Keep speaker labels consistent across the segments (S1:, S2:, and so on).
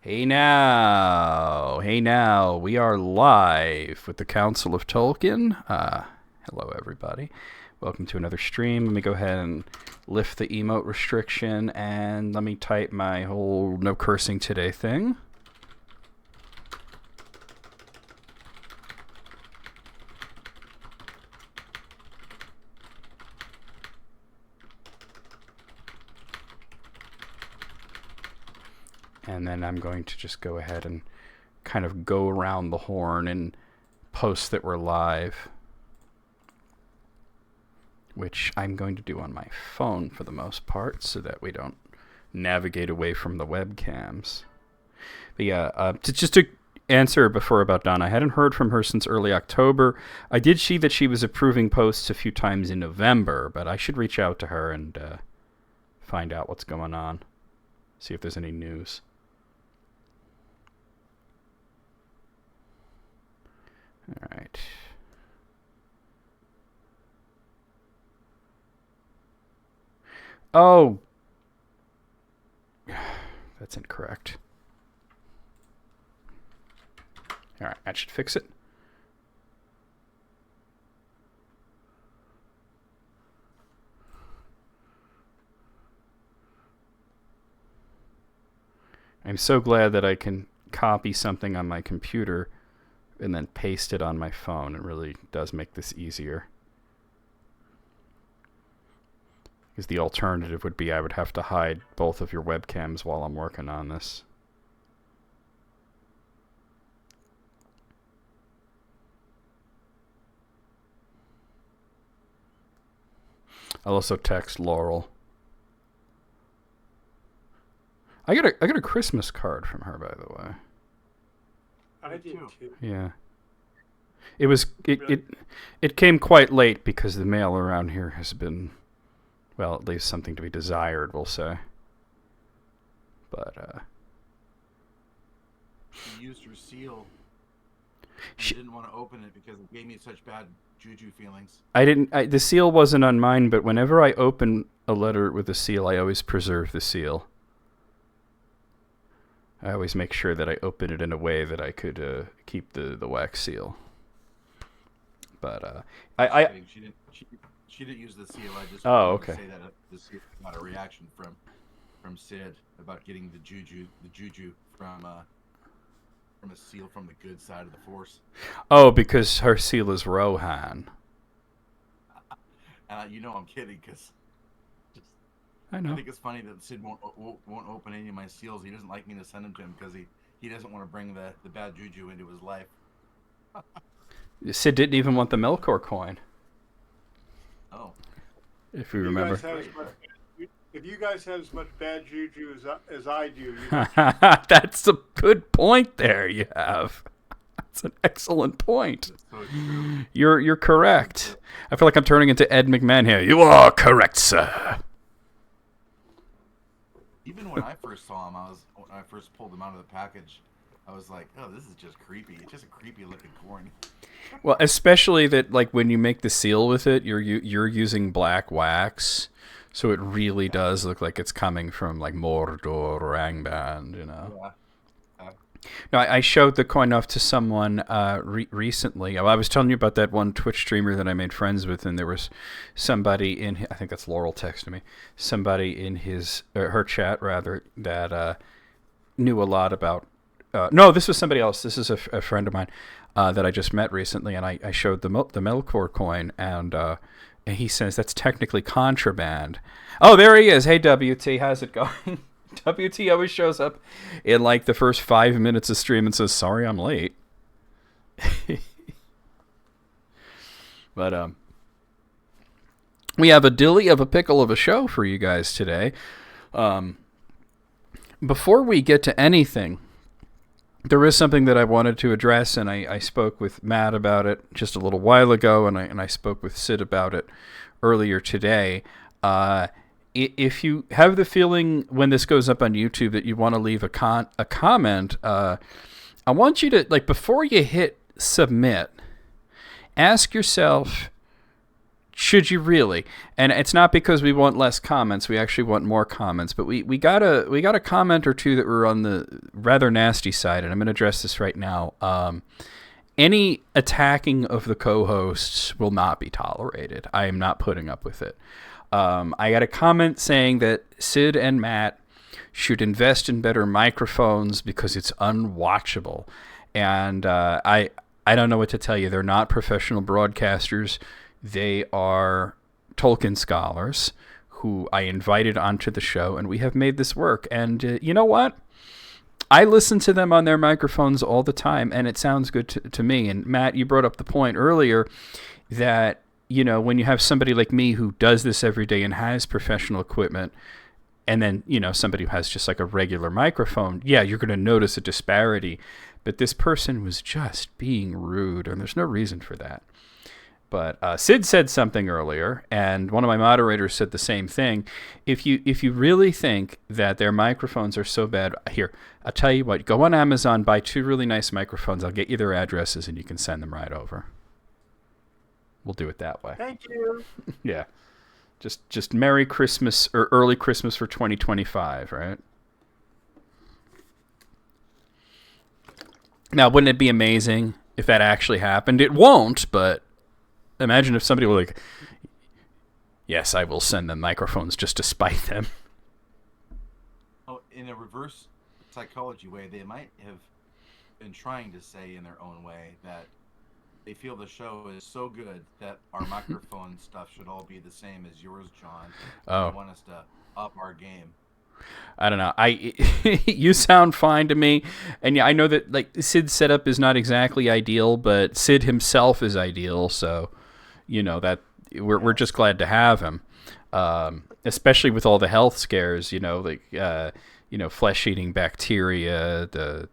S1: Hey now, we are live with the Council of Tolkien. Hello everybody. Welcome to another stream. Let me go ahead and lift the emote restriction and let me type my whole no cursing today thing. And then I'm going to just go ahead and kind of go around the horn and post that we're live, which I'm going to do on my phone for the most part so that we don't navigate away from the webcams. But yeah, just to answer before about Donna, I hadn't heard from her since early October. I did see that she was approving posts a few times in November, but I should reach out to her and find out what's going on, see if there's any news. All right. Oh. That's incorrect. All right, that should fix it. I'm so glad that I can copy something on my computer and then paste it on my phone. It really does make this easier. Because the alternative would be I would have to hide both of your webcams while I'm working on this. I'll also text Laurel. I got a Christmas card from her, by the way.
S2: I did too.
S1: Yeah. It came quite late because the mail around here has been, well, at least something to be desired, we'll say. But
S2: she used her seal. She didn't want to open it because it gave me such bad juju feelings.
S1: The seal wasn't on mine, but whenever I open a letter with a seal, I always preserve the seal. I always make sure that I open it in a way that I could keep the wax seal. But
S2: she didn't use the seal. I just
S1: wanted to
S2: say that the seal got a reaction from Sid about getting the juju from a seal from the good side of the Force.
S1: Oh, because her seal is Rohan.
S2: You know I'm kidding, because
S1: I know.
S2: I think it's funny that Sid won't open any of my seals. He doesn't like me to send them to him because he doesn't want to bring the bad juju into his life.
S1: Sid didn't even want the Melkor coin.
S2: Oh.
S1: If you remember.
S3: If you guys have as much bad juju as I do,
S1: that's a good point there you have. That's an excellent point.
S2: So true.
S1: You're correct. I feel like I'm turning into Ed McMahon here. You are correct, sir.
S2: Even when I first saw him, when I first pulled him out of the package, I was like, "Oh, this is just creepy. It's just a creepy looking coin."
S1: Well, especially that, like, when you make the seal with it, you're using black wax, so it really does look like it's coming from like Mordor or Angband, you know.
S2: Yeah.
S1: No, I showed the coin off to someone recently. I was telling you about that one Twitch streamer that I made friends with, and there was somebody I think that's Laurel texted me, somebody in her chat rather, that knew a lot about. No, this was somebody else. This is a friend of mine that I just met recently, and I showed the Melkor coin, and he says that's technically contraband. Oh, there he is. Hey, WT, how's it going? WT always shows up in like the first 5 minutes of stream and says, "Sorry, I'm late." But we have a dilly of a pickle of a show for you guys today. Before we get to anything, there is something that I wanted to address, and I spoke with Matt about it just a little while ago, and I spoke with Sid about it earlier today. If you have the feeling when this goes up on YouTube that you want to leave a comment, I want you to, like, before you hit submit, ask yourself, Should you really? And it's not because we want less comments. We actually want more comments. But we got a comment or two that were on the rather nasty side, and I'm going to address this right now. Any attacking of the co-hosts will not be tolerated. I am not putting up with it. I got a comment saying that Sid and Matt should invest in better microphones because it's unwatchable. And I don't know what to tell you. They're not professional broadcasters. They are Tolkien scholars who I invited onto the show, and we have made this work. And you know what? I listen to them on their microphones all the time, and it sounds good to me. And Matt, you brought up the point earlier that, you know, when you have somebody like me who does this every day and has professional equipment, and then, you know, somebody who has just like a regular microphone, yeah, you're going to notice a disparity. But this person was just being rude, and there's no reason for that. But Sid said something earlier, and one of my moderators said the same thing. If you really think that their microphones are so bad, here, I'll tell you what, go on Amazon, buy 2 really nice microphones. I'll get you their addresses, and you can send them right over. We'll do it that way.
S3: Thank you.
S1: Yeah. Just Merry Christmas or early Christmas for 2025, right? Now, wouldn't it be amazing if that actually happened? It won't, but imagine if somebody were like, yes, I will send them microphones just to spite them.
S2: Oh, in a reverse psychology way, they might have been trying to say in their own way that they feel the show is so good that our microphone stuff should all be the same as yours, John.
S1: Oh.
S2: They want us to up our game.
S1: I don't know. You sound fine to me, and yeah, I know that like Sid's setup is not exactly ideal, but Sid himself is ideal. So, you know that we're just glad to have him, especially with all the health scares. You know, like flesh-eating bacteria, the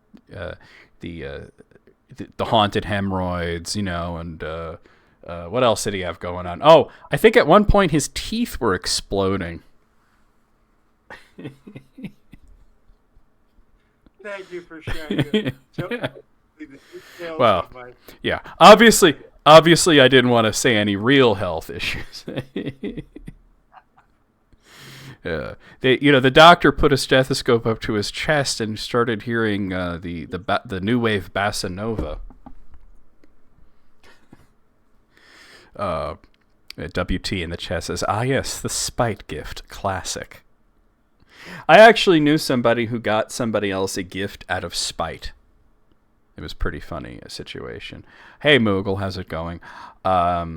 S1: haunted hemorrhoids. You know, and what else did he have going on? Oh, I think at one point his teeth were exploding.
S3: Thank you for sharing.
S1: Well, yeah. Obviously, I didn't want to say any real health issues. The doctor put a stethoscope up to his chest and started hearing the new wave bossa nova. WT in the chat says, "Ah, yes, the spite gift, classic." I actually knew somebody who got somebody else a gift out of spite. It was pretty funny, a situation. Hey, Moogle, how's it going? But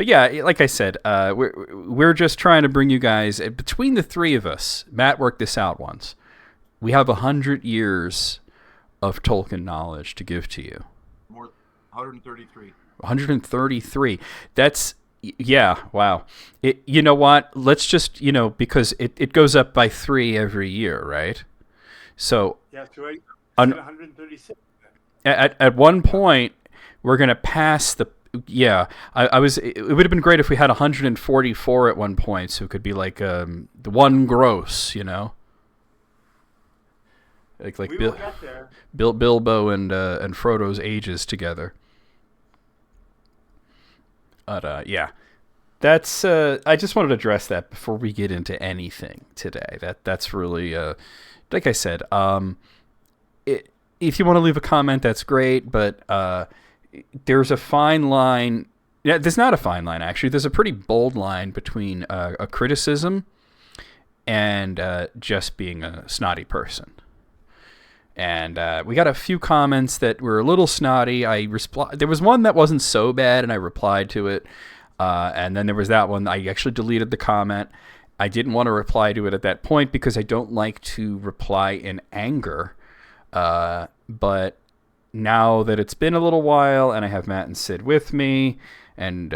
S1: yeah, like I said, we're just trying to bring you guys, between the three of us, Matt worked this out once, we have 100 years of Tolkien knowledge to give to you.
S2: More, 133.
S1: 133. That's... Yeah, wow. You know what? Let's just, because it goes up by 3 every year, right? So
S3: yeah, 136.
S1: At one point, we're going to pass the... Yeah, it would have been great if we had 144 at one point, so it could be like the one gross, Like
S3: we will get there.
S1: Bilbo and Frodo's ages together. But, yeah, that's, I just wanted to address that before we get into anything today. That's really, like I said, if you want to leave a comment, that's great, but, there's a fine line. Yeah, there's not a fine line, actually. There's a pretty bold line between, a criticism and, just being a snotty person. And we got a few comments that were a little snotty. There was one that wasn't so bad, and I replied to it. And then there was that one. I actually deleted the comment. I didn't want to reply to it at that point because I don't like to reply in anger. But now that it's been a little while, and I have Matt and Sid with me, and,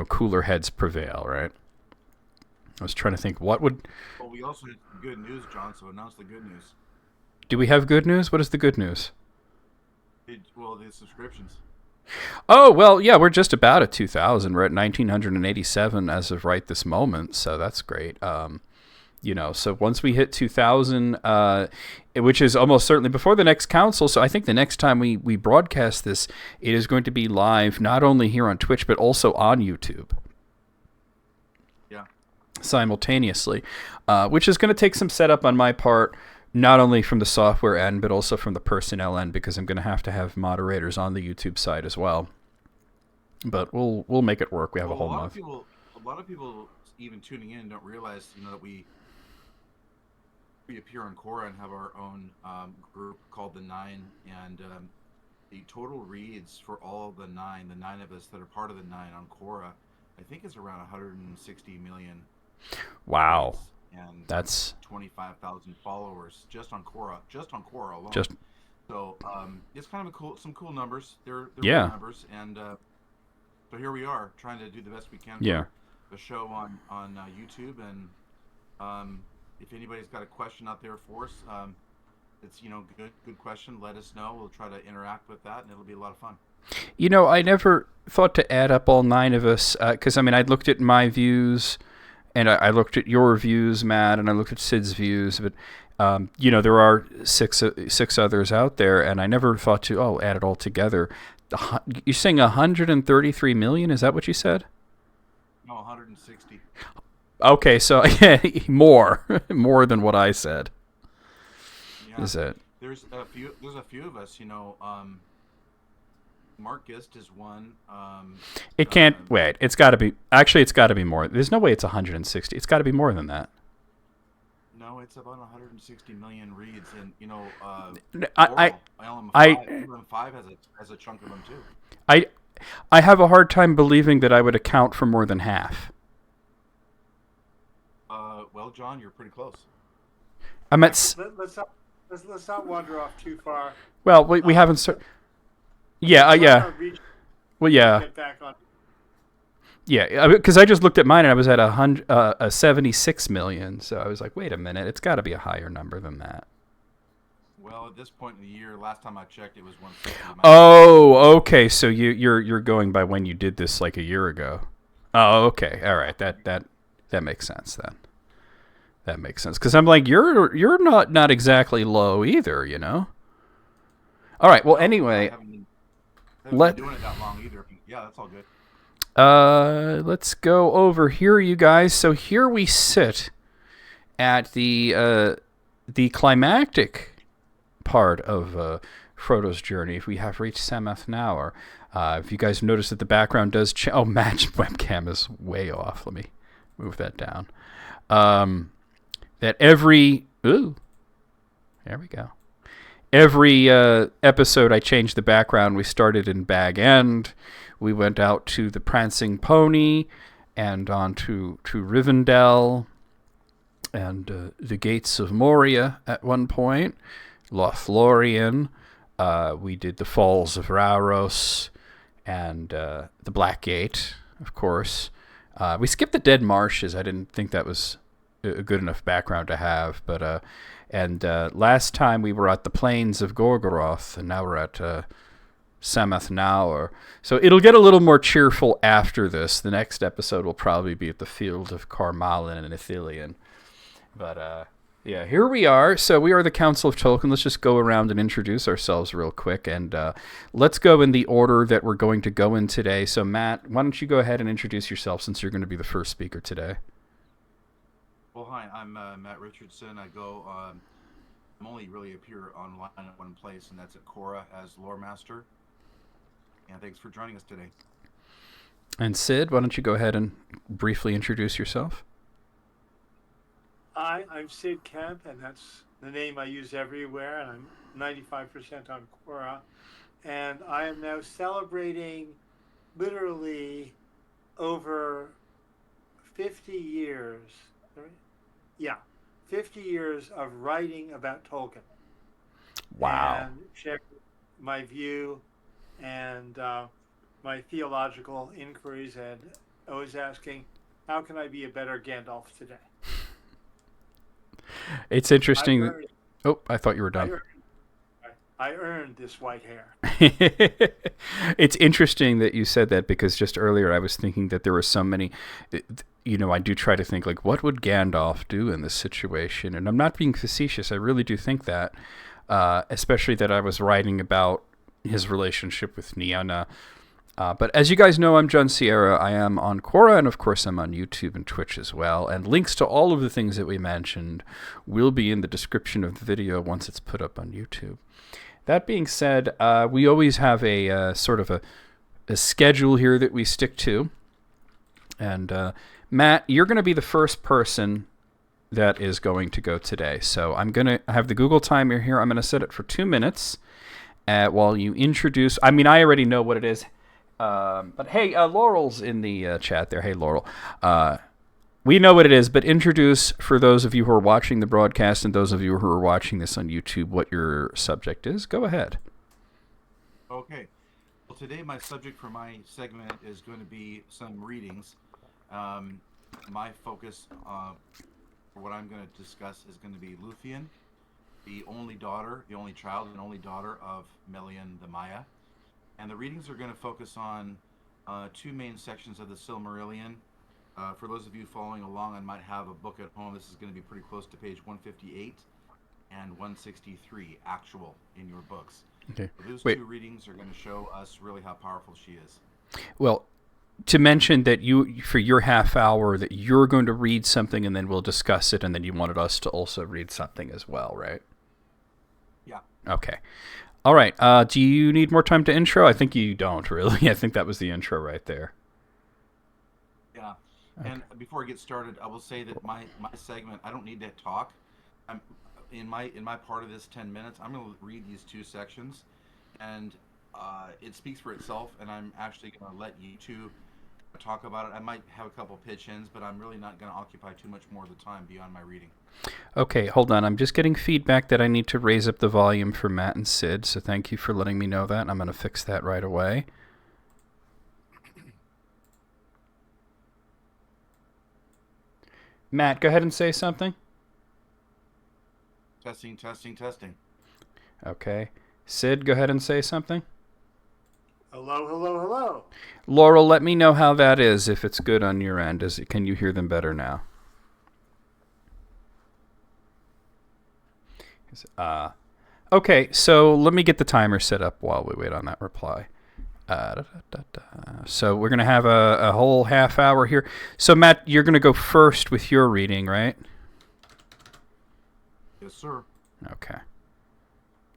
S1: cooler heads prevail, right? I was trying to think what would...
S2: Well, we also had good news, John, so announce the good news.
S1: Do we have good news? What is the good news?
S2: The subscriptions.
S1: Oh, well, yeah, we're just about at 2,000. We're at 1,987 as of right this moment, so that's great. So once we hit 2,000, which is almost certainly before the next council, so I think the next time we broadcast this, it is going to be live not only here on Twitch, but also on YouTube. simultaneously, which is going to take some setup on my part, not only from the software end, but also from the personnel end, because I'm going to have moderators on the YouTube side as well. But we'll make it work. We have a whole month.
S2: A lot of people even tuning in don't realize, that we appear on Quora and have our own group called the Nine, and the total reads for all the nine of us that are part of the Nine on Quora, I think is around 160 million.
S1: Wow.
S2: And
S1: that's
S2: 25,000 followers just on Quora alone. So it's kind of some cool numbers. They're real numbers, and so here we are trying to do the best we can for the show on YouTube. And if anybody's got a question out there for us, it's good question. Let us know. We'll try to interact with that, and it'll be a lot of fun.
S1: I never thought to add up all 9 of us, because I looked at my views, and I looked at your views, Matt, and I looked at Sid's views, but there are six others out there, and I never thought to add it all together. You're saying 133 million? Is that what you said?
S2: No, 160.
S1: Okay, so more than what I said.
S2: Yeah.
S1: Is it?
S2: There's a few of us. Mark Gist is one.
S1: It can't wait. It's got to be. Actually, it's got to be more. There's no way it's 160. It's got to be more than that.
S2: No, it's about 160 million reads, and LM5 has a chunk of them too.
S1: I have a hard time believing that I would account for more than half.
S2: Well, John, you're pretty close.
S3: I'm at. Let's not wander off too far.
S1: Well, we haven't started. Yeah, yeah. Well, yeah.
S3: Get back on.
S1: Yeah, because I just looked at mine and I was at 76 million. So I was like, wait a minute, it's got to be a higher number than that.
S2: Well, at this point in the year, last time I checked, it was 160.
S1: Oh, okay. So you're going by when you did this like a year ago. Oh, okay. All right. That makes sense then. That makes sense, because I'm like, you're not exactly low either, All right. Well, anyway,
S2: I haven't been doing it that long either. Yeah, that's all good.
S1: Let's go over here, you guys. So here we sit at the climactic part of Frodo's journey. We have reached Samath Naur. If you guys notice that the background does change. Oh, Matt's webcam is way off. Let me move that down. There we go. Every episode, I changed the background. We started in Bag End. We went out to the Prancing Pony, and on to Rivendell, and the Gates of Moria at one point. Lothlorien. We did the Falls of Rauros, and the Black Gate, of course. We skipped the Dead Marshes. I didn't think that was a good enough background to have, but last time we were at the Plains of Gorgoroth, and now we're at Samath Naur. So it'll get a little more cheerful after this. The next episode will probably be at the Field of Carmalin and Ithilien. But yeah, here we are. So we are the Council of Tolkien. Let's just go around and introduce ourselves real quick, and let's go in the order that we're going to go in today. So Matt, why don't you go ahead and introduce yourself, since you're going to be the first speaker today.
S2: Well, hi, I'm Matt Richardson. I'm only really appear online at one place, and that's at Quora as Lore Master. And thanks for joining us today.
S1: And Sid, why don't you go ahead and briefly introduce yourself?
S3: I'm Sid Kemp, and that's the name I use everywhere, and I'm 95% on Quora. And I am now celebrating literally over 50 years. Yeah, 50 years of writing about Tolkien.
S1: Wow.
S3: And sharing my view and my theological inquiries, and always asking, how can I be a better Gandalf today?
S1: It's interesting. I thought you were done.
S3: I earned this white hair.
S1: It's interesting that you said that, because just earlier I was thinking that there were so many, I do try to think, like, what would Gandalf do in this situation? And I'm not being facetious. I really do think that, especially that I was writing about his relationship with Nienna But as you guys know, I'm John Sierra. I am on Quora, and of course I'm on YouTube and Twitch as well. And links to all of the things that we mentioned will be in the description of the video once it's put up on YouTube. That being said, we always have a sort of a schedule here that we stick to. And Matt, you're going to be the first person that is going to go today. So I'm going to have the Google timer here. I'm going to set it for 2 minutes while you introduce. I mean, I already know what it is. But hey, Laurel's in the chat there. Hey, Laurel. We know what it is, but introduce, for those of you who are watching the broadcast and those of you who are watching this on YouTube, what your subject is. Go ahead.
S2: Okay. Well, today my subject for my segment is going to be some readings. My focus for what I'm going to discuss is going to be Luthien, the only child and only daughter of Melian the Maya. And the readings are going to focus on 2 main sections of the Silmarillion. For those of you following along, I might have a book at home. This is going to be pretty close to page 158 and 163 actual in your books.
S1: Okay.
S2: So those 2 readings are going to show us really how powerful she is.
S1: Well, to mention that you, for your half hour, that you're going to read something and then we'll discuss it, and then you wanted us to also read something as well, right?
S2: Yeah.
S1: Okay. All right. Do you need more time to intro? I think you don't, really. I think that was the intro right there.
S2: Yeah. Okay. And before I get started, I will say that my segment, I don't need to talk. I'm in my part of this 10 minutes, I'm going to read these 2 sections, and it speaks for itself, and I'm actually going to let you 2 talk about it. I might have a couple pitch-ins, but I'm really not going to occupy too much more of the time beyond my reading.
S1: Okay, hold on. I'm just getting feedback that I need to raise up the volume for Matt and Sid, so thank you for letting me know that. I'm going to fix that right away. Matt, go ahead and say something.
S2: Testing.
S1: Okay. Sid, go ahead and say something.
S3: Hello.
S1: Laurel, let me know how that is, if it's good on your end. Can you hear them better now? Okay, so let me get the timer set up while we wait on that reply. So we're going to have a whole half hour here. So, Matt, you're going to go first with your reading, right?
S2: Yes, sir.
S1: Okay.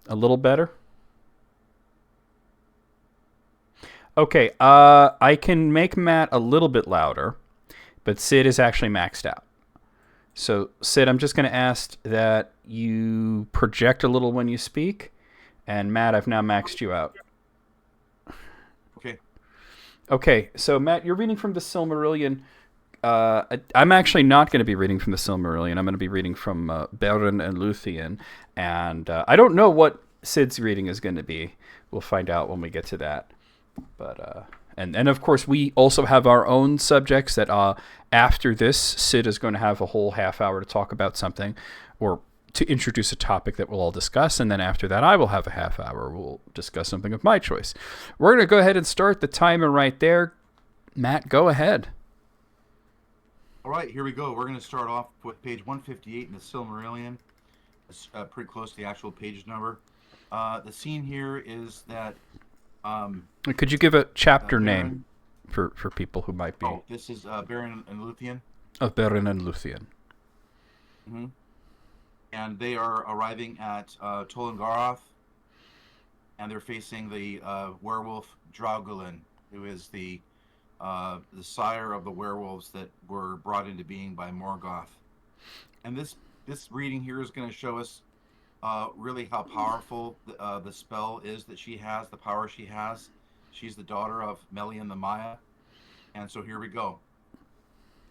S1: A little better? Okay, I can make Matt a little bit louder, but Sid is actually maxed out. So, Sid, I'm just going to ask that you project a little when you speak, and Matt, I've now maxed you out. Okay, so Matt, you're reading from the Silmarillion. I'm actually not going to be reading from the Silmarillion. I'm going to be reading from Beren and Luthien, and I don't know what Sid's reading is going to be. We'll find out when we get to that. But and of course, we also have our own subjects that after this, Sid is going to have a whole half hour to talk about something, or to introduce a topic that we'll all discuss, and then after that I will have a half hour. We'll discuss something of my choice. We're going to go ahead and start the timer right there. Matt, go ahead.
S2: All right, here we go. We're going to start off with page 158 in the Silmarillion. It's pretty close to the actual page number. The scene here is that...
S1: could you give a chapter name for people who might be...
S2: Oh, this is Beren and Luthien.
S1: Of Beren and Luthien.
S2: Mm-hmm. And they are arriving at Tolkien, and they're facing the werewolf Draugulin, who is the sire of the werewolves that were brought into being by Morgoth. And this reading here is going to show us really how powerful the spell is that she has, the power she has. She's the daughter of Melian the Maya. And so here we go.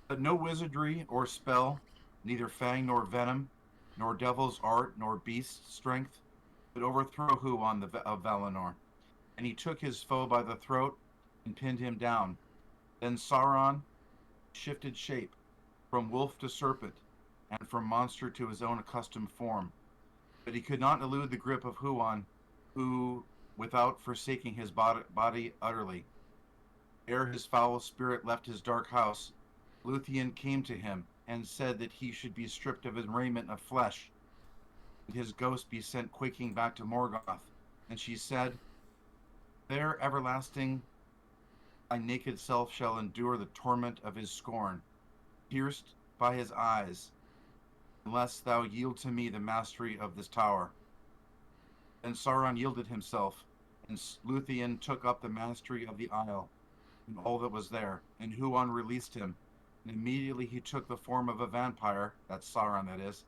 S2: But no wizardry or spell, neither fang nor venom, nor devil's art, nor beast's strength, could overthrow Huon of Valinor. And he took his foe by the throat and pinned him down. Then Sauron shifted shape, from wolf to serpent, and from monster to his own accustomed form. But he could not elude the grip of Huon, who, without forsaking his body utterly, ere his foul spirit left his dark house, Luthien came to him, and said that he should be stripped of his raiment of flesh, and his ghost be sent quaking back to Morgoth. And she said, "There, everlasting thy naked self shall endure the torment of his scorn, pierced by his eyes, unless thou yield to me the mastery of this tower. Then Sauron yielded himself, and Luthien took up the mastery of the isle, and all that was there, and Huon released him. And immediately he took the form of a vampire, that's Sauron that is,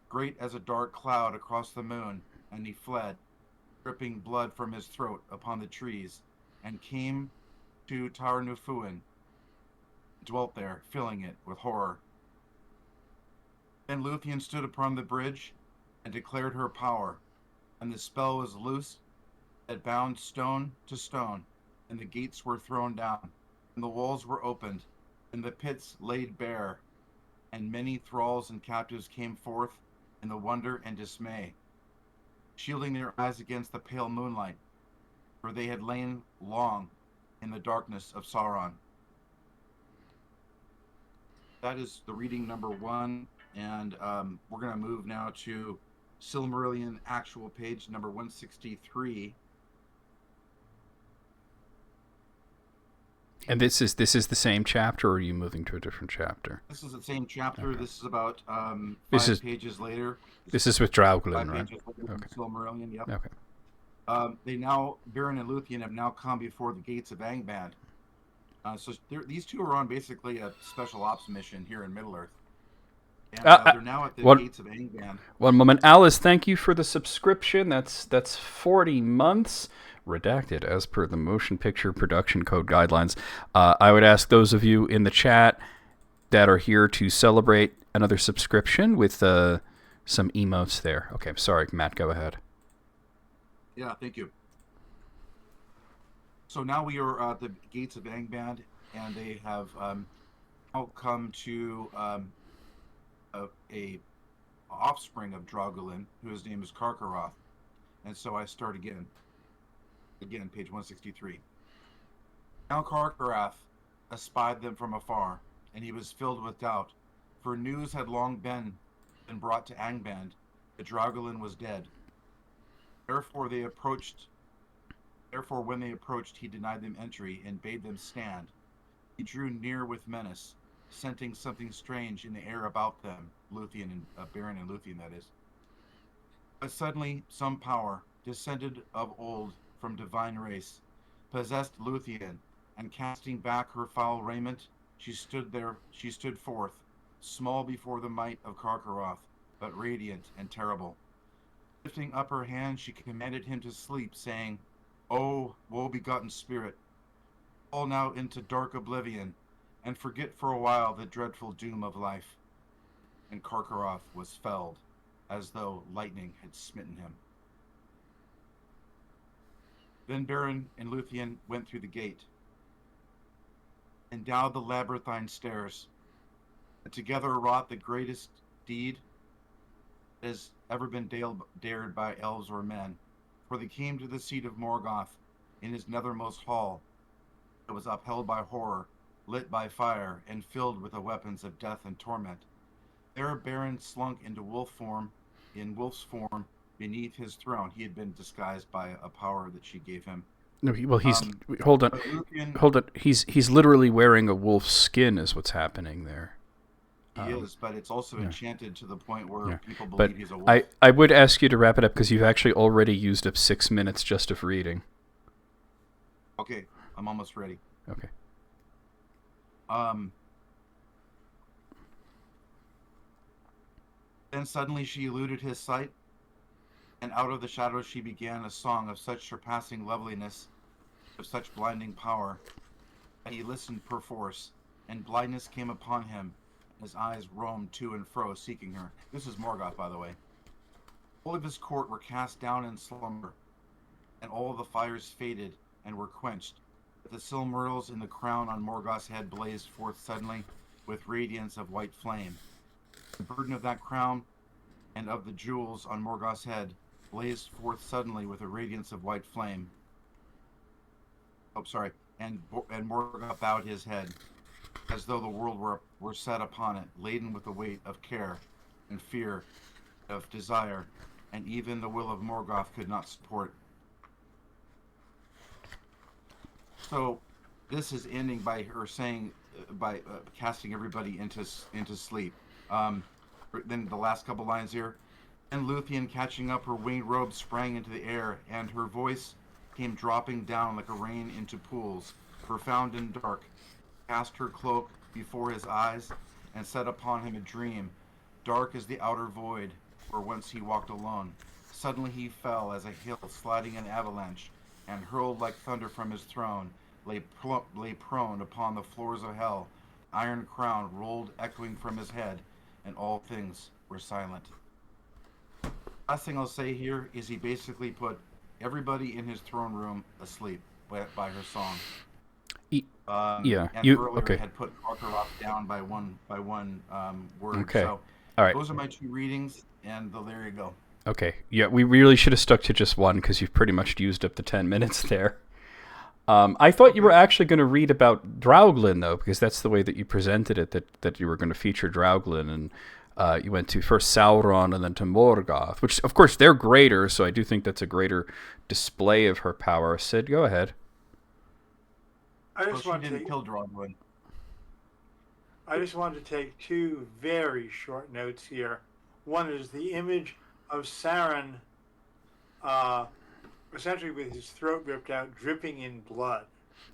S2: great as a dark cloud across the moon, and he fled, dripping blood from his throat upon the trees, and came to Tar Nufuin, dwelt there, filling it with horror. Then Luthien stood upon the bridge and declared her power, and the spell was loosed that bound stone to stone, and the gates were thrown down, and the walls were opened, and the pits laid bare, and many thralls and captives came forth in the wonder and dismay, shielding their eyes against the pale moonlight, for they had lain long in the darkness of Sauron. That is the reading number 1, and we're going to move now to Silmarillion actual page number 163.
S1: And this is the same chapter, or are you moving to a different chapter?
S2: This is the same chapter. Okay. This is about pages later.
S1: This is with Draugulin,
S2: 5
S1: right?
S2: pages later
S1: Okay.
S2: from Silmarillion, yep.
S1: Okay.
S2: They now, Beren and Luthien have now come before the gates of Angband. So these two are on basically a special ops mission here in Middle-earth. And they're now at the gates of Angband.
S1: One moment. Alice, thank you for the subscription. That's 40 months. Redacted as per the Motion Picture Production Code guidelines. I would ask those of you in the chat that are here to celebrate another subscription with some emotes there. Okay, sorry, Matt, go ahead.
S2: Yeah, thank you. So now we are at the gates of Angband, and they have now come to a offspring of Draugulin, whose name is Karkaroth. And so I start again. Again, page 163. Now Karkaroth espied them from afar, and he was filled with doubt, for news had long been brought to Angband that Draugulin was dead. Therefore, when they approached, he denied them entry and bade them stand. He drew near with menace, scenting something strange in the air about them, Luthien and Beren and Luthien, that is. But suddenly, some power, descended of old from divine race, possessed Luthien, and casting back her foul raiment, she stood forth, small before the might of Karkaroth, but radiant and terrible. Lifting up her hand, she commanded him to sleep, saying, "O woe-begotten spirit, fall now into dark oblivion, and forget for a while the dreadful doom of life." And Karkaroth was felled, as though lightning had smitten him. Then Beren and Luthien went through the gate, and down the labyrinthine stairs, and together wrought the greatest deed that has ever been dared by elves or men. For they came to the seat of Morgoth in his nethermost hall, that was upheld by horror, lit by fire, and filled with the weapons of death and torment. There Beren slunk into wolf's form, beneath his throne. He had been disguised by a power that she gave him.
S1: No, he's hold on. He's literally wearing a wolf's skin, is what's happening there.
S2: He is, but it's also enchanted to the point where people
S1: but
S2: believe he's a wolf.
S1: I would ask you to wrap it up because you've actually already used up 6 minutes just of reading.
S2: Okay, I'm almost ready.
S1: Okay.
S2: Then suddenly she eluded his sight, and out of the shadows she began a song of such surpassing loveliness, of such blinding power, that he listened perforce, and blindness came upon him. His eyes roamed to and fro, seeking her. This is Morgoth, by the way. All of his court were cast down in slumber, and all the fires faded and were quenched. But the silmarils in the crown on Morgoth's head blazed forth suddenly with radiance of white flame. The burden of that crown and of the jewels on Morgoth's head blazed forth suddenly with a radiance of white flame. And Morgoth bowed his head, as though the world were set upon it, laden with the weight of care and fear, of desire, and even the will of Morgoth could not support. So, this is ending by her saying, by casting everybody into sleep. Um, then the last couple lines here. And Luthien, catching up her winged robe, sprang into the air, and her voice came dropping down like a rain into pools, profound and dark. Cast her cloak before his eyes, and set upon him a dream, dark as the outer void, where once he walked alone. Suddenly he fell as a hill sliding in avalanche, and hurled like thunder from his throne, lay prone upon the floors of hell. Iron crown rolled echoing from his head, and all things were silent. Last thing I'll say here is he basically put everybody in his throne room asleep by her song.
S1: Yeah,
S2: and
S1: you
S2: earlier
S1: okay?
S2: had put Karkaroff down by one word.
S1: Okay,
S2: So
S1: all right.
S2: those are my two readings, and there you go.
S1: Okay, yeah, we really should have stuck to just one because you've pretty much used up the 10 minutes there. I thought you were actually going to read about Drauglin, though, because that's the way that you presented it, that you were going to feature Drauglin, and you went to first Sauron and then to Morgoth, which, of course, they're greater, so I do think that's a greater display of her power. Sid, go ahead.
S3: I
S2: Well,
S3: just
S2: she
S3: want to
S2: didn't
S3: take,
S2: kill Drauglin.
S3: I just wanted to take two very short notes here. One is the image of Sauron, essentially with his throat ripped out, dripping in blood.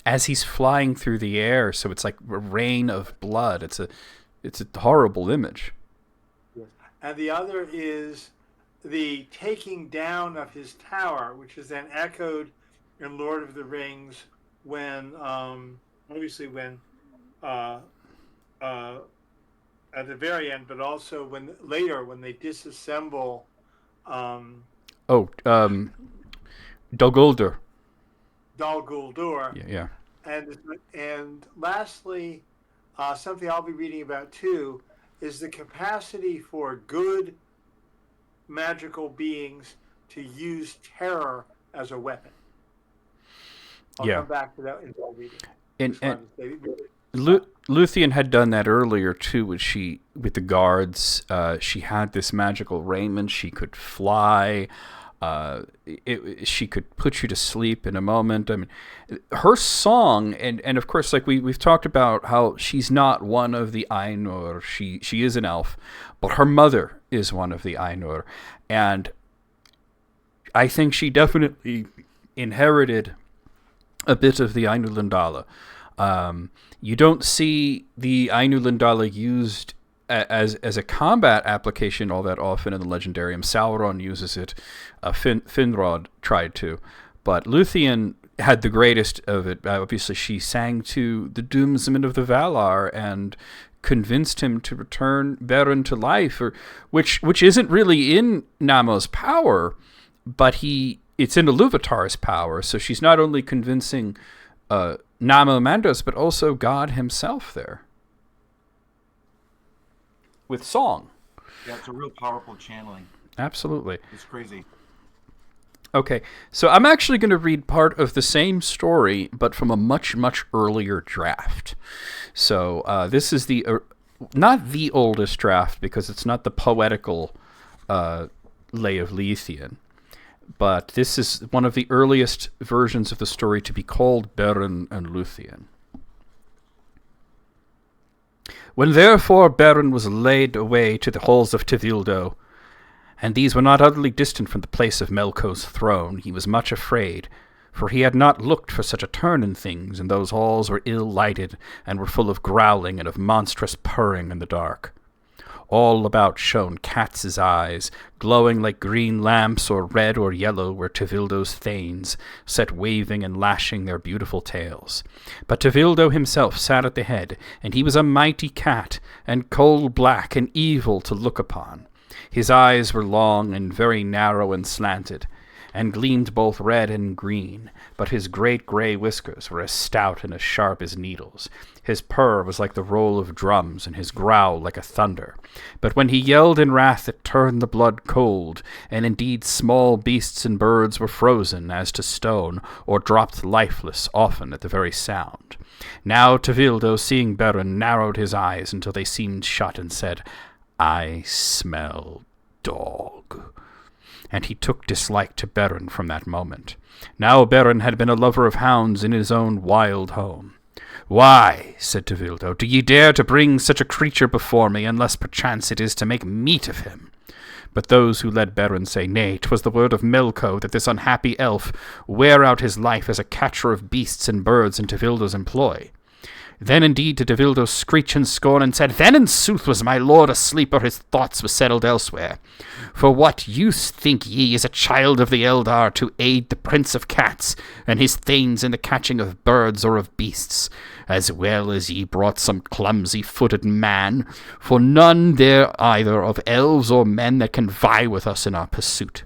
S1: As he's flying through the air, so it's like a rain of blood. It's a horrible image.
S3: Yes. And the other is the taking down of his tower, which is then echoed in Lord of the Rings when, obviously when, at the very end, but also when later when they disassemble.
S1: Dol Guldur.
S3: Dol Guldur.
S1: Yeah.
S3: And lastly, something I'll be reading about too is the capacity for good magical beings to use terror as a weapon. I'll come back to that in the reading.
S1: And Luthien had done that earlier too, with the guards. She had this magical raiment. She could fly. She could put you to sleep in a moment. I mean, her song, and of course, like we've talked about how she's not one of the Ainur. She is an elf, but her mother is one of the Ainur, and I think she definitely inherited a bit of the Ainur Lindala. You don't see the Ainur Lindala used as a combat application all that often in the legendarium. Sauron uses it. Finrod tried to, but Luthien had the greatest of it. Obviously, she sang to the doomsman of the Valar and convinced him to return Beren to life, which isn't really in Namo's power, but it's in Iluvatar's power. So she's not only convincing Namo Mandos, but also God himself there. With song.
S2: Yeah, it's a real powerful channeling.
S1: Absolutely.
S2: It's crazy.
S1: Okay, so I'm actually going to read part of the same story, but from a much, much earlier draft. So this is not the oldest draft, because it's not the poetical Lay of Luthien, but this is one of the earliest versions of the story to be called Beren and Luthien. When therefore Beren was laid away to the halls of Tevildo, and these were not utterly distant from the place of Melko's throne, he was much afraid, for he had not looked for such a turn in things, and those halls were ill lighted, and were full of growling and of monstrous purring in the dark. All about shone cats' eyes, glowing like green lamps, or red or yellow were Tevildo's thanes, set waving and lashing their beautiful tails. But Tevildo himself sat at the head, and he was a mighty cat, and coal-black and evil to look upon. His eyes were long and very narrow and slanted, and gleamed both red and green, but his great grey whiskers were as stout and as sharp as needles. His purr was like the roll of drums, and his growl like a thunder. But when he yelled in wrath, it turned the blood cold, and indeed small beasts and birds were frozen as to stone, or dropped lifeless often at the very sound. Now Tevildo, seeing Beren, narrowed his eyes until they seemed shut, and said, "I smell dog." And he took dislike to Beren from that moment. Now Beren had been a lover of hounds in his own wild home. "Why," said Tevildo, "do ye dare to bring such a creature before me, unless perchance it is to make meat of him?" But those who led Beren say, "Nay, 'twas the word of Melko that this unhappy elf wear out his life as a catcher of beasts and birds in Tevildo's employ." Then indeed did Tevildo screech in scorn, and said, "Then in sooth was my lord asleep, or his thoughts were settled elsewhere. For what use, think ye, is a child of the Eldar to aid the Prince of Cats and his thanes in the catching of birds or of beasts, as well as ye brought some clumsy-footed man? For none there either of elves or men that can vie with us in our pursuit."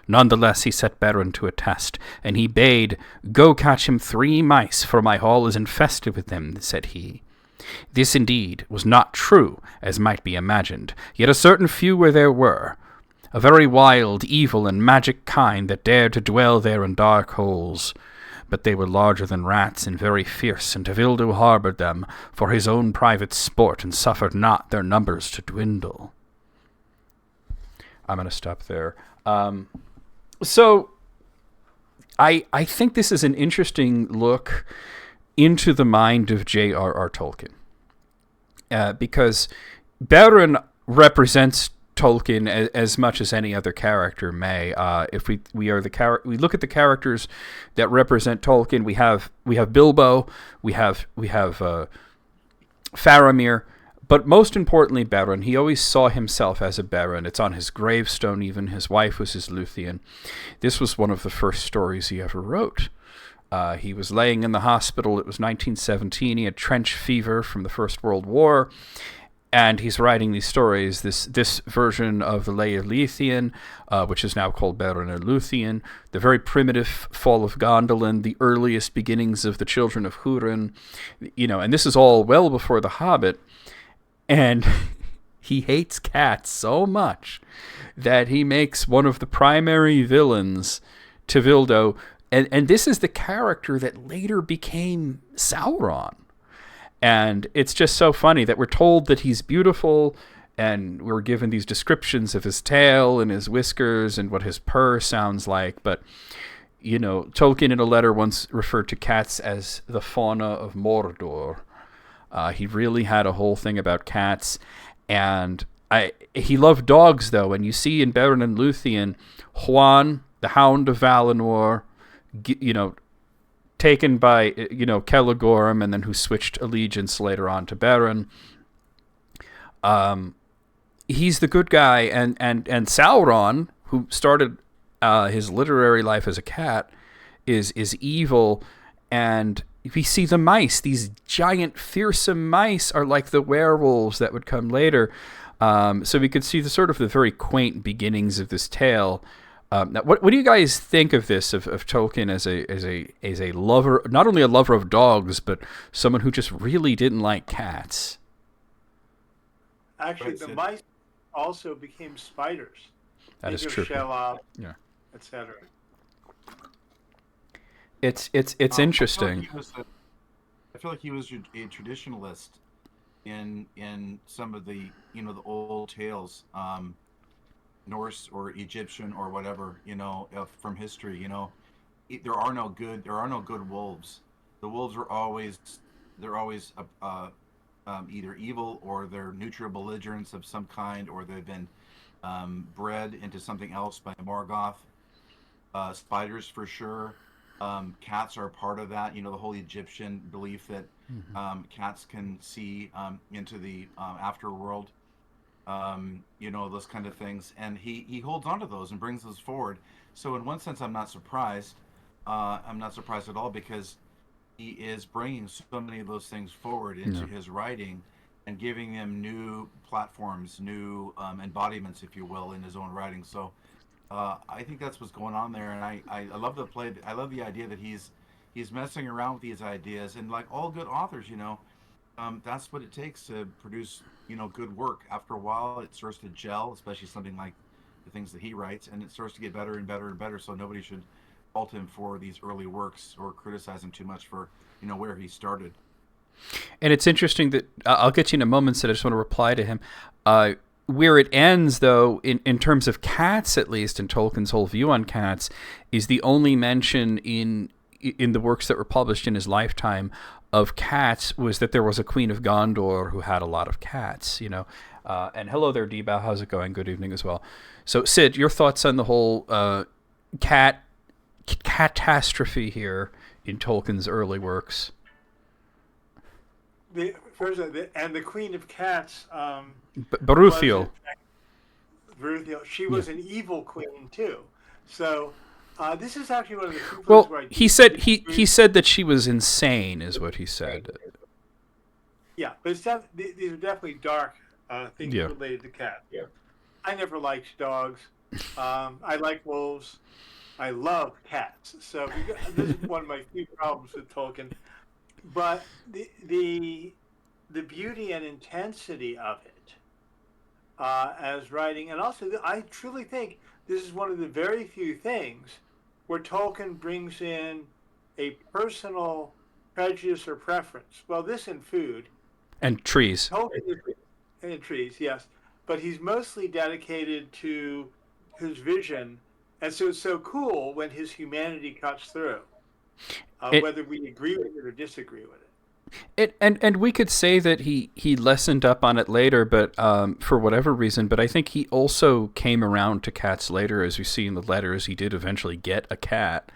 S1: None the less he set Beren to a test, and he bade, "Go catch him 3 mice, for my hall is infested with them," said he. This indeed was not true, as might be imagined, yet a certain few where there were, a very wild, evil, and magic kind that dared to dwell there in dark holes. But they were larger than rats and very fierce, and Tevildo harboured them for his own private sport, and suffered not their numbers to dwindle. I'm going to stop there. So I think this is an interesting look into the mind of J.R.R. Tolkien, because Beren represents Tolkien as much as any other character may. If we look at the characters that represent Tolkien, we have Bilbo, we have Faramir. But most importantly, Beren. He always saw himself as a Beren. It's on his gravestone even. His wife was his Luthien. This was one of the first stories he ever wrote. He was laying in the hospital. It was 1917. He had trench fever from the First World War. And he's writing these stories, this version of the Lay of Luthien, which is now called Beren or Luthien, the very primitive fall of Gondolin, the earliest beginnings of the children of Húrin, and this is all well before The Hobbit. And he hates cats so much that he makes one of the primary villains, Tevildo, and this is the character that later became Sauron. And it's just so funny that we're told that he's beautiful, and we're given these descriptions of his tail and his whiskers and what his purr sounds like. But, Tolkien in a letter once referred to cats as the fauna of Mordor. He really had a whole thing about cats, and he loved dogs, though. And you see in Beren and Luthien, Huan, the Hound of Valinor, taken by Celegorm, and then who switched allegiance later on to Beren. He's the good guy, and Sauron, who started his literary life as a cat, is evil. And we see the mice. These giant, fearsome mice are like the werewolves that would come later. So we could see the very quaint beginnings of this tale. Now, what do you guys think of this? Of Tolkien as a lover, not only a lover of dogs, but someone who just really didn't like cats?
S3: Actually, the mice also became spiders.
S1: That is true.
S3: Shelob,
S1: yeah,
S3: etc.
S1: It's interesting.
S2: I feel like he was a traditionalist in some of the the old tales, Norse or Egyptian or whatever from history. There are no good wolves. The wolves are always either evil, or they're neutral belligerents of some kind, or they've been bred into something else by Morgoth. Spiders for sure. Cats are a part of that. The whole Egyptian belief that cats can see into the afterworld. Those kind of things, and he holds on to those and brings those forward. So in one sense, I'm not surprised. I'm not surprised at all, because he is bringing so many of those things forward into his writing and giving them new platforms, new embodiments, if you will, in his own writing. So I think that's what's going on there, and I love the play. I love the idea that he's messing around with these ideas, and like all good authors, that's what it takes to produce good work. After a while, it starts to gel, especially something like the things that he writes, and it starts to get better and better and better. So nobody should fault him for these early works or criticize him too much for where he started.
S1: And it's interesting that I'll get you in a moment, so I just want to reply to him. Where it ends, though, in terms of cats, at least, in Tolkien's whole view on cats, is the only mention in the works that were published in his lifetime of cats was that there was a queen of Gondor who had a lot of cats, and hello there, Debow. How's it going? Good evening as well. So, Sid, your thoughts on the whole catastrophe here in Tolkien's early works?
S3: The Queen of Cats.
S1: Beruthiel.
S3: She was an evil queen too. So this is actually one of the few
S1: Well,
S3: where
S1: he said that she was insane, is what he said.
S3: Yeah, but these are definitely dark things related to cats. Yeah. I never liked dogs. I like wolves. I love cats. So this is one of my few problems with Tolkien. But the beauty and intensity of it as writing, and also I truly think this is one of the very few things where Tolkien brings in a personal prejudice or preference. Well, this and food.
S1: And trees.
S3: And trees, yes. But he's mostly dedicated to his vision. And so it's so cool when his humanity cuts through, whether we agree with it or disagree with it.
S1: And we could say that he lessened up on it later, but for whatever reason. But I think he also came around to cats later, as we see in the letters. He did eventually get a cat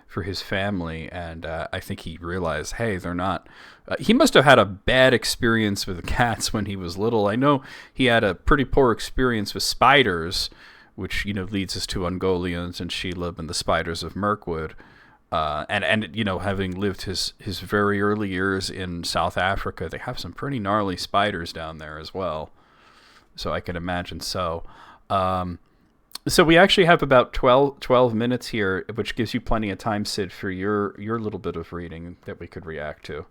S1: for his family, and I think he realized, hey, they're not. He must have had a bad experience with cats when he was little. I know he had a pretty poor experience with spiders, which leads us to Ungoliants and Shelob and the spiders of Mirkwood. And having lived his very early years in South Africa, they have some pretty gnarly spiders down there as well. So I can imagine so. So we actually have about 12 minutes here, which gives you plenty of time, Sid, for your little bit of reading that we could react to.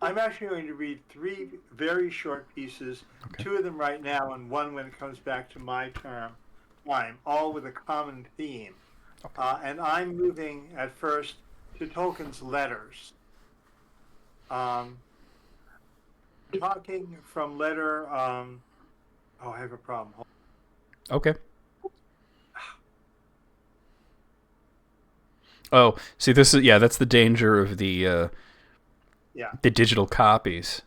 S3: I'm actually going to read 3 very short pieces, okay. 2 of them right now and 1 when it comes back to my time, all with a common theme. Okay. And I'm moving at first to Tolkien's letters. Talking from letter... I have a problem.
S1: Okay. Oh, see, this is that's the danger of the digital copies.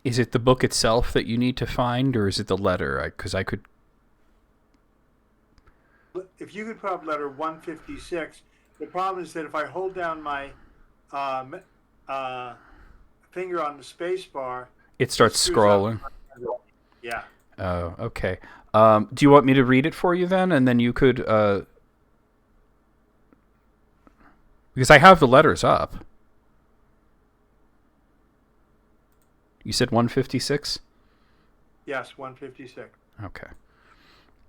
S1: Is it the book itself that you need to find, or is it the letter? Because I could.
S3: If you could put up letter 156, the problem is that if I hold down my finger on the space bar,
S1: it starts scrolling.
S3: Yeah.
S1: Oh, okay. Do you want me to read it for you then, and then you could? Because I have the letters up. You said 156?
S3: Yes, 156.
S1: Okay.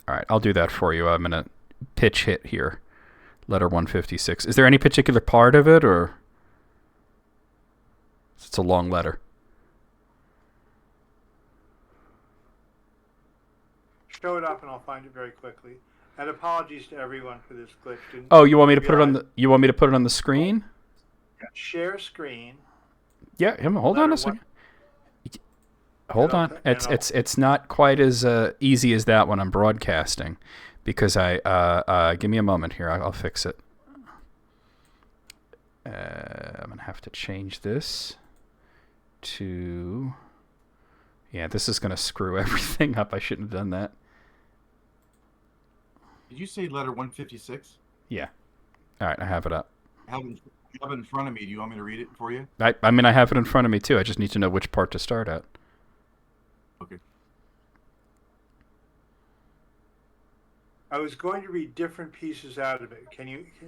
S1: All right, I'll do that for you. I'm going to pitch hit here. Letter 156. Is there any particular part of it, or it's a long letter?
S3: Show it up and I'll find it very quickly. And apologies to everyone for this glitch.
S1: Oh, you want me to put it on the? You want me to put it on the screen?
S3: Yeah, share screen.
S1: Yeah, hold on a second. Hold on. It's not quite as easy as that when I'm broadcasting, because give me a moment here. I'll fix it. I'm gonna have to change this to. Yeah, this is gonna screw everything up. I shouldn't have done that.
S2: Did you say letter 156?
S1: Yeah. All right, I have it up.
S2: I have it in front of me. Do you want me to read it for you?
S1: I mean, I have it in front of me too. I just need to know which part to start at.
S2: Okay.
S3: I was going to read different pieces out of it.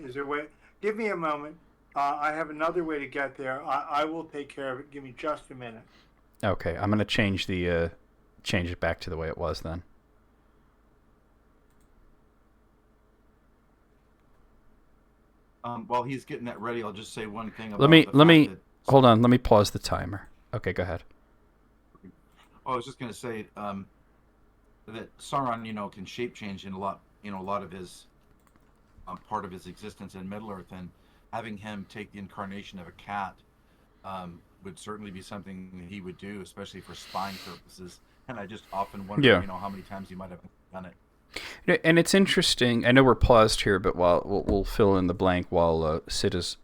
S3: Is there a way? Give me a moment. I have another way to get there. I will take care of it. Give me just a minute.
S1: Okay, I'm going to change it back to the way it was then.
S2: While he's getting that ready, I'll just say one thing about
S1: hold on. Let me pause the timer. Okay, go ahead.
S2: I was just going to say that Sauron, can shape change in a lot of his part of his existence in Middle Earth, and having him take the incarnation of a cat would certainly be something that he would do, especially for spying purposes, and I just often wonder,
S1: Yeah.
S2: how many times he might have done it.
S1: And it's interesting. I know we're paused here, but while we'll fill in the blank while Sid is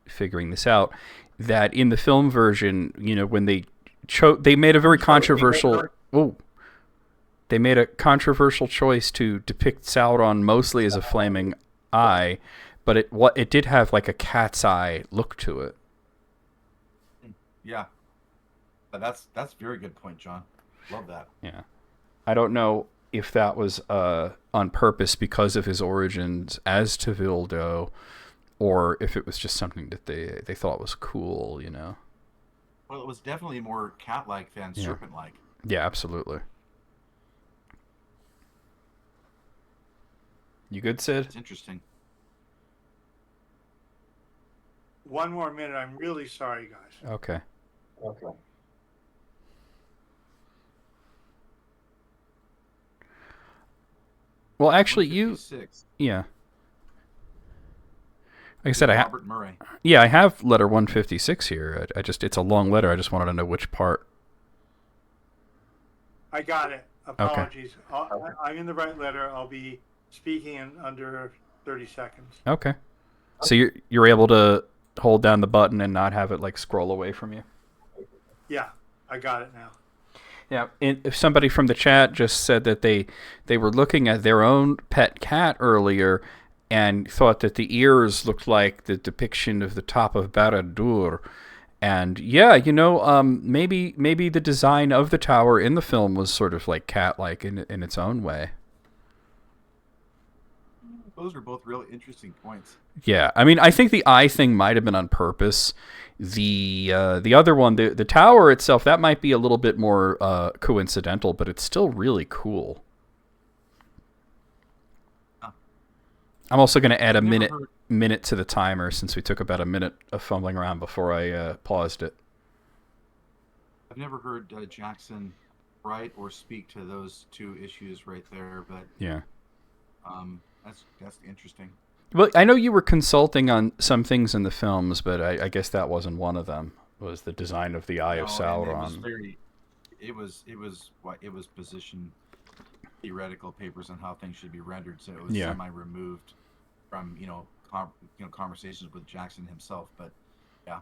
S1: figuring this out. That in the film version, when they made a very controversial. Oh, they made a controversial choice to depict Sauron mostly as a flaming eye, but it did have like a cat's eye look to it.
S2: Yeah, but that's a very good point, John. Love that.
S1: Yeah, I don't know if that was on purpose because of his origins as Tevildo, or if it was just something that they thought was cool.
S2: Well, it was definitely more cat-like than serpent-like.
S1: Yeah, absolutely. You good, Sid?
S2: It's interesting.
S3: One more minute. I'm really sorry, guys.
S1: Okay. Well, actually, yeah. Like I said,
S2: Robert Murray.
S1: Yeah, I have letter 156 here. It's a long letter. I just wanted to know which part.
S3: I got it. Apologies. Okay. I'm in the right letter. I'll be speaking in under 30 seconds.
S1: Okay. So you're able to hold down the button and not have it like scroll away from you?
S3: Yeah, I got it now.
S1: Yeah, if somebody from the chat just said that they were looking at their own pet cat earlier and thought that the ears looked like the depiction of the top of Barad-dûr. And yeah, maybe the design of the tower in the film was sort of like cat-like in its own way.
S2: Those are both really interesting points.
S1: Yeah, I mean, I think the eye thing might have been on purpose. The other one, the tower itself, that might be a little bit more coincidental, but it's still really cool. I'm also going to add a minute to the timer since we took about a minute of fumbling around before I paused it.
S2: I've never heard Jackson write or speak to those two issues right there, but
S1: yeah,
S2: that's interesting.
S1: Well, I know you were consulting on some things in the films, but I guess that wasn't one of them. Was the design of the Eye of Sauron?
S2: It was position theoretical papers on how things should be rendered, so it was semi-removed from conversations with Jackson himself. But yeah,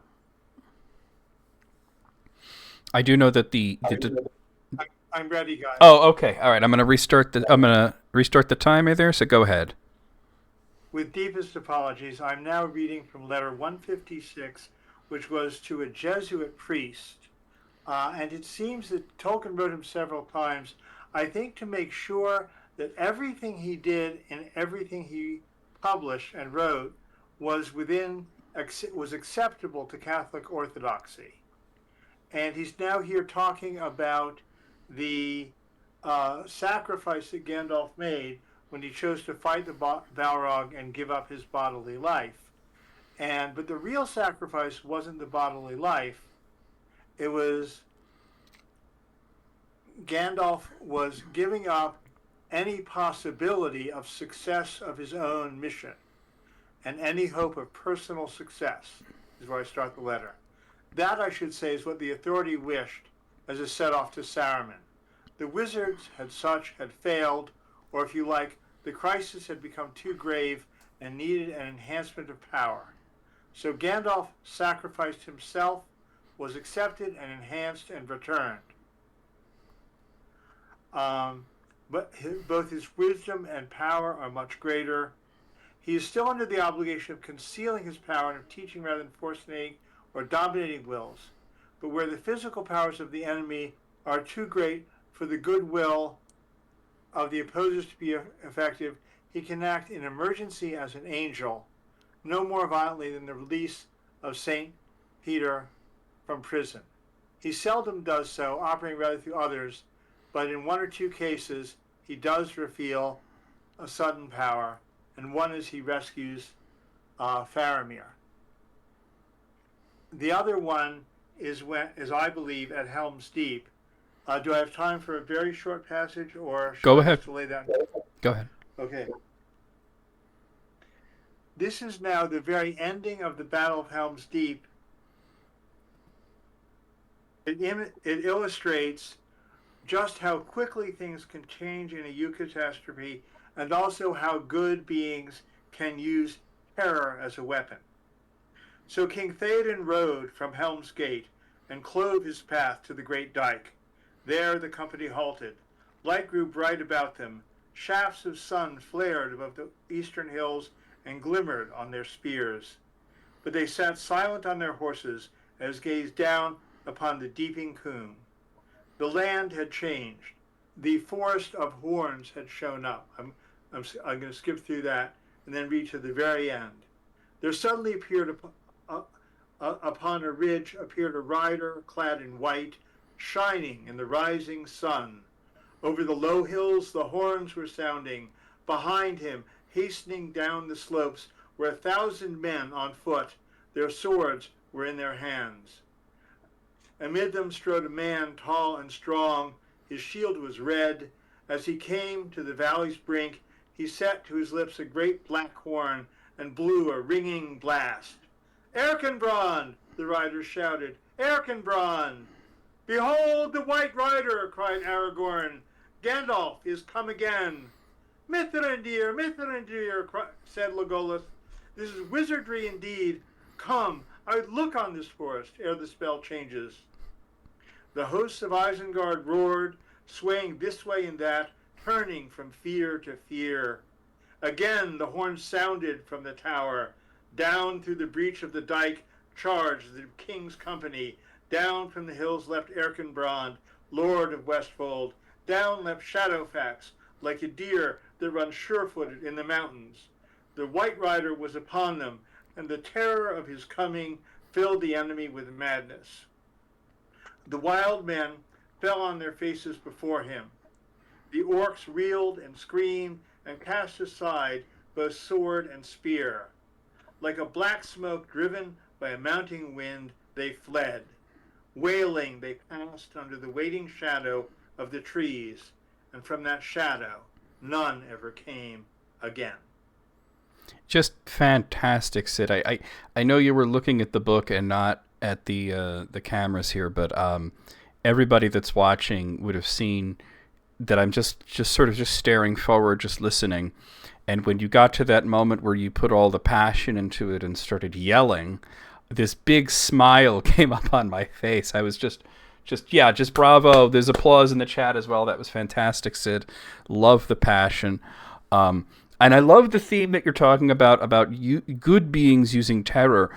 S1: I do know that
S3: I'm ready, guys.
S1: Oh, okay. All right. I'm gonna restart the timer there. So go ahead.
S3: With deepest apologies, I'm now reading from letter 156, which was to a Jesuit priest, and it seems that Tolkien wrote him several times. I think to make sure that everything he did and everything he published and wrote was acceptable to Catholic orthodoxy. And he's now here talking about the sacrifice that Gandalf made when he chose to fight the Balrog and give up his bodily life. But the real sacrifice wasn't the bodily life. It was Gandalf was giving up any possibility of success of his own mission and any hope of personal success, is where I start the letter. That, I should say, is what the authority wished as a set-off to Saruman. The wizards had failed, or if you like, the crisis had become too grave and needed an enhancement of power. So Gandalf sacrificed himself, was accepted and enhanced and returned. But both his wisdom and power are much greater. He is still under the obligation of concealing his power and of teaching rather than forcing or dominating wills. But where the physical powers of the enemy are too great for the goodwill of the opposers to be effective, he can act in emergency as an angel, no more violently than the release of St. Peter from prison. He seldom does so, operating rather through others, but in one or two cases he does reveal a sudden power, and one is he rescues Faramir. The other one is I believe, at Helm's Deep. Do I have time for a very short passage, or should
S1: Go
S3: I
S1: ahead.
S3: just lay that?
S1: Go ahead.
S3: Okay. This is now the very ending of the Battle of Helm's Deep. It illustrates just how quickly things can change in a eucatastrophe, and also how good beings can use terror as a weapon. So King Theoden rode from Helm's Gate and clove his path to the great dyke. There the company halted. Light grew bright about them. Shafts of sun flared above the eastern hills and glimmered on their spears. But they sat silent on their horses as gazed down upon the deeping Coombe. The land had changed. The forest of horns had shown up. I'm going to skip through that and then read to the very end. There suddenly appeared upon a ridge appeared a rider clad in white, shining in the rising sun. Over the low hills the horns were sounding. Behind him, hastening down the slopes, were 1,000 men on foot. Their swords were in their hands. Amid them strode a man tall and strong. His shield was red. As he came to the valley's brink, he set to his lips a great black horn and blew a ringing blast. "Erkenbrand!" the riders shouted. "Erkenbrand!" "Behold the White Rider!" cried Aragorn. "Gandalf is come again." Mithrandir, said Legolas. "This is wizardry indeed. Come, I would look on this forest ere the spell changes." The hosts of Isengard roared, swaying this way and that, turning from fear to fear. Again the horn sounded from the tower. Down through the breach of the dyke charged the king's company. Down from the hills leapt Erkenbrand, lord of Westfold. Down leapt Shadowfax, like a deer that runs sure-footed in the mountains. The White Rider was upon them, and the terror of his coming filled the enemy with madness. The wild men fell on their faces before him. The orcs reeled and screamed and cast aside both sword and spear. Like a black smoke driven by a mounting wind, they fled. Wailing, they passed under the waiting shadow of the trees, and from that shadow, none ever came again.
S1: Just fantastic, Sid. I know you were looking at the book and not at the cameras here, but everybody that's watching would have seen that I'm just sort of staring forward, just listening. And when you got to that moment where you put all the passion into it and started yelling, this big smile came up on my face. I was just bravo. There's applause in the chat as well. That was fantastic, Sid. Love the passion. And I love the theme that you're talking about good beings using terror.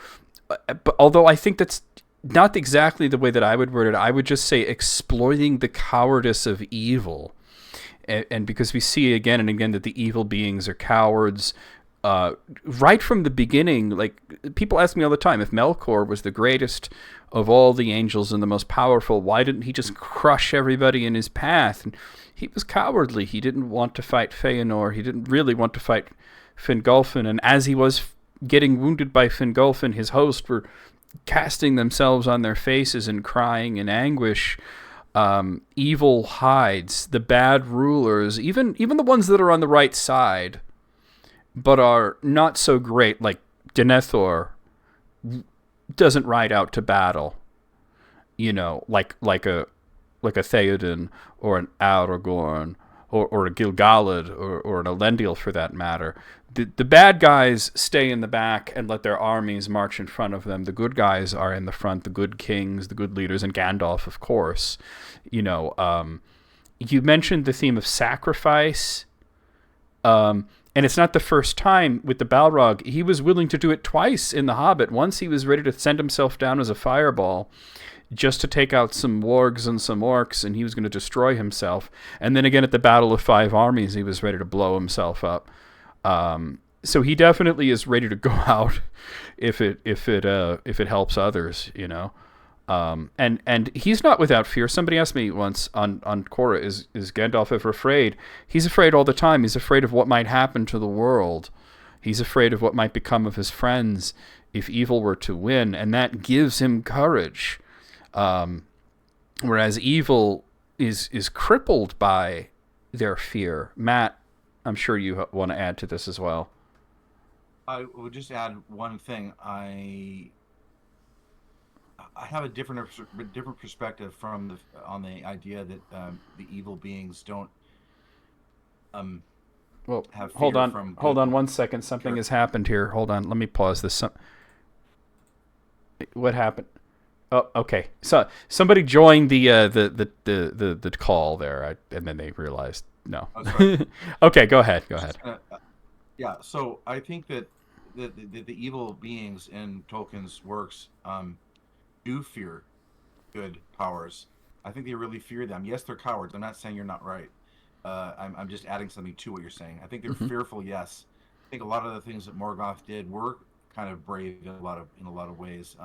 S1: But although I think that's not exactly the way that I would word it, I would just say exploiting the cowardice of evil. And because we see again and again that the evil beings are cowards, right from the beginning. Like, people ask me all the time, if Melkor was the greatest of all the angels and the most powerful, why didn't he just crush everybody in his path? And he was cowardly. He didn't want to fight Feanor. He didn't really want to fight Fingolfin. And as he was getting wounded by Fingolfin, his host were casting themselves on their faces and crying in anguish. Evil hides, the bad rulers, even the ones that are on the right side, but are not so great, like Denethor doesn't ride out to battle, like a Theoden or an Aragorn or a Gil-galad or an Elendil for that matter. The bad guys stay in the back and let their armies march in front of them. The good guys are in the front, the good kings, the good leaders, and Gandalf, of course. You mentioned the theme of sacrifice, and it's not the first time with the Balrog. He was willing to do it twice in The Hobbit. Once he was ready to send himself down as a fireball just to take out some wargs and some orcs, and he was going to destroy himself. And then again at the Battle of Five Armies, he was ready to blow himself up. So he definitely is ready to go out if it helps others, and he's not without fear. Somebody asked me once on Korra, is Gandalf ever afraid? He's afraid all the time. He's afraid of what might happen to the world. He's afraid of what might become of his friends if evil were to win, and that gives him courage. Whereas evil is crippled by their fear. Matt, I'm sure you want to add to this as well.
S2: I would just add one thing. I I have a different perspective on the idea that the evil beings don't
S1: Well,
S2: have
S1: hold
S2: fear
S1: on.
S2: from
S1: Hold
S2: good.
S1: on one second. Something has happened here. Hold on. Let me pause this. What happened? Oh, okay. So somebody joined the call there, and then they realized no.
S2: Oh, sorry.
S1: Okay, go ahead. Go ahead.
S2: Yeah. So I think that the evil beings in Tolkien's works do fear good powers. I think they really fear them. Yes, they're cowards. I'm not saying you're not right. I'm just adding something to what you're saying. I think they're fearful. Yes, I think a lot of the things that Morgoth did were kind of brave in a lot of ways.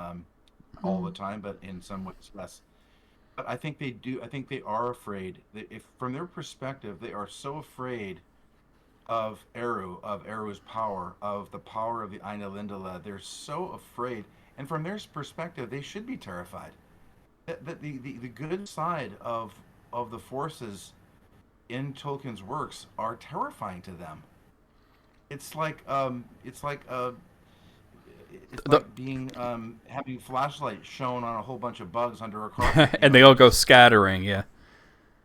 S2: All the time, but in some ways less. But I think they do. I think they are afraid. If from their perspective, they are so afraid of Eru's power, of the power of the Ainulindala. They're so afraid, and from their perspective, they should be terrified. That the good side of the forces in Tolkien's works are terrifying to them. It's like being having flashlight shown on a whole bunch of bugs under a carpet,
S1: And they all go scattering. Yeah.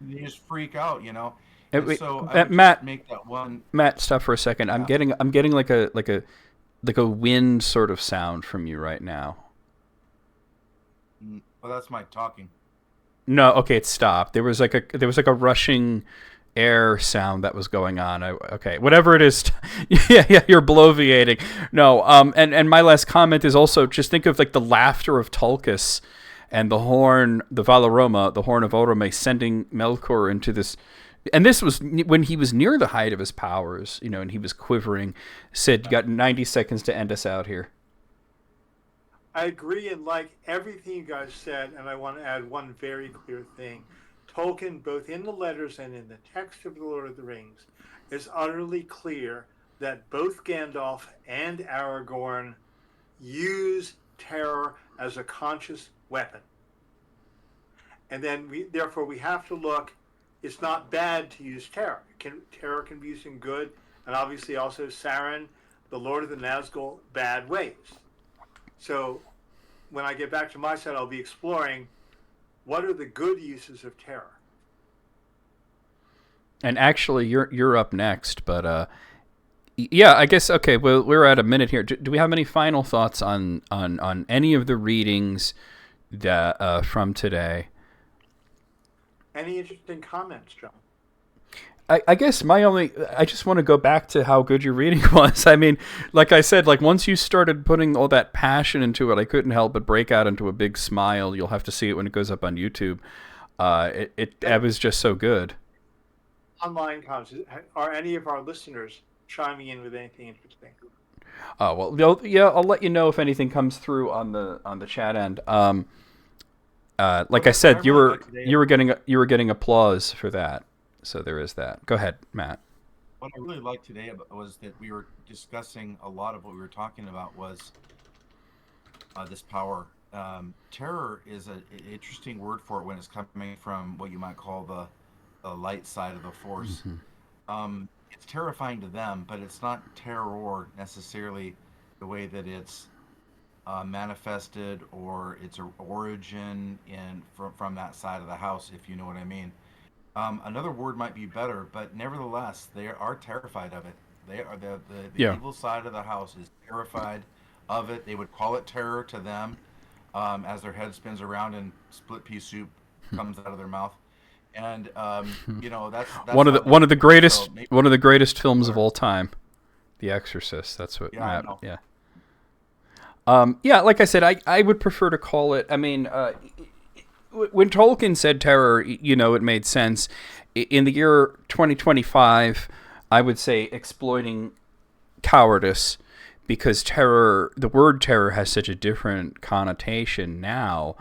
S2: You just freak out, you know. And
S1: Wait,
S2: so I would
S1: Matt,
S2: just make that one.
S1: Matt, stop for a second.
S2: Yeah.
S1: I'm getting like a wind sort of sound from you right now.
S2: Well, that's my talking.
S1: No, okay, it stopped. There was like a rushing air sound that was going on. Okay, whatever it is. Yeah, you're bloviating. No, and my last comment is also just think of like the laughter of Tulkas and the horn, the Valaroma, the horn of Orome, sending Melkor into this. And this was when he was near the height of his powers, you know, and he was quivering. Said, "You got 90 seconds to end us out here."
S3: I agree and like everything you guys said, and I want to add one very clear thing. Tolkien, both in the letters and in the text of The Lord of the Rings, is utterly clear that both Gandalf and Aragorn use terror as a conscious weapon. And then therefore we have to look, it's not bad to use terror. Terror can be used in good, and obviously also Sauron, the Lord of the Nazgul, bad ways. So when I get back to my side, I'll be exploring what are the good uses of terror.
S1: And actually, you're up next, but yeah, I guess okay. Well, we're at a minute here. Do we have any final thoughts on any of the readings that from today?
S3: Any interesting comments, John?
S1: I guess I just want to go back to how good your reading was. I mean, like I said, like once you started putting all that passion into it, I couldn't help but break out into a big smile. You'll have to see it when it goes up on YouTube. It was just so good.
S3: Online comments. Are any of our listeners chiming in with anything interesting?
S1: Oh well, yeah. I'll let you know if anything comes through on the chat end. Like I said, you were getting applause for that. So there is that. Go ahead, Matt.
S2: What I really liked today was that we were discussing a lot of what we were talking about was this power. Terror is an interesting word for it when it's coming from what you might call the light side of the Force. Mm-hmm. It's terrifying to them, but it's not terror necessarily the way that it's manifested or its origin from that side of the house, if you know what I mean. Another word might be better, but nevertheless, they are terrified of it. They are the evil side of the house is terrified of it. They would call it terror to them as their head spins around and split pea soup comes out of their mouth. And you know that's
S1: one of the greatest films of all time, The Exorcist. That's what.
S2: Yeah,
S1: Matt, yeah. Like I said, I would prefer to call it. I mean. When Tolkien said terror, you know, it made sense. In the year 2025, I would say exploiting cowardice, because the word terror has such a different connotation now,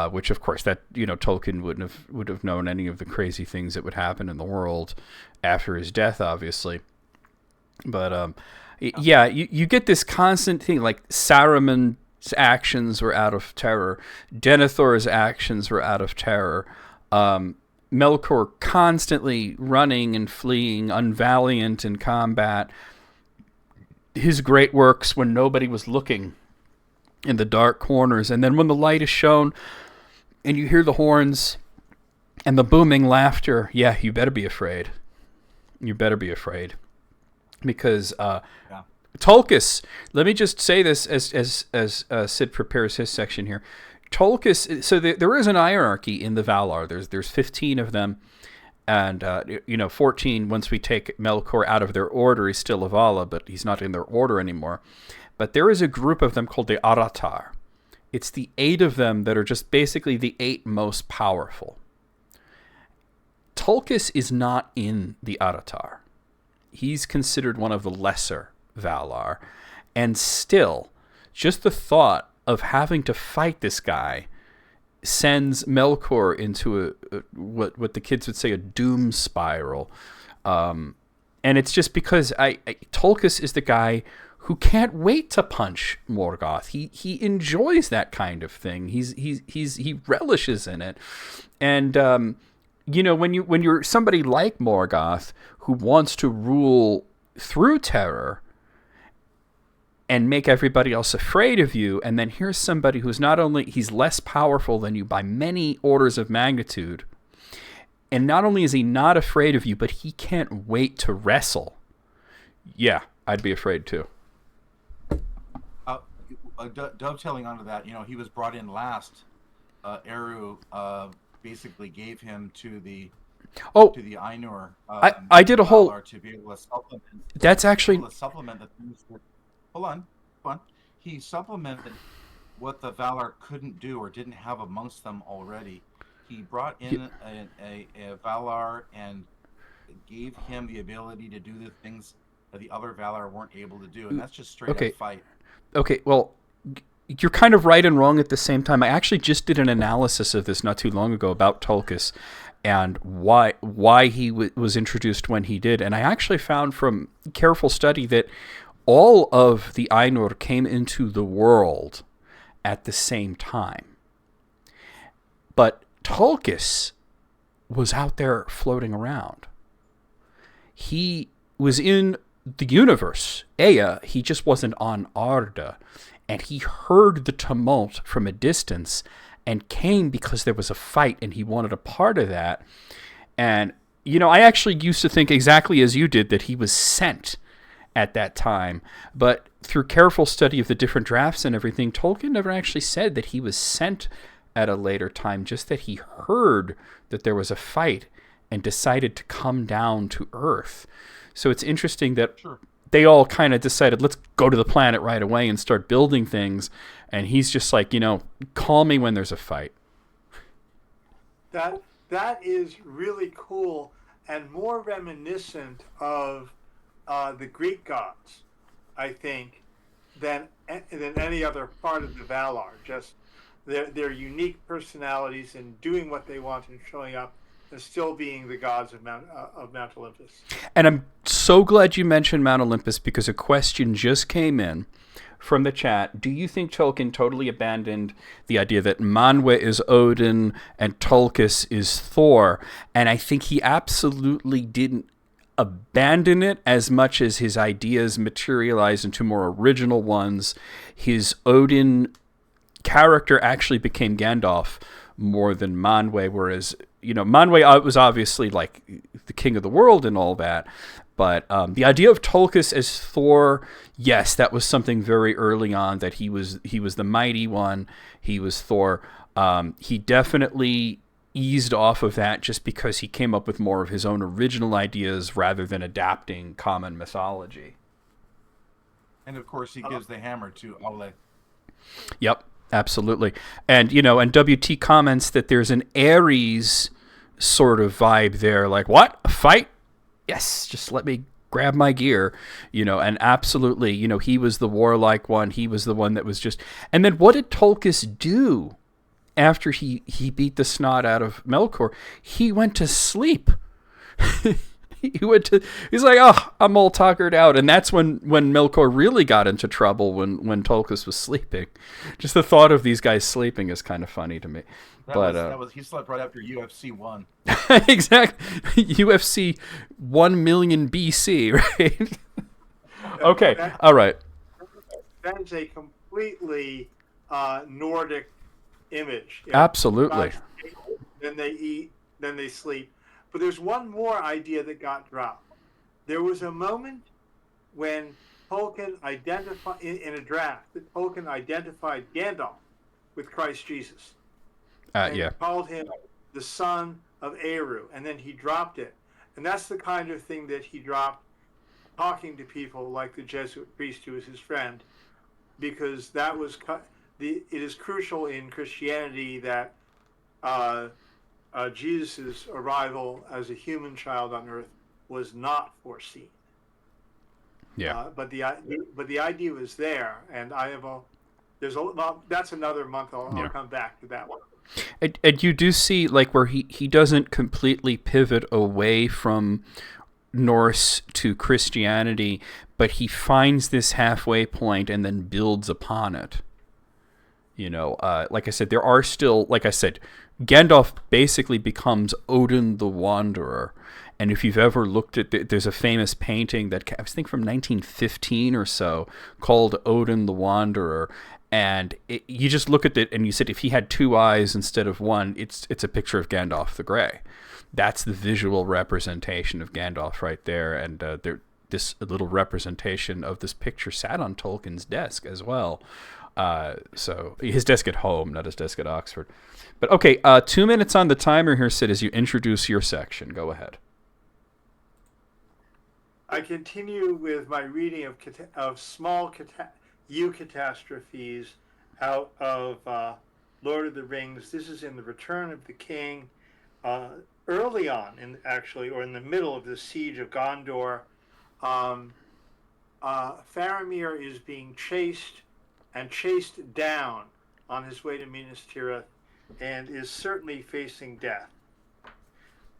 S1: which of course that, you know, Tolkien would have known any of the crazy things that would happen in the world after his death, obviously. But yeah, you get this constant thing like Saruman's actions were out of terror. Denethor's actions were out of terror. Melkor constantly running and fleeing, unvaliant in combat. His great works when nobody was looking. in the dark corners. And then when the light is shown and you hear the horns and the booming laughter, yeah, you better be afraid. You better be afraid. Because Tulkas, let me just say this as Sid prepares his section here. Tulkas, so there is an hierarchy in the Valar. There's 15 of them. And, 14, once we take Melkor out of their order, he's still a Vala, but he's not in their order anymore. But there is a group of them called the Aratar. It's the 8 of them that are just basically the 8 most powerful. Tulkas is not in the Aratar. He's considered one of the lesser Valar. And still, just the thought of having to fight this guy sends Melkor into what the kids would say a doom spiral, and it's just because Tulkas is the guy who can't wait to punch Morgoth. He enjoys that kind of thing. He relishes in it, and when you're somebody like Morgoth who wants to rule through terror and make everybody else afraid of you, and then here's somebody who's not only, he's less powerful than you by many orders of magnitude, and not only is he not afraid of you, but he can't wait to wrestle. Yeah, I'd be afraid too.
S2: Dovetailing onto that, he was brought in last. Eru basically gave him to the Ainur.
S1: I did a whole
S2: to be able to supplement.
S1: That's actually
S2: supplement the things that. Hold on. He supplemented what the Valar couldn't do or didn't have amongst them already. He brought in a Valar and gave him the ability to do the things that the other Valar weren't able to do, and that's just straight up fight. Okay,
S1: well, you're kind of right and wrong at the same time. I actually just did an analysis of this not too long ago about Tulkas and why he was introduced when he did, and I actually found from careful study that all of the Ainur came into the world at the same time. But Tulkas was out there floating around. He was in the universe, Ea, he just wasn't on Arda. And he heard the tumult from a distance and came because there was a fight and he wanted a part of that. And, I actually used to think exactly as you did that he was sent at that time, but through careful study of the different drafts and everything, Tolkien never actually said that he was sent at a later time, just that he heard that there was a fight and decided to come down to Earth. So it's interesting that they all kind of decided, let's go to the planet right away and start building things, and he's just like, call me when there's a fight.
S3: That is really cool and more reminiscent of the Greek gods, I think, than any other part of the Valar. Just their unique personalities and doing what they want and showing up and still being the gods of Mount Olympus. And
S1: I'm so glad you mentioned Mount Olympus, because a question just came in from the chat. Do you think Tolkien totally abandoned the idea that Manwe is Odin and Tulkas is Thor? And I think he absolutely didn't abandon it as much as his ideas materialized into more original ones. His Odin character actually became Gandalf more than Manwe, whereas, Manwe was obviously like the king of the world and all that. But the idea of Tulkas as Thor, yes, that was something very early on, that he was the mighty one. He was Thor. He definitely eased off of that just because he came up with more of his own original ideas rather than adapting common mythology.
S2: And of course, he gives the hammer to Aule.
S1: Yep, absolutely. And, and WT comments that there's an Ares sort of vibe there, like, what? A fight? Yes, just let me grab my gear, and absolutely, he was the warlike one. He was the one that was just, and then what did Tulkas do after he beat the snot out of Melkor? He went to sleep. He's like, oh, I'm all tuckered out. And that's when Melkor really got into trouble, when Tulkas was sleeping. Just the thought of these guys sleeping is kind of funny to me.
S2: He slept right after UFC 1.
S1: Exactly. UFC 1 million BC, right? Okay, all right.
S3: That is a completely Nordic image.
S1: Absolutely.
S3: Guys, then they eat, then they sleep. But there's one more idea that got dropped. There was a moment when Tolkien identified, in a draft, that Tolkien identified Gandalf with Christ Jesus and
S1: Yeah.
S3: called him the son of Eru, and then he dropped it. And that's the kind of thing that he dropped talking to people like the Jesuit priest who was his friend, because that was it is crucial in Christianity that Jesus' arrival as a human child on earth was not foreseen.
S1: Yeah.
S3: But the idea was there, and that's another month. I'll come back to that one.
S1: And you do see like where he doesn't completely pivot away from Norse to Christianity, but he finds this halfway point and then builds upon it. Like I said, there are still, like I said, Gandalf basically becomes Odin the Wanderer. And if you've ever looked at, there's a famous painting that I think from 1915 or so called Odin the Wanderer. And you just look at it and you said if he had two eyes instead of one, it's a picture of Gandalf the Grey. That's the visual representation of Gandalf right there. And this little representation of this picture sat on Tolkien's desk as well. So his desk at home, not his desk at Oxford. But okay, 2 minutes on the timer here, Sid, as you introduce your section. Go ahead.
S3: I continue with my reading of small eucatastrophes out of Lord of the Rings. This is in the Return of the King, early on, in the middle of the siege of Gondor. Faramir is being chased down on his way to Minas Tirith, and is certainly facing death.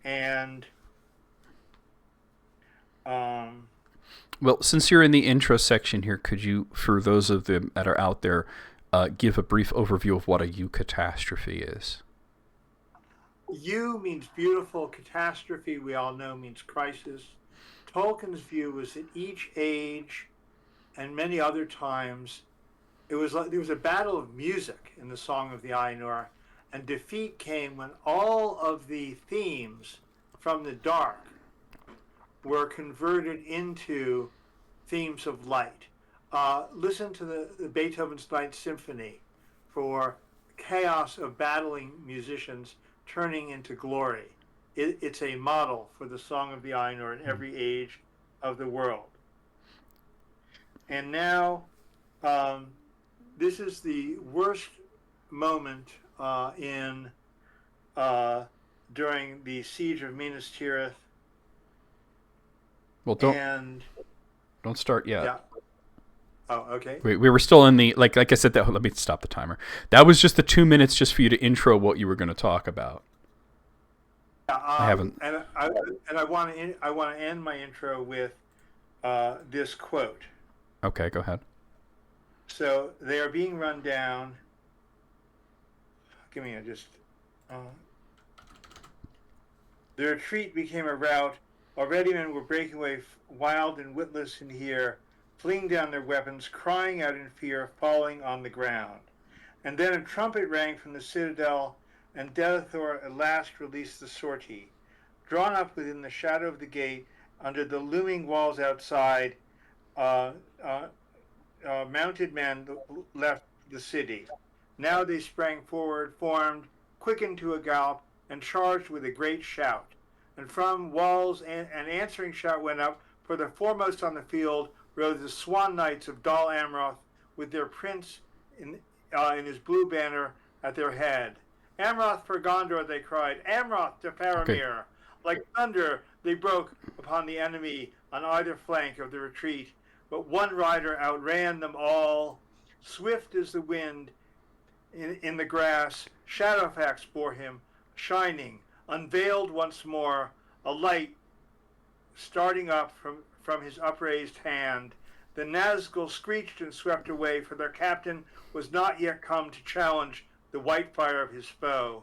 S3: And
S1: well, since you're in the intro section here, could you, for those of them that are out there, give a brief overview of what a eucatastrophe is?
S3: Eu means beautiful. Catastrophe, we all know, means crisis. Tolkien's view was that each age and many other times, there was a battle of music in the Song of the Ainur, and defeat came when all of the themes from the dark were converted into themes of light. Listen to the Beethoven's Ninth Symphony for chaos of battling musicians turning into glory. It's a model for the Song of the Ainur in every age of the world. And now, this is the worst moment during the siege of Minas Tirith.
S1: Well, don't start yet.
S3: Yeah. Oh, okay.
S1: We were still in the like I said. Let me stop the timer. That was just the 2 minutes just for you to intro what you were going to talk about.
S3: I
S1: haven't.
S3: And I want to end my intro with this quote.
S1: Okay, go ahead.
S3: So they are being run down. The retreat became a rout. Already men were breaking away, wild and witless in here, fleeing down their weapons, crying out in fear, falling on the ground. And then a trumpet rang from the citadel, and Denethor at last released the sortie. Drawn up within the shadow of the gate, under the looming walls outside, mounted men left the city. Now they sprang forward, formed, quickened to a gallop, and charged with a great shout. And from walls an answering shout went up, for the foremost on the field rode the Swan Knights of Dol Amroth, with their prince in his blue banner at their head. Amroth for Gondor, they cried, Amroth to Faramir. Okay. Like thunder, they broke upon the enemy on either flank of the retreat, but one rider outran them all. Swift as the wind in the grass, Shadowfax bore him, shining, unveiled once more, a light starting up from his upraised hand. The Nazgul screeched and swept away, for their captain was not yet come to challenge the white fire of his foe.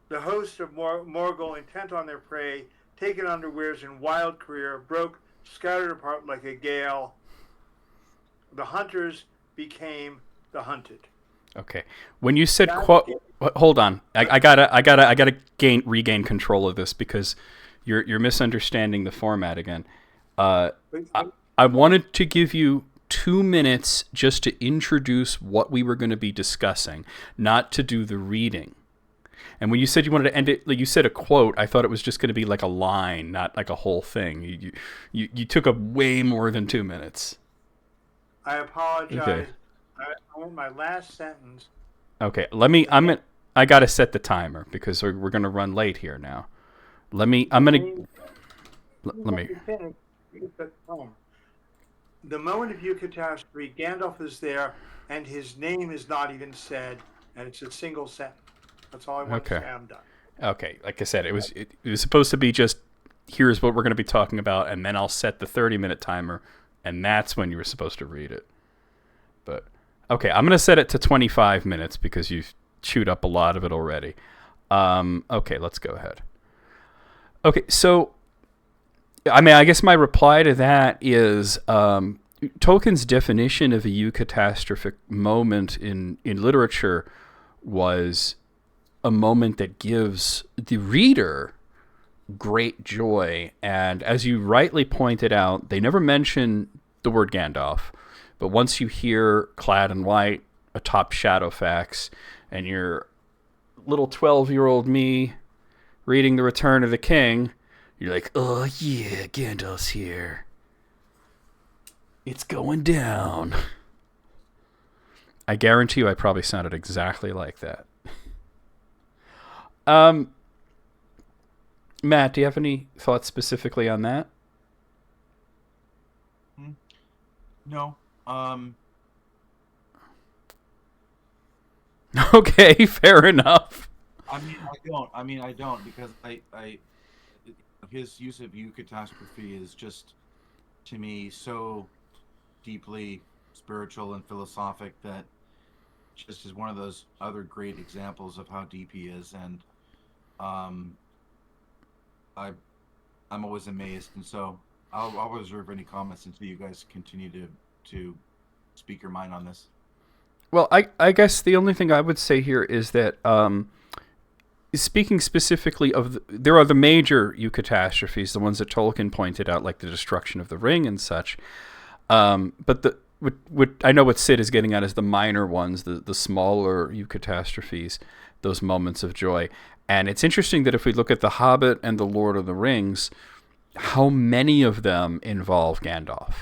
S3: The host of Morgul, intent on their prey, taken unawares in wild career, broke, scattered apart like a gale. The hunters became the hunted.
S1: Okay. When you said
S3: That
S1: quote, hold on. I gotta regain control of this because you're misunderstanding the format again. Uh, I, I wanted to give you 2 minutes just to introduce what we were going to be discussing, not to do the reading. And when you said you wanted to end it, like you said a quote, I thought it was just going to be like a line, not like a whole thing. You took up way more than 2 minutes.
S3: I
S1: Okay.
S3: apologize. I want my last sentence.
S1: Okay.
S3: The name,
S1: I gotta set the timer because we're gonna run late here now. I'm
S3: the
S1: gonna,
S3: name.
S1: let me,
S3: Let me finish. The moment of eucatastrophe, Gandalf is there, and his name is not even said, and it's a single sentence. That's all I want to
S1: okay.
S3: say. I'm done.
S1: Okay. Like I said, it was supposed to be just, here's what we're gonna be talking about, and then I'll set the 30-minute timer, and that's when you were supposed to read it. But, okay, I'm gonna set it to 25 minutes because you've chewed up a lot of it already. Okay, let's go ahead. Okay, so I mean, I guess my reply to that is Tolkien's definition of a eucatastrophic moment in literature was a moment that gives the reader great joy. And as you rightly pointed out, they never mention the word Gandalf. But once you hear clad in white atop Shadowfax and your little 12-year-old me reading The Return of the King, you're like, oh yeah, Gandalf's here. It's going down. I guarantee you I probably sounded exactly like that. Um, Matt, do you have any thoughts specifically on that?
S2: Hmm? No. Um,
S1: Okay, fair enough.
S2: I don't because his use of eucatastrophe is just to me so deeply spiritual and philosophic that just is one of those other great examples of how deep he is, and um, I I'm always amazed, and so I'll reserve any comments until you guys continue to speak your mind on this.
S1: Well, I guess the only thing I would say here is that speaking specifically of there are the major eucatastrophes, the ones that Tolkien pointed out, like the destruction of the ring and such. But what I know what Sid is getting at is the minor ones, the smaller eucatastrophes, those moments of joy. And it's interesting that if we look at The Hobbit and The Lord of the Rings, how many of them involve Gandalf?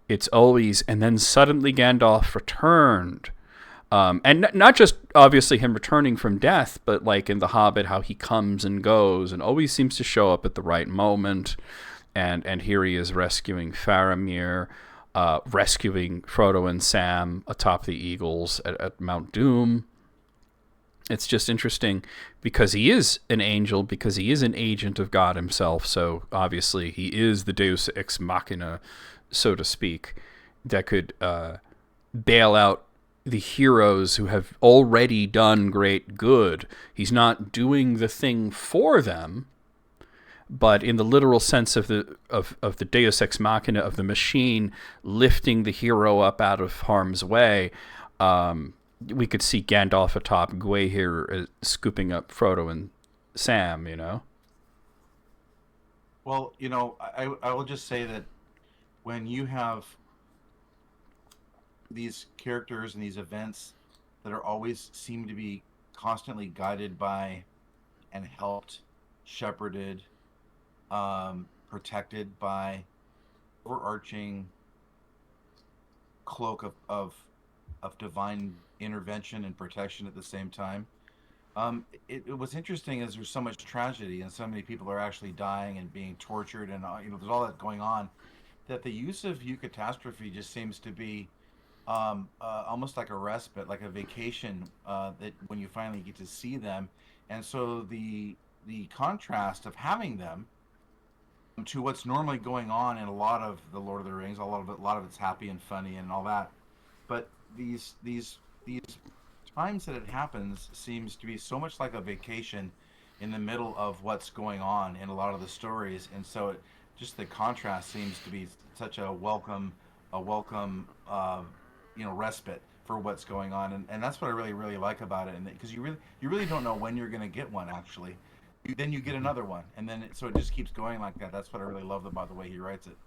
S1: It's always, and then suddenly Gandalf returned. And not just obviously him returning from death, but like in The Hobbit, how he comes and goes and always seems to show up at the right moment. And here he is rescuing Faramir, rescuing Frodo and Sam atop the Eagles at Mount Doom. It's just interesting because he is an angel, because he is an agent of God himself. So obviously he is the Deus ex machina, so to speak, that could bail out the heroes who have already done great good. He's not doing the thing for them, but in the literal sense of the Deus ex machina, of the machine lifting the hero up out of harm's way, we could see Gandalf atop Gwaihir scooping up Frodo and Sam.
S2: Well, I will just say that when you have these characters and these events that are always seem to be constantly guided by and helped, shepherded, protected by overarching cloak of divine intervention and protection at the same time. It was interesting as there's so much tragedy and so many people are actually dying and being tortured, and there's all that going on, that the use of eucatastrophe just seems to be almost like a respite, like a vacation, that when you finally get to see them. And so the contrast of having them to what's normally going on in a lot of the Lord of the Rings, a lot of it's happy and funny and all that, but these times that it happens seems to be so much like a vacation in the middle of what's going on in a lot of the stories, and so just the contrast seems to be such a welcome respite for what's going on, and that's what I really really like about it, and because you really don't know when you're going to get one actually. Then you get another one, and then so it just keeps going like that. That's what I really love about the way he writes it.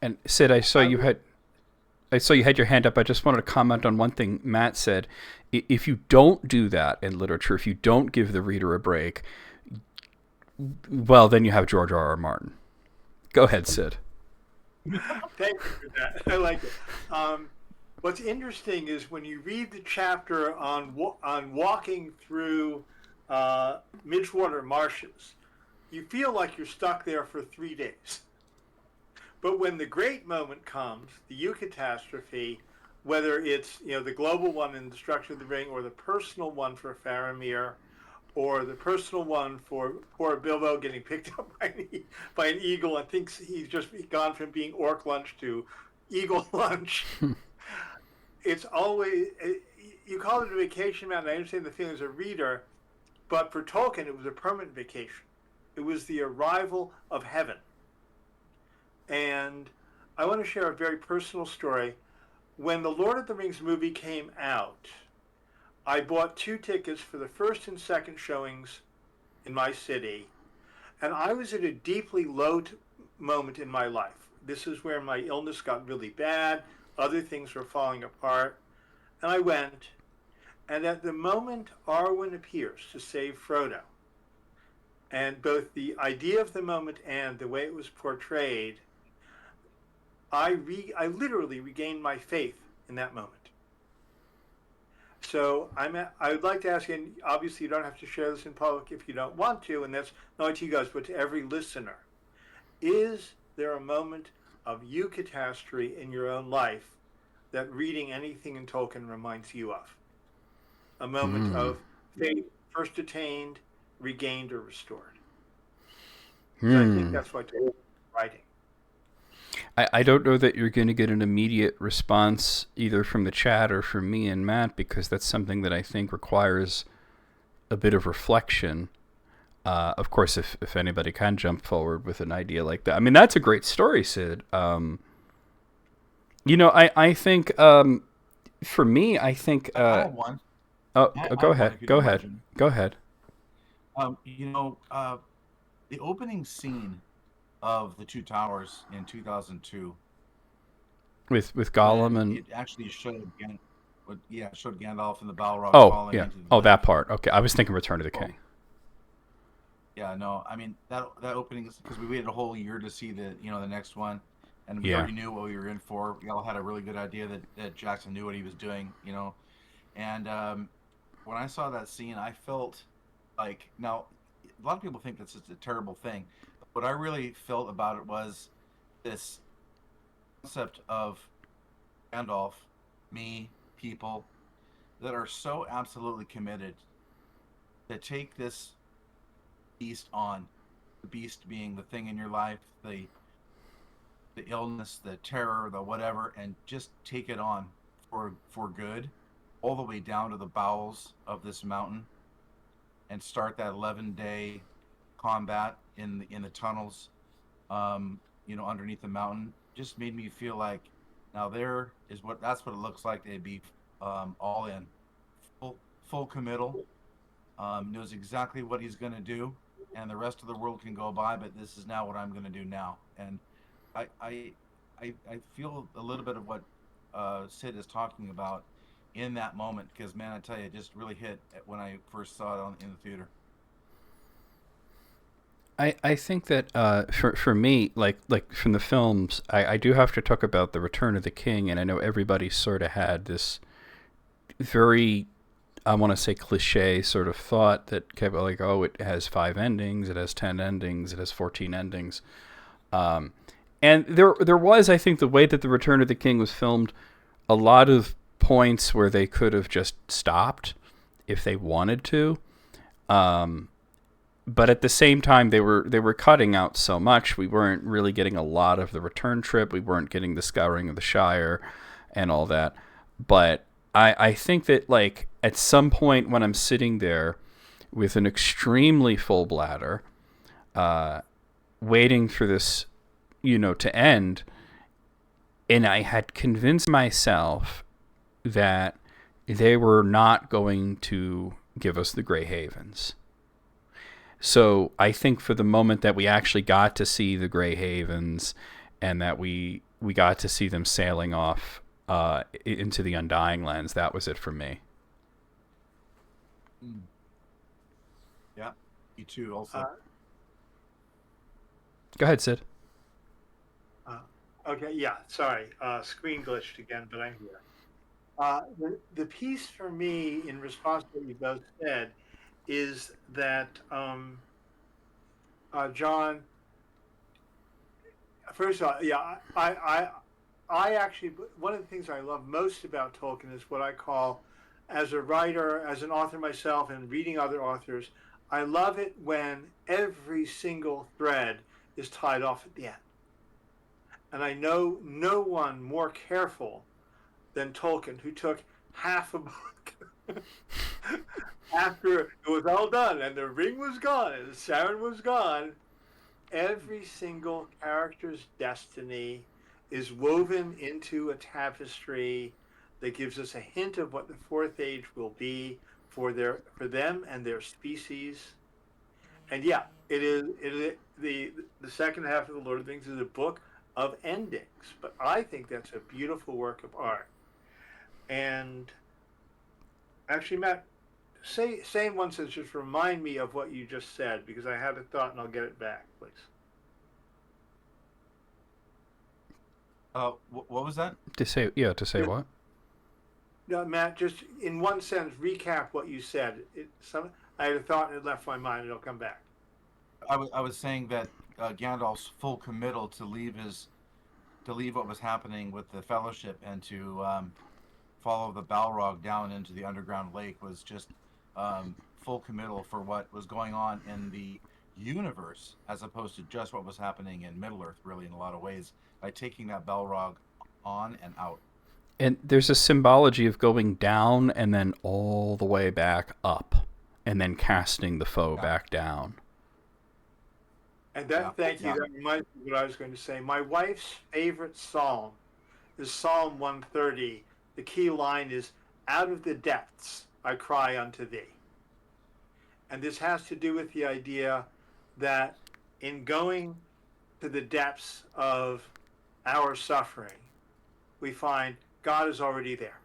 S1: And Sid, I saw you had your hand up. I just wanted to comment on one thing Matt said. If you don't do that in literature, if you don't give the reader a break, well, then you have George R. R. Martin. Go ahead, Sid.
S3: Thank you for that. I like it. What's interesting is when you read the chapter on walking through Midgewater marshes, you feel like you're stuck there for 3 days. But when the great moment comes, the eucatastrophe, whether it's the global one in Destruction of the Ring, or the personal one for Faramir, or the personal one for poor Bilbo getting picked up by an eagle and thinks he's just gone from being orc lunch to eagle lunch. It's always, you call it a vacation, man. I understand the feeling as a reader, but for Tolkien, it was a permanent vacation. It was the arrival of heaven. And I want to share a very personal story. When the Lord of the Rings movie came out, I bought 2 tickets for the first and second showings in my city, and I was at a deeply low moment in my life. This is where my illness got really bad, other things were falling apart, and I went, and at the moment Arwen appears to save Frodo, and both the idea of the moment and the way it was portrayed, I literally regained my faith in that moment. So I would like to ask, and obviously you don't have to share this in public if you don't want to, and that's not only to you guys, but to every listener. Is there a moment of eucatastrophe in your own life that reading anything in Tolkien reminds you of? A moment of faith first attained, regained, or restored. So I think that's what Tolkien is writing.
S1: I don't know that you're going to get an immediate response either from the chat or from me and Matt, because that's something that I think requires a bit of reflection. Of course, if anybody can jump forward with an idea like that. I mean, that's a great story, Sid. I think for me, I think...
S2: I have one.
S1: Go ahead. Go ahead.
S2: The opening scene of The Two Towers in 2002
S1: with Gollum, and
S2: it actually showed Gandalf and the Balrog
S1: falling
S2: into the
S1: village. That part. Okay, I was thinking Return of the King.
S2: Yeah, no, I mean that opening is because we waited a whole year to see the next one, and we already knew what we were in for. We all had a really good idea that Jackson knew what he was doing, and when I saw that scene, I felt like, now a lot of people think that's just a terrible thing. What I really felt about it was this concept of Gandalf, me, people that are so absolutely committed to take this beast on, the beast being the thing in your life, the illness, the terror, the whatever, and just take it on for good, all the way down to the bowels of this mountain, and start that 11-day combat in the tunnels, underneath the mountain. Just made me feel like now that's what it looks like. They'd be all in, full committal. Knows exactly what he's going to do, and the rest of the world can go by, but this is now what I'm going to do now. And I feel a little bit of what Sid is talking about in that moment, because man, I tell you, it just really hit when I first saw it in the theater.
S1: I think that for me, like from the films, I do have to talk about The Return of the King, and I know everybody sort of had this very, I want to say, cliche sort of thought that kept like, oh, it has 5 endings, it has 10 endings, it has 14 endings, and there was, I think, the way that The Return of the King was filmed, a lot of points where they could have just stopped if they wanted to. But at the same time, they were cutting out so much. We weren't really getting a lot of the return trip. We weren't getting the scouring of the Shire and all that. But I think that, like, at some point when I'm sitting there with an extremely full bladder, waiting for this, to end, and I had convinced myself that they were not going to give us the Grey Havens. So I think for the moment that we actually got to see the Grey Havens and that we got to see them sailing off into the Undying Lands, that was it for me.
S2: Yeah, me too. Also,
S1: go ahead, Sid.
S3: Okay, yeah, sorry, screen glitched again, but I'm here. The piece for me, in response to what you both said, is that John. First of all, yeah, I actually, one of the things I love most about Tolkien is what I call, as a writer, as an author myself, and reading other authors, I love it when every single thread is tied off at the end. And I know no one more careful than Tolkien, who took half a book after it was all done and the ring was gone and Sauron was gone. Every single character's destiny is woven into a tapestry that gives us a hint of what the Fourth Age will be for them and their species. And yeah, it is the second half of the Lord of the Rings is a book of endings, but I think that's a beautiful work of art. And actually, Matt, say in one sense, just remind me of what you just said, because I had a thought and I'll get it back, please.
S2: what was that?
S1: To say what?
S3: No, Matt, just in one sentence, recap what you said. I had a thought and it left my mind, and it'll come back.
S2: I was saying that Gandalf's full committal to leave what was happening with the Fellowship and to follow the Balrog down into the underground lake was just full committal for what was going on in the universe, as opposed to just what was happening in Middle Earth, really, in a lot of ways, by taking that Balrog on and out.
S1: And there's a symbology of going down and then all the way back up, and then casting the foe back down.
S3: And thank you. That reminds me of what I was going to say. My wife's favorite psalm is Psalm 130. The key line is, "Out of the depths I cry unto thee." And this has to do with the idea that in going to the depths of our suffering, we find God is already there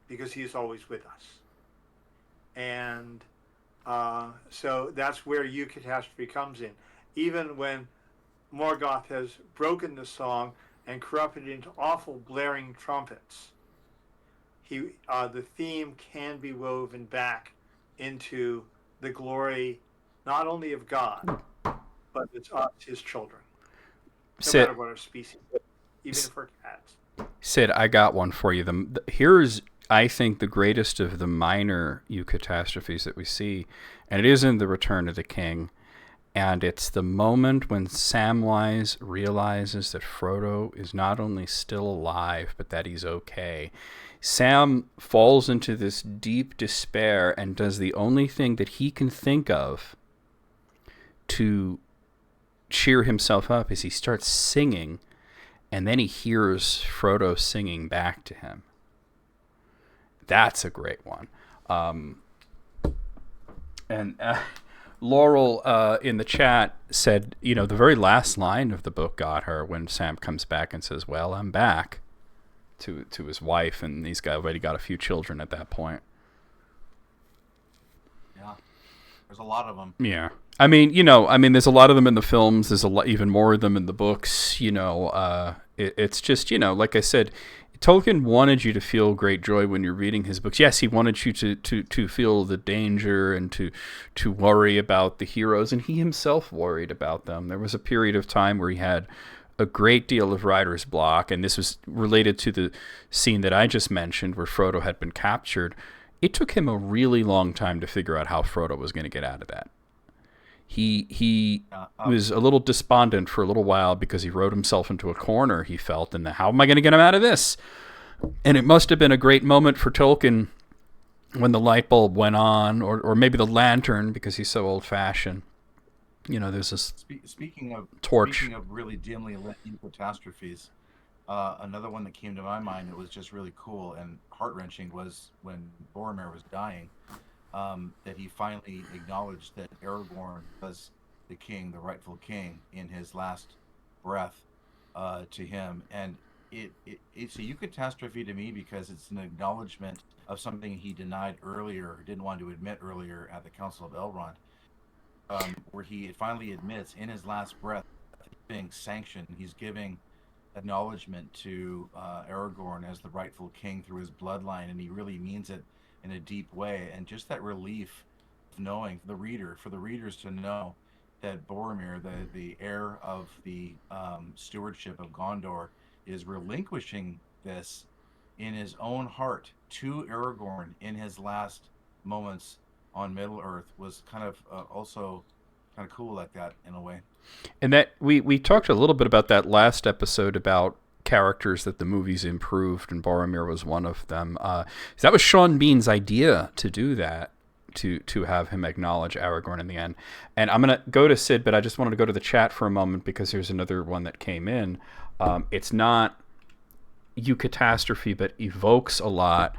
S3: because he is always with us. And so that's where eucatastrophe comes in. Even when Morgoth has broken the song and corrupted it into awful blaring trumpets, the theme can be woven back into the glory not only of God, but it's us, his children. No matter what our species, even if we're cats.
S1: Sid, I got one for you. Here's, I think, the greatest of the minor eucatastrophes that we see, and it is in The Return of the King. And it's the moment when Samwise realizes that Frodo is not only still alive, but that he's okay. Sam falls into this deep despair and does the only thing that he can think of to cheer himself up is he starts singing, and then he hears Frodo singing back to him. That's a great one. Laurel in the chat said, the very last line of the book got her when Sam comes back and says, "Well, I'm back," to his wife, and he's already got a few children at that point.
S2: Yeah, there's a lot of them.
S1: Yeah, I mean, there's a lot of them in the films. There's even more of them in the books. It's just, like I said, Tolkien wanted you to feel great joy when you're reading his books. Yes, he wanted you to feel the danger and to worry about the heroes, and he himself worried about them. There was a period of time where he had a great deal of writer's block, and this was related to the scene that I just mentioned where Frodo had been captured. It took him a really long time to figure out how Frodo was going to get out of that. He was a little despondent for a little while because he wrote himself into a corner, he felt, and how am I going to get him out of this? And it must have been a great moment for Tolkien when the light bulb went on, or maybe the lantern, because he's so old-fashioned. There's this
S2: speaking of
S1: torch.
S2: Speaking of really dimly lit catastrophes, Another one that came to my mind that was just really cool and heart wrenching was when Boromir was dying. That he finally acknowledged that Aragorn was the king, the rightful king, in his last breath to him. And it's a eucatastrophe to me because it's an acknowledgement of something he denied earlier, didn't want to admit earlier at the Council of Elrond, where he finally admits in his last breath being sanctioned. He's giving acknowledgement to Aragorn as the rightful king through his bloodline, and he really means it in a deep way. And just that relief of knowing for the readers to know that Boromir, the heir of the stewardship of Gondor, is relinquishing this in his own heart to Aragorn in his last moments on Middle Earth was kind of also kind of cool like that in a way.
S1: And that we talked a little bit about that last episode about characters that the movies improved, and Boromir was one of them. That was Sean Bean's idea to do that, to have him acknowledge Aragorn in the end. And I'm going to go to Sid, but I just wanted to go to the chat for a moment because there's another one that came in. It's not eucatastrophe, but evokes a lot.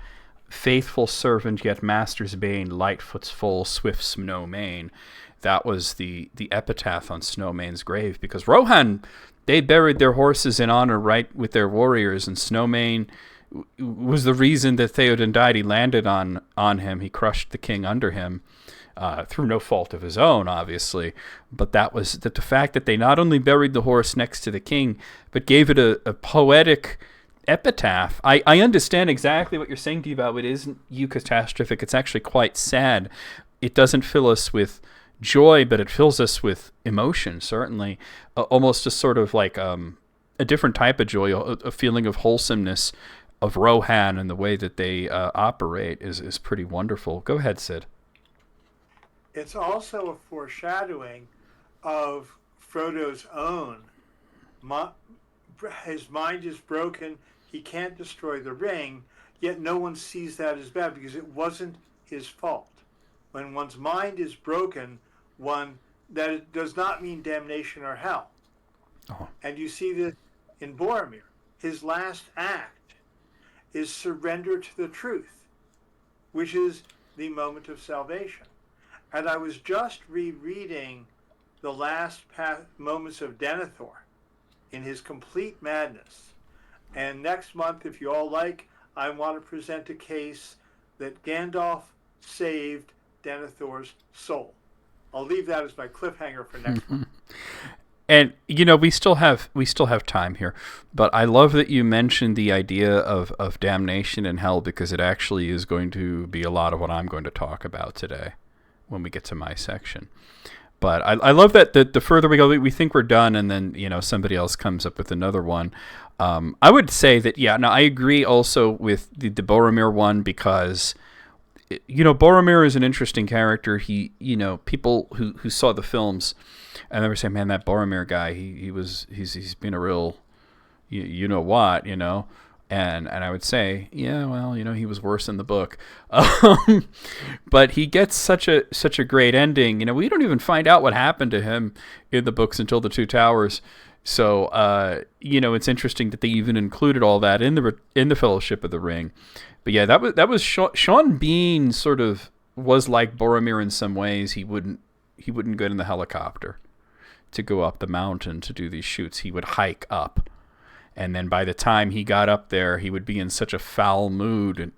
S1: Faithful servant, yet master's bane, Lightfoot's full, swift Snowmane. That was the epitaph on Snowmane's grave, because Rohan, they buried their horses in honor right with their warriors, and Snowmane was the reason that Theoden died. He landed on him. He crushed the king under him through no fault of his own, obviously. But that was the fact that they not only buried the horse next to the king, but gave it a poetic epitaph. I understand exactly what you're saying, Diva. It isn't eucatastrophic. It's actually quite sad. It doesn't fill us with joy, but it fills us with emotion, certainly. Almost a sort of like a different type of joy, a feeling of wholesomeness of Rohan, and the way that they operate is pretty wonderful. Go ahead, Sid.
S3: It's also a foreshadowing of Frodo's own. His mind is broken. He can't destroy the ring, yet no one sees that as bad because it wasn't his fault. When one's mind is broken, that it does not mean damnation or hell. Oh. And you see this in Boromir. His last act is surrender to the truth, which is the moment of salvation. And I was just rereading the last moments of Denethor in his complete madness. And next month, if you all like, I want to present a case that Gandalf saved Denethor's soul. I'll leave that as my cliffhanger for next month.
S1: And we still have time here, but I love that you mentioned the idea of damnation and hell, because it actually is going to be a lot of what I'm going to talk about today when we get to my section. But I love that the further we go, we think we're done, and then somebody else comes up with another one. I would say that I agree also with the Boromir one, because Boromir is an interesting character. He people who saw the films, and they were saying, man, that Boromir guy, he's been a real what. And I would say, he was worse in the book. But he gets such a great ending. We don't even find out what happened to him in the books until the Two Towers. So, it's interesting that they even included all that in the Fellowship of the Ring. But yeah, that was Sean Bean sort of was like Boromir in some ways. He wouldn't get in the helicopter to go up the mountain to do these shoots. He would hike up. And then by the time he got up there, he would be in such a foul mood, and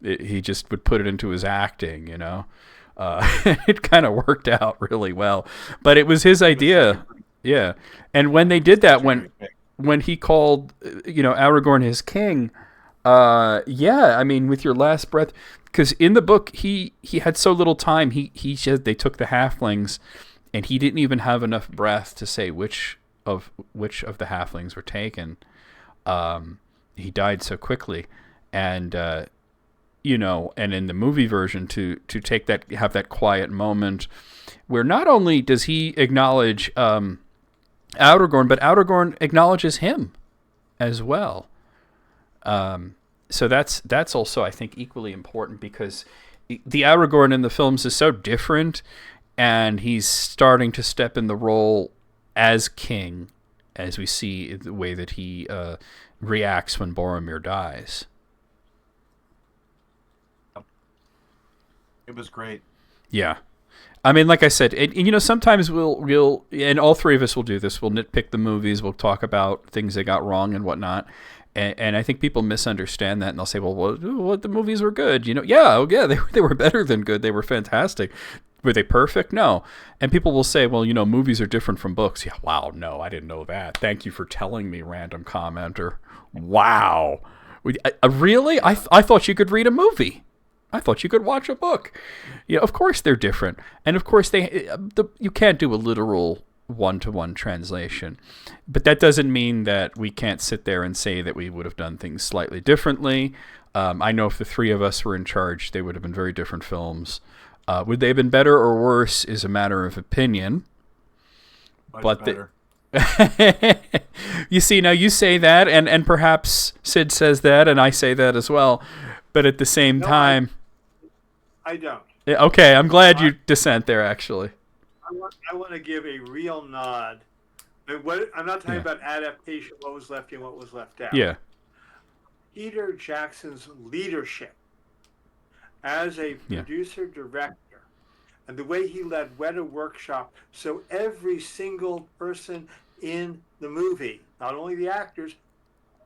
S1: he just would put it into his acting, It kind of worked out really well. But it was his idea. Yeah. And when they did that, when he called, Aragorn his king, with your last breath, because in the book, he had so little time. He said they took the halflings, and he didn't even have enough breath to say which of the halflings were taken. He died so quickly, and and in the movie version to have that quiet moment where not only does he acknowledge Aragorn, but Aragorn acknowledges him as well. So that's also, I think, equally important, because the Aragorn in the films is so different, and he's starting to step in the role as king as we see the way that he reacts when Boromir dies.
S2: It was great.
S1: Yeah. I mean, like I said, sometimes we'll, and all three of us will do this. We'll nitpick the movies. We'll talk about things they got wrong and whatnot. And I think people misunderstand that, and they'll say, well, the movies were good. They were better than good. They were fantastic. Were they perfect? No. And people will say, well, movies are different from books. Yeah, wow, no, I didn't know that. Thank you for telling me, random commenter. Wow. Really? I thought you could read a movie. I thought you could watch a book. Of course they're different. And of course you can't do a literal one-to-one translation. But that doesn't mean that we can't sit there and say that we would have done things slightly differently. I know if the three of us were in charge, they would have been very different films. Would they have been better or worse is a matter of opinion.
S2: Much better.
S1: You see, now you say that, and perhaps Sid says that, and I say that as well. But at the same time...
S3: I don't.
S1: Okay, I'm glad you dissent there, actually.
S3: I want to give a real nod. I'm not talking about adaptation, what was left in, what was left out.
S1: Yeah.
S3: Peter Jackson's leadership as a producer-director and the way he led Weta Workshop, so every single person in the movie, not only the actors,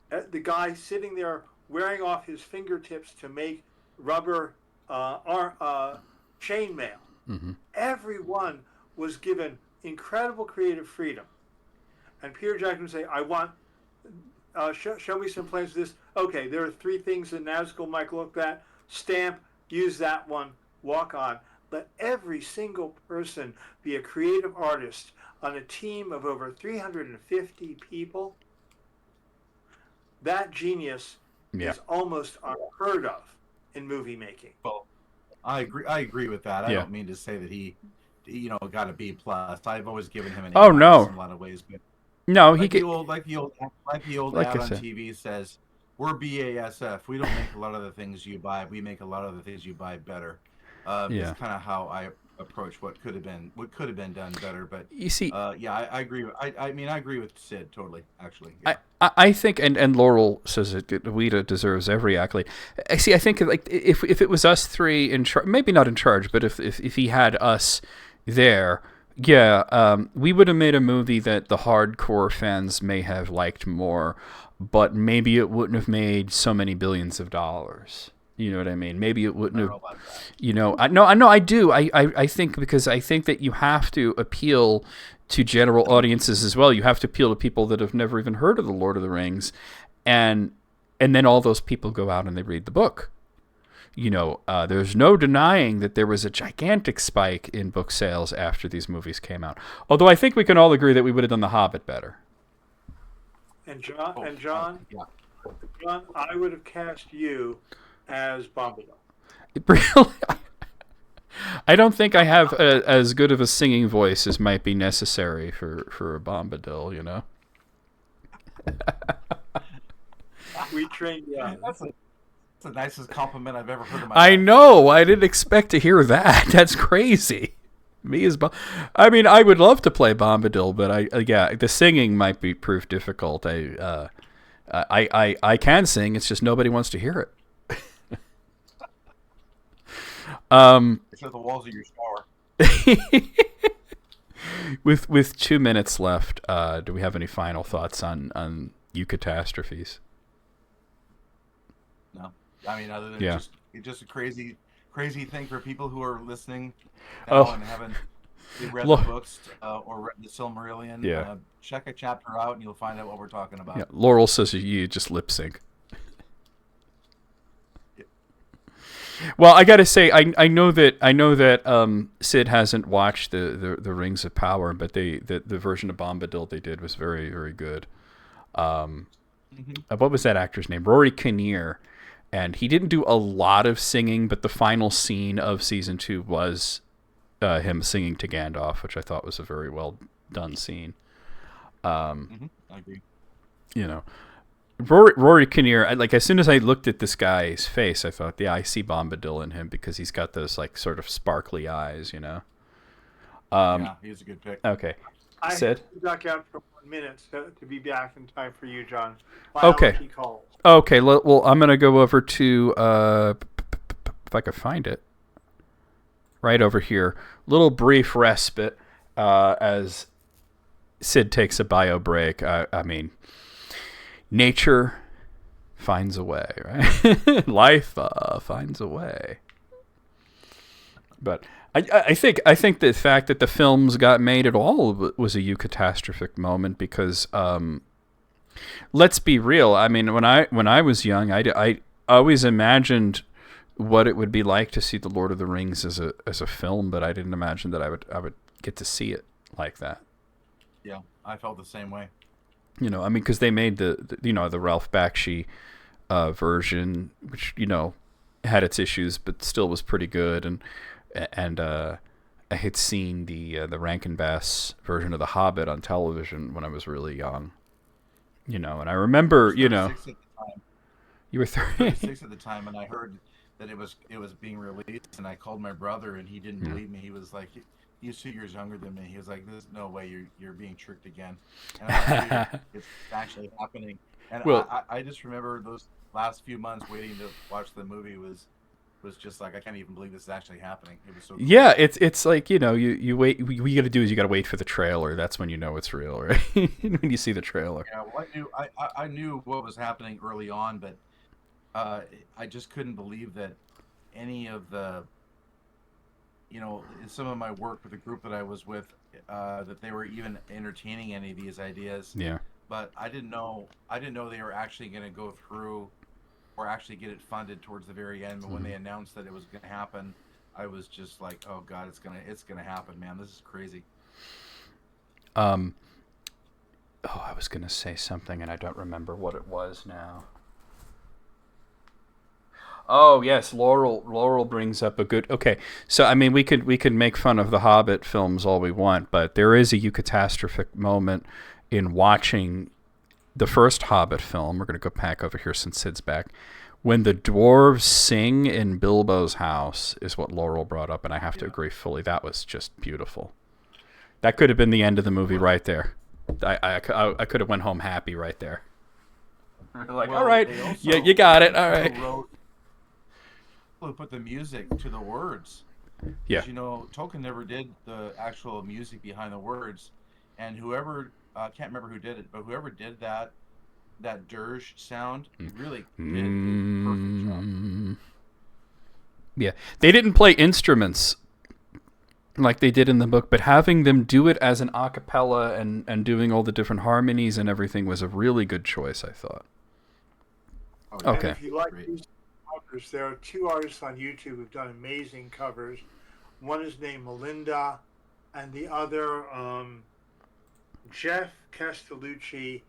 S3: the guy sitting there wearing off his fingertips to make rubber chainmail.
S1: Mm-hmm.
S3: Everyone was given incredible creative freedom. And Peter Jackson would say, I want, show me some plans for this. Okay, there are 3 things that Nazgul might look at. Stamp, use that one, walk on. Let every single person be a creative artist on a team of over 350 people. That genius is almost unheard of in movie making.
S2: Well, I agree with that. I don't mean to say that he got a B+. I've always given him an A+ in a lot of ways, but
S1: no,
S2: like the old ad on TV says, we're BASF. We don't make a lot of the things you buy. We make a lot of the things you buy better. It's kind of how I approach what could have been done better. But
S1: you see,
S2: I agree. I agree with Sid totally. Actually,
S1: I think, and Laurel says that Weta deserves every accolade. I think like if it was us three in charge, maybe not in charge, but if he had us there, we would have made a movie that the hardcore fans may have liked more, but maybe it wouldn't have made so many billions of dollars. You know what I mean? Maybe it wouldn't have. I do. I think because I think that you have to appeal to general audiences as well. You have to appeal to people that have never even heard of the Lord of the Rings, and then all those people go out and they read the book. There's no denying that there was a gigantic spike in book sales after these movies came out. Although I think we can all agree that we would have done The Hobbit better.
S3: And John, I would have cast you as Bombadil.
S1: Really? I don't think I have as good of a singing voice as might be necessary for a Bombadil,
S3: We trained you.
S2: That's the nicest compliment I've ever heard in my
S1: life. I
S2: life.
S1: know. I didn't expect to hear that. That's crazy. I mean, I would love to play Bombadil, but the singing might be proof difficult. I can sing. It's just nobody wants to hear it.
S2: It's at the walls of your shower.
S1: With 2 minutes left, do we have any final thoughts on eucatastrophes?
S2: No, I mean other than just a crazy thing for people who are listening now and haven't read the books or read the Silmarillion.
S1: Yeah.
S2: Check a chapter out and you'll find out what we're talking about.
S1: Yeah. Laurel says you just lip sync. Well, I gotta say, I know that Sid hasn't watched the Rings of Power, but the version of Bombadil they did was very, very good. What was that actor's name? Rory Kinnear, and he didn't do a lot of singing, but the final scene of season 2 was him singing to Gandalf, which I thought was a very well done scene.
S2: I agree.
S1: Rory Kinnear, as soon as I looked at this guy's face, I thought, I see Bombadil in him because he's got those sort of sparkly eyes,
S2: Yeah, he's a good pick.
S1: Okay.
S3: I have
S1: Sid?
S3: to duck out for 1 minute to be back in time for you, John.
S1: Okay.
S3: Biology calls.
S1: Okay, well, I'm going to go over to, if I could find it, right over here. Little brief respite as Sid takes a bio break. I mean, nature finds a way, right? Life finds a way. But I think the fact that the films got made at all was a eucatastrophic moment because let's be real. I mean, when I was young, I always imagined what it would be like to see the Lord of the Rings as a film, but I didn't imagine that I would get to see it like that.
S2: Yeah, I felt the same way.
S1: You know, I mean, because they made the Ralph Bakshi version, which had its issues, but still was pretty good, and I had seen the Rankin Bass version of The Hobbit on television when I was really young. And I remember,
S2: At the time.
S1: You were
S2: 36 at the time, and I heard that it was being released, and I called my brother, and he didn't believe me. He was like, he's 2 years younger than me. He was like, "There's no way you're being tricked again." And I'm like, it's actually happening. And I just remember those last few months waiting to watch the movie was just like, I can't even believe this is actually happening. It was so cool.
S1: Yeah, it's like, you wait. What you got to do is you got to wait for the trailer. That's when you know it's real, right? When you see the trailer.
S2: Yeah, well, I knew what was happening early on, but I just couldn't believe that any of the, in some of my work with the group that I was with, that they were even entertaining any of these ideas.
S1: Yeah.
S2: But I didn't know they were actually going to go through or actually get it funded towards the very end. But when they announced that it was going to happen, I was just like, oh God, it's gonna happen, man. This is crazy.
S1: I was going to say something and I don't remember what it was now. Oh yes, Laurel brings up a good. Okay, so I mean, we could make fun of the Hobbit films all we want, but there is a eucatastrophic moment in watching the first Hobbit film. We're going to go back over here since Sid's back. When the dwarves sing in Bilbo's house is what Laurel brought up, and I have to agree fully. That was just beautiful. That could have been the end of the movie right there. I could have went home happy right there. Like, all right, yeah, you got it. All right.
S2: Who put the music to the words?
S1: Yeah.
S2: Tolkien never did the actual music behind the words, and whoever can't remember who did it, but whoever did that dirge sound really did a perfect job.
S1: Yeah, they didn't play instruments like they did in the book, but having them do it as an a cappella and doing all the different harmonies and everything was a really good choice, I thought. Okay.
S3: And if you like these covers, there are 2 artists on YouTube who've done amazing covers. One is named Melinda, and the other, Jeff Castellucci,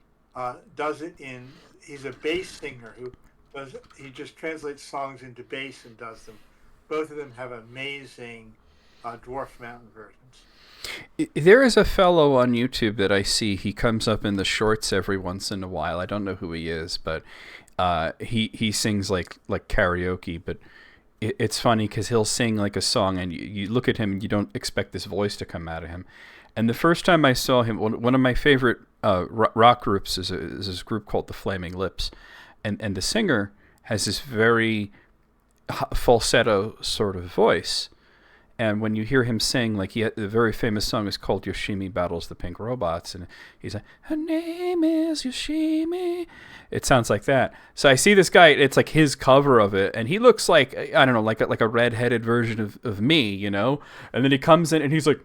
S3: does it in. He's a bass singer he just translates songs into bass and does them. Both of them have amazing Dwarf Mountain versions.
S1: There is a fellow on YouTube that I see. He comes up in the shorts every once in a while. I don't know who he is, but he sings like karaoke. But it's funny because he'll sing like a song, and you look at him and you don't expect this voice to come out of him. And the first time I saw him, one of my favorite rock groups is this group called the Flaming Lips, and the singer has this very falsetto sort of voice. And when you hear him sing, like the very famous song is called Yoshimi Battles the Pink Robots, and he's like, her name is Yoshimi. It sounds like that. So I see this guy, it's like his cover of it, and he looks like, I don't know, like a redheaded version of me, And then he comes in and he's like,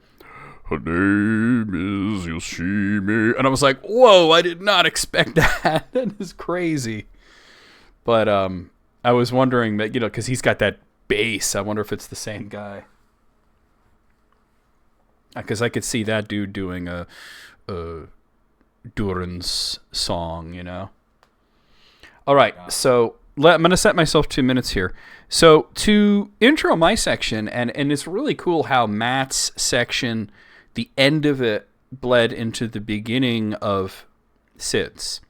S1: her name is Yoshimi. And I was like, whoa, I did not expect that. That is crazy. But I was wondering that, because he's got that bass. I wonder if it's the same guy. Because I could see that dude doing a Durin's song, All right, so I'm going to set myself 2 minutes here. So to intro my section, and it's really cool how Matt's section, the end of it bled into the beginning of Sid's.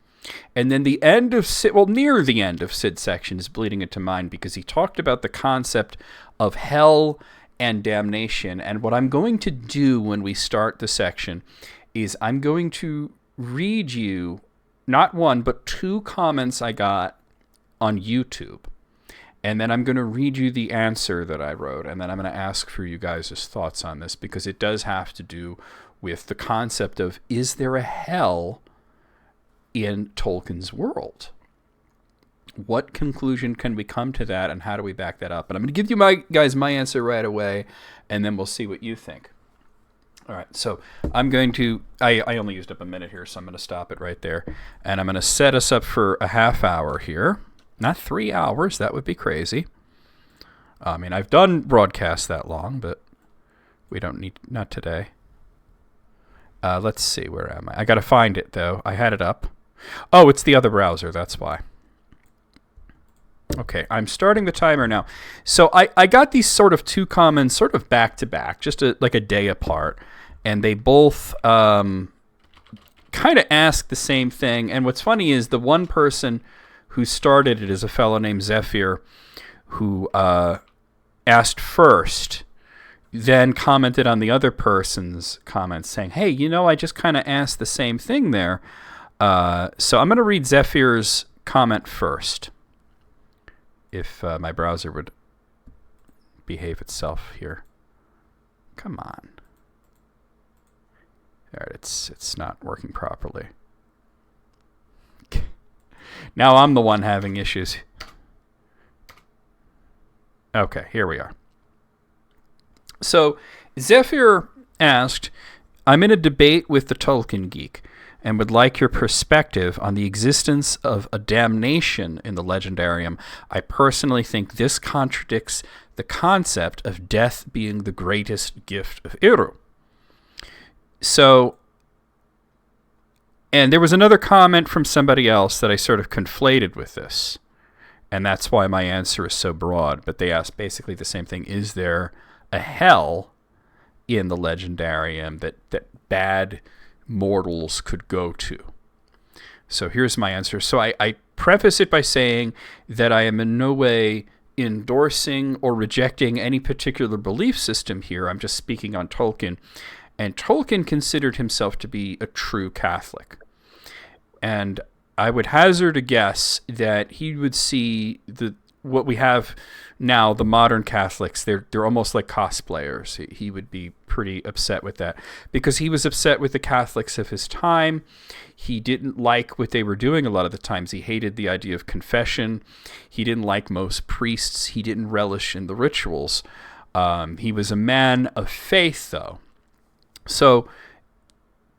S1: And then the end of Sid, near the end of Sid's section is bleeding into mine because he talked about the concept of hell and damnation. And what I'm going to do when we start the section is I'm going to read you not one, but 2 comments I got on YouTube. And then I'm going to read you the answer that I wrote, and then I'm going to ask for you guys' thoughts on this, because it does have to do with the concept of, is there a hell in Tolkien's world? What conclusion can we come to that, and how do we back that up? And I'm going to give you my answer right away, and then we'll see what you think. All right, so I'm going to, I only used up a minute here, so I'm going to stop it right there. And I'm going to set us up for a half hour here. Not 3 hours, that would be crazy. I mean, I've done broadcasts that long, but we don't need, not today. Let's see, where am I? I got to find it, though. I had it up. Oh, it's the other browser, that's why. Okay, I'm starting the timer now. So I got these sort of 2 comments sort of back to back, just like a day apart. And they both kind of ask the same thing. And what's funny is the one person who started it is a fellow named Zephyr, who asked first, then commented on the other person's comments saying, hey, you know, I just kind of asked the same thing there. So I'm going to read Zephyr's comment first, if my browser would behave itself here. Come on. All right, it's not working properly. Now I'm the one having issues. Okay, here we are. So Zephyr asked, I'm in a debate with the Tolkien geek and would like your perspective on the existence of a damnation in the legendarium. I personally think this contradicts the concept of death being the greatest gift of Eru. So, and there was another comment from somebody else that I sort of conflated with this, and that's why my answer is so broad. But they asked basically the same thing. Is there a hell in the legendarium that bad mortals could go to? So here's my answer. So I preface it by saying that I am in no way endorsing or rejecting any particular belief system here. I'm just speaking on Tolkien. And Tolkien considered himself to be a true Catholic. And I would hazard a guess that he would see what we have now, the modern Catholics, they're almost like cosplayers. He would be pretty upset with that, because he was upset with the Catholics of his time. He didn't like what they were doing a lot of the times. He hated the idea of confession. He didn't like most priests. He didn't relish in the rituals. He was a man of faith, though. So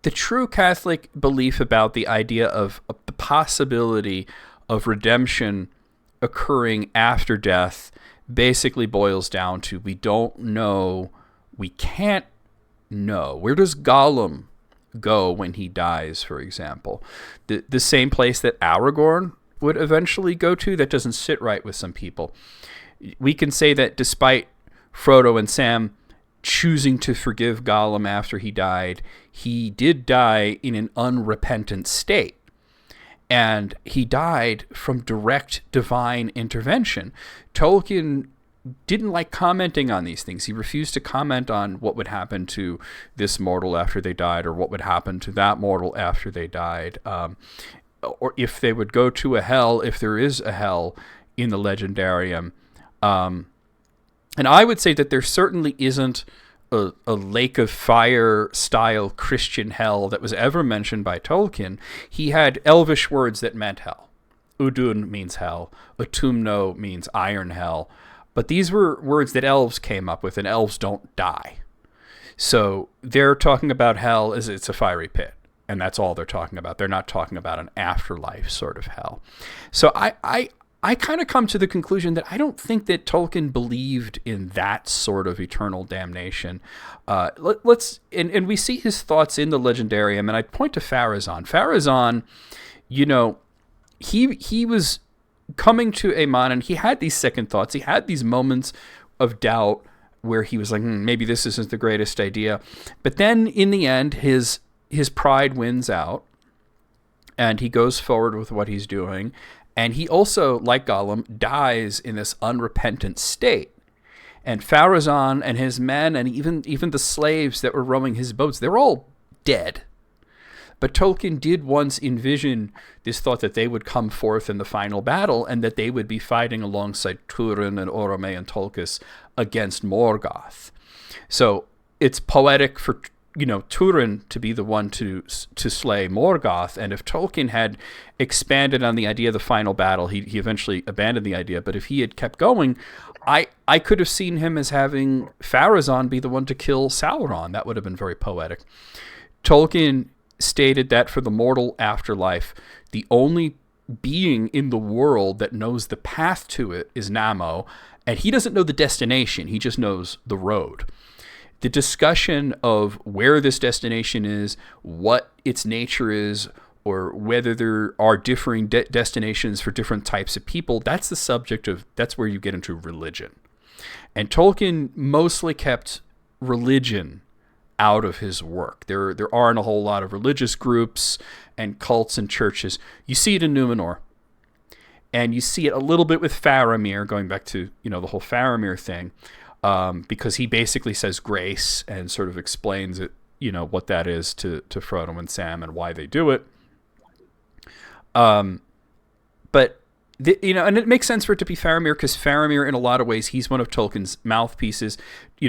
S1: the true Catholic belief about the idea of the possibility of redemption occurring after death basically boils down to, we don't know, we can't know. Where does Gollum go when he dies, for example? The same place that Aragorn would eventually go to? That doesn't sit right with some people. We can say that despite Frodo and Sam choosing to forgive Gollum after he died, he did die in an unrepentant state. And he died from direct divine intervention. Tolkien didn't like commenting on these things. He refused to comment on what would happen to this mortal after they died, or what would happen to that mortal after they died, or if they would go to a hell, if there is a hell in the legendarium. And I would say that there certainly isn't a lake of fire style Christian hell that was ever mentioned by Tolkien. He had Elvish words that meant hell. Udun means hell. Utumno means iron hell. But these were words that elves came up with, and elves don't die. So they're talking about hell as it's a fiery pit, and that's all they're talking about. They're not talking about an afterlife sort of hell. So I kind of come to the conclusion that I don't think that Tolkien believed in that sort of eternal damnation. And we see his thoughts in the Legendarium, and I point to Pharazôn. Pharazôn, you know, he was coming to Aemon, and he had these second thoughts. He had these moments of doubt where he was like, maybe this isn't the greatest idea. But then in the end, his pride wins out, and he goes forward with what he's doing. And he also, like Gollum, dies in this unrepentant state. And Pharazôn and his men, and even the slaves that were rowing his boats, they're all dead. But Tolkien did once envision this thought that they would come forth in the final battle and that they would be fighting alongside Turin and Orome and Tolkis against Morgoth. So it's poetic for Turin to be the one to slay Morgoth, and if Tolkien had expanded on the idea of the final battle, he eventually abandoned the idea, but if he had kept going, I could have seen him as having Pharazôn be the one to kill Sauron. That would have been very poetic. Tolkien stated that for the mortal afterlife, the only being in the world that knows the path to it is Namo, and he doesn't know the destination, he just knows the road. The discussion of where this destination is, what its nature is, or whether there are differing destinations for different types of people, that's the subject of, that's where you get into religion. And Tolkien mostly kept religion out of his work. There aren't a whole lot of religious groups and cults and churches. You see it in Numenor. And you see it a little bit with Faramir, going back to, the whole Faramir thing. Because he basically says grace and sort of explains it, what that is to Frodo and Sam and why they do it. But and it makes sense for it to be Faramir, because Faramir, in a lot of ways, he's one of Tolkien's mouthpieces.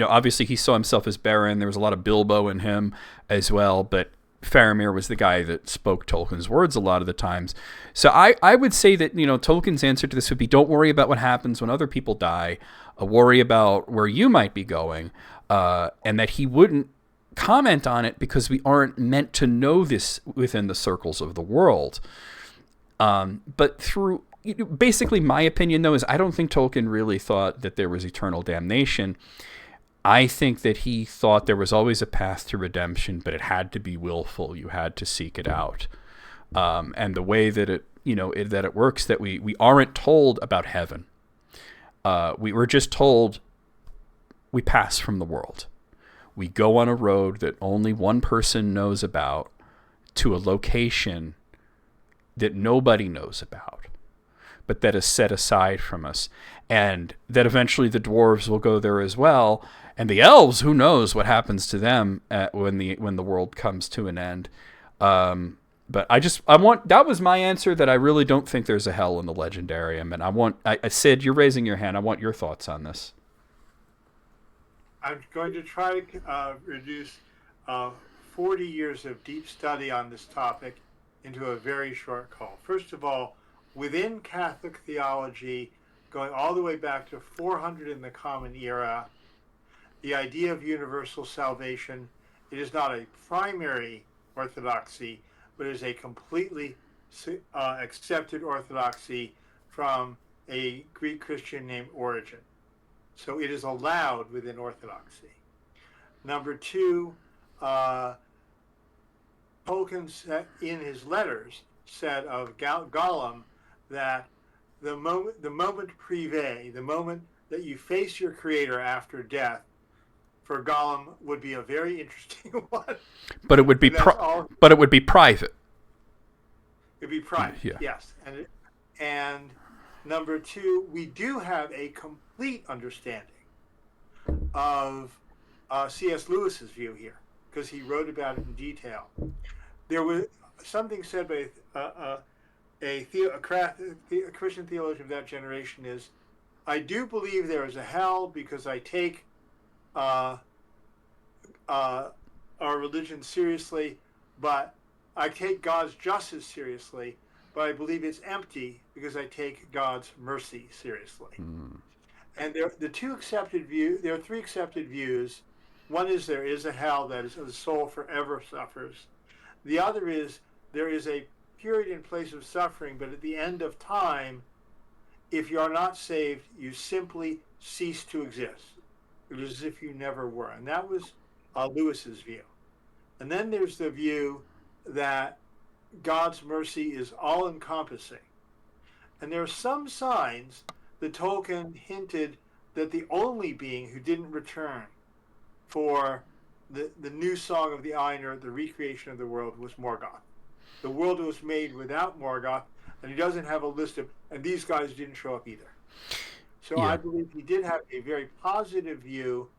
S1: Obviously he saw himself as Beren. There was a lot of Bilbo in him as well, but Faramir was the guy that spoke Tolkien's words a lot of the times. So I would say that, Tolkien's answer to this would be, don't worry about what happens when other people die. Worry about where you might be going, and that he wouldn't comment on it because we aren't meant to know this within the circles of the world. But through, basically my opinion, though, is I don't think Tolkien really thought that there was eternal damnation. I think that he thought there was always a path to redemption, but it had to be willful. You had to seek it out. And the way that it works, that we aren't told about heaven. We were just told we pass from the world. We go on a road that only one person knows about to a location that nobody knows about, but that is set aside from us. And that eventually the dwarves will go there as well. And the elves, who knows what happens to them when the world comes to an end. But that was my answer, that I really don't think there's a hell in the legendarium. And Sid, you're raising your hand. I want your thoughts on this.
S3: I'm going to try to reduce 40 years of deep study on this topic into a very short call. First of all, within Catholic theology, going all the way back to 400 in the Common Era, the idea of universal salvation, it is not a primary orthodoxy, but is a completely accepted orthodoxy from a Greek Christian named Origen. So it is allowed within orthodoxy. Number two, Tolkien in his letters said of Gollum that the moment privé, the moment that you face your creator after death, for Gollum would be a very interesting one.
S1: But it would be but it would be private.
S3: It'd be private,
S1: yeah.
S3: Yes. And number two, we do have a complete understanding of C.S. Lewis's view here, because he wrote about it in detail. There was something said by a Christian theologian of that generation is, I do believe there is a hell because I take our religion seriously, but I take God's justice seriously, but I believe it's empty because I take God's mercy seriously. And there are three accepted views. One is there is a hell that is the soul forever suffers. The other is there is a period and place of suffering, but at the end of time, if you are not saved, you simply cease to exist. It is as if you never were. And that was Lewis's view. And then there's the view that God's mercy is all-encompassing. And there are some signs that Tolkien hinted that the only being who didn't return for the new song of the Ainur, the recreation of the world, was Morgoth. The world was made without Morgoth, and he doesn't have a list of, and these guys didn't show up either. So yeah. I believe he did have a very positive view,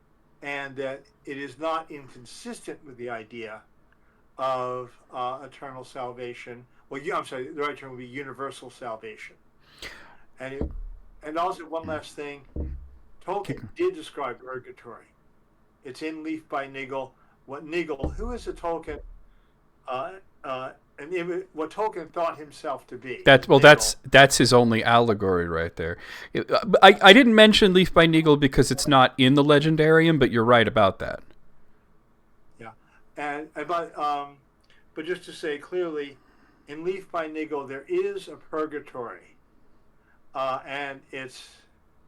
S3: and that it is not inconsistent with the idea of eternal salvation. Well, I'm sorry, the right term would be universal salvation. And also one last thing, Tolkien did describe purgatory. It's in Leaf by Nigel. Who is a Tolkien? What Tolkien thought himself to be.
S1: That's his only allegory right there. I didn't mention Leaf by Nigel because it's not in the legendarium, but you're right about that.
S3: Yeah, but just to say clearly, in Leaf by Nigel there is a purgatory, and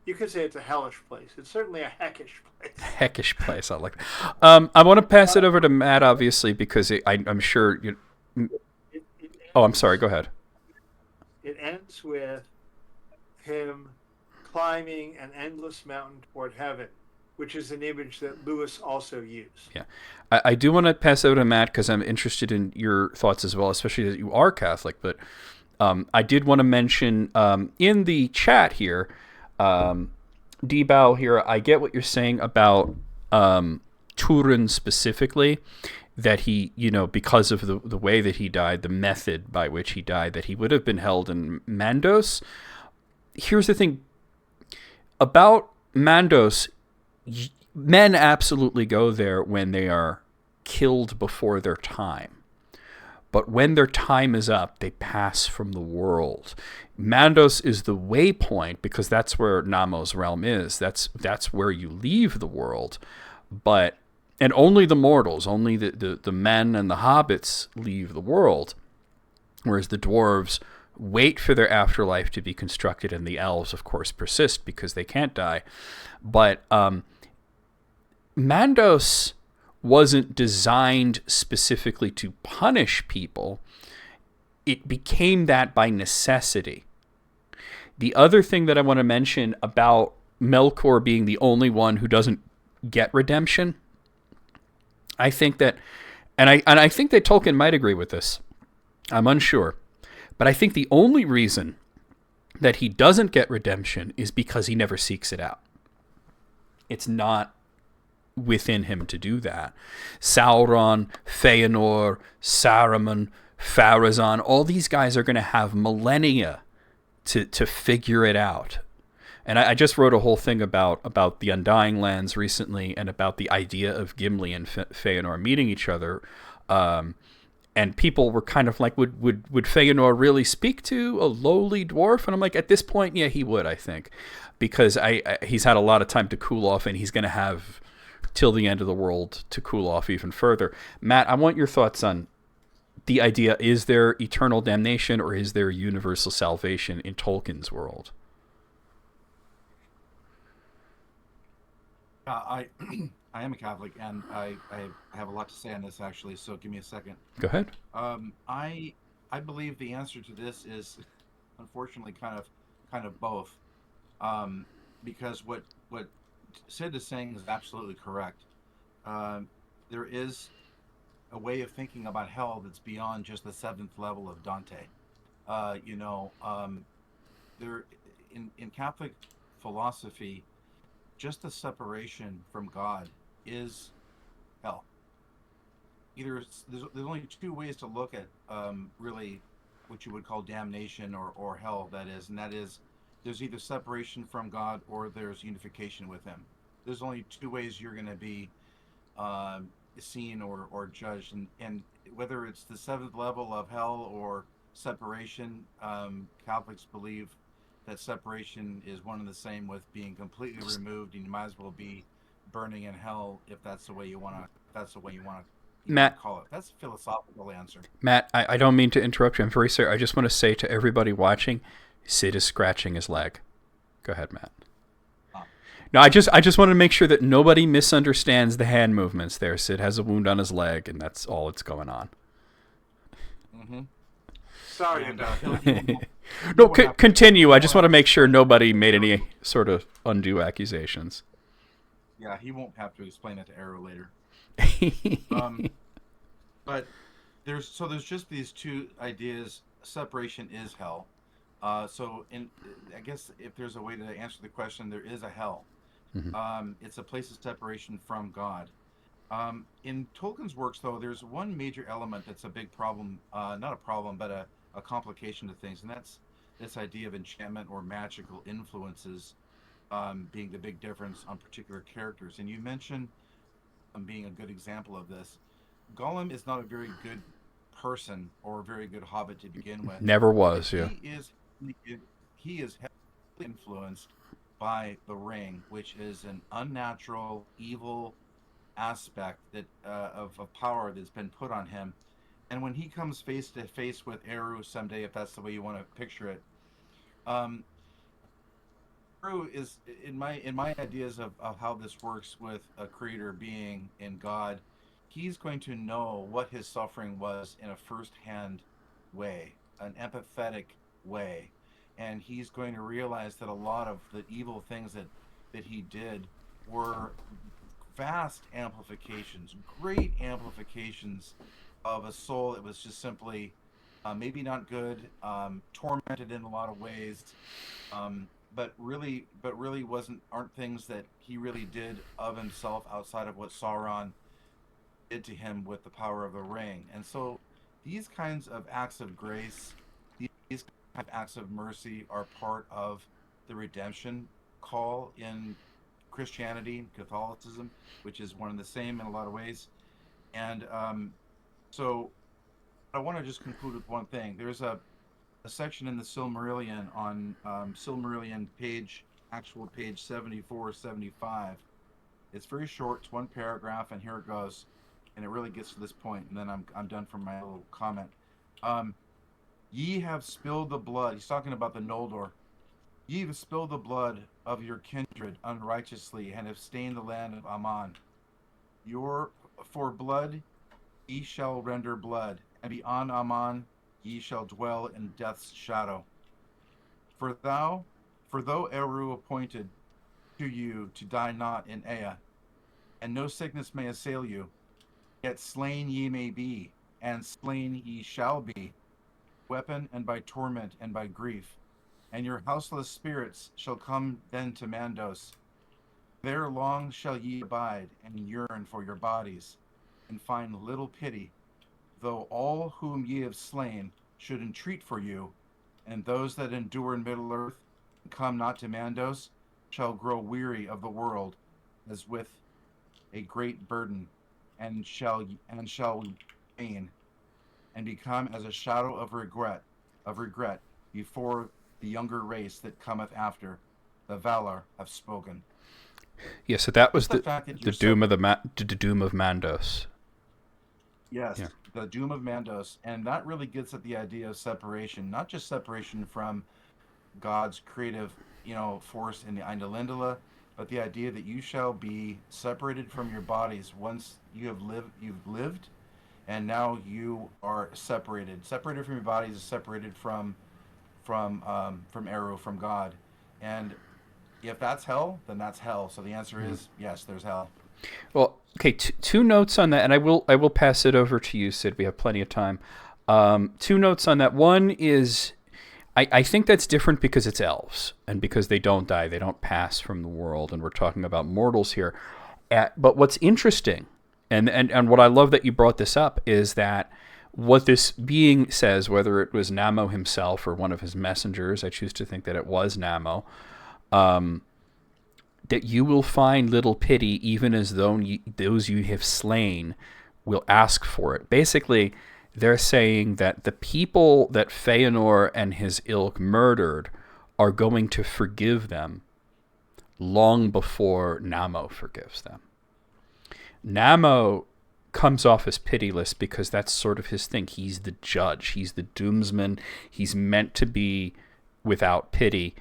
S3: you could say it's a hellish place. It's certainly a heckish place.
S1: Heckish place, I like that. I want to pass it over to Matt, obviously, because I'm sure you. I'm sorry. Go ahead.
S3: It ends with him climbing an endless mountain toward heaven, which is an image that Lewis also used.
S1: Yeah. I do want to pass over to Matt because I'm interested in your thoughts as well, especially that you are Catholic. But I did want to mention in the chat here, D-Bow here, I get what you're saying about Turin specifically, that he, because of the way that he died, the method by which he died, that he would have been held in Mandos. Here's the thing about Mandos. Men absolutely go there when they are killed before their time. But when their time is up, they pass from the world. Mandos is the waypoint because that's where Namo's realm is. That's where you leave the world. And only the mortals, only the men and the hobbits leave the world, whereas the dwarves wait for their afterlife to be constructed, and the elves, of course, persist because they can't die. But Mandos wasn't designed specifically to punish people. It became that by necessity. The other thing that I want to mention about Melkor being the only one who doesn't get redemption, I think that, and I think that Tolkien might agree with this. I'm unsure. But I think the only reason that he doesn't get redemption is because he never seeks it out. It's not within him to do that. Sauron, Feanor, Saruman, Pharazôn, all these guys are going to have millennia to figure it out. And I just wrote a whole thing about the Undying Lands recently, and about the idea of Gimli and Feanor meeting each other. And people were kind of like, would Feanor really speak to a lowly dwarf? And I'm like, at this point, yeah, he would, I think. Because he's had a lot of time to cool off, and he's going to have till the end of the world to cool off even further. Matt, I want your thoughts on the idea, is there eternal damnation or is there universal salvation in Tolkien's world?
S2: I am a Catholic, and I have a lot to say on this, actually, so give me a second.
S1: Go ahead.
S2: I believe the answer to this is, unfortunately, kind of both, because what Sid is saying is absolutely correct. There is a way of thinking about hell that's beyond just the seventh level of Dante. There in Catholic philosophy, just the separation from God is hell. Either there's only two ways to look at really what you would call damnation or hell, that is, and that is there's either separation from God or there's unification with him. There's only two ways you're going to be seen or judged, and whether it's the seventh level of hell or separation, Catholics believe that separation is one and the same with being completely removed, and you might as well be burning in hell if that's the way you want to
S1: Matt,
S2: call it. That's a philosophical answer.
S1: Matt, I don't mean to interrupt you. I'm very sorry. I just want to say to everybody watching, Sid is scratching his leg. Go ahead, Matt. No, I just want to make sure that nobody misunderstands the hand movements there. Sid has a wound on his leg, and that's all that's going on.
S2: Mm-hmm.
S3: Sorry about that.
S1: No, continue. I just want to make sure nobody made any sort of undue accusations.
S2: Yeah, he won't have to explain it to Arrow later. But there's just these two ideas. Separation is hell. I guess if there's a way to answer the question, there is a hell.
S1: Mm-hmm.
S2: It's a place of separation from God. In Tolkien's works, though, there's one major element that's a big problem, not a problem, but a complication to things, and that's this idea of enchantment or magical influences being the big difference on particular characters. And you mentioned being a good example of this. Gollum is not a very good person or a very good hobbit to begin with,
S1: Never
S2: but
S1: was, yeah.
S2: he is heavily influenced by the ring, which is an unnatural, evil aspect that of power that's been put on him. And when he comes face to face with Eru someday, if that's the way you want to picture it, um, Eru is in my ideas of how this works with a creator being in God. He's going to know what his suffering was in a first-hand way, an empathetic way, and he's going to realize that a lot of the evil things that he did were vast amplifications, great amplifications of a soul that was just simply maybe not good, tormented in a lot of ways, um, but really aren't things that he really did of himself outside of what Sauron did to him with the power of the ring. And so these kinds of acts of grace, these kind of acts of mercy are part of the redemption call in Christianity, Catholicism, which is one and the same in a lot of ways. And so I want to just conclude with one thing. There's a section in the Silmarillion on Silmarillion actual page 74, 75. It's very short, it's one paragraph, and here it goes. And it really gets to this point, and then I'm done for my little comment. Um, Ye have spilled the blood. He's talking about the Noldor. Ye have spilled the blood of your kindred unrighteously, and have stained the land of Aman. Your For blood ye shall render blood, and beyond Aman ye shall dwell in death's shadow. For thou, for though Eru appointed to you to die not in Ea, and no sickness may assail you, yet slain ye may be, and slain ye shall be, weapon and by torment and by grief. And your houseless spirits shall come then to Mandos. There long shall ye abide, and yearn for your bodies, and find little pity, though all whom ye have slain should entreat for you, and those that endure in Middle Earth, and come not to Mandos, shall grow weary of the world, as with a great burden, and shall pain, and become as a shadow of regret before the younger race that cometh after. The Valar have spoken.
S1: Yeah, so that was
S2: Just the
S1: the
S2: fact that
S1: the
S2: you're
S1: doom of the doom of Mandos.
S2: Yes,
S1: Yeah.
S2: the doom of Mandos, and that really gets at the idea of separation, not just separation from God's creative, force in the Eindalindala, but the idea that you shall be separated from your bodies once you've lived, and now you are separated from your bodies, separated from Eru, from God. And if that's hell, then that's hell. So the answer is yes, there's hell.
S1: Well, okay, two notes on that, and I will pass it over to you, Sid. We have plenty of time. Two notes on that. One is I think that's different because it's elves and because they don't die, they don't pass from the world, and we're talking about mortals here. But what's interesting, and what I love that you brought this up, is that what this being says, whether it was Namo himself or one of his messengers, I choose to think that it was Namo, that you will find little pity even as though those you have slain will ask for it. Basically, they're saying that the people that Feanor and his ilk murdered are going to forgive them long before Namo forgives them. Namo comes off as pitiless because that's sort of his thing. He's the judge. He's the doomsman. He's meant to be without pity.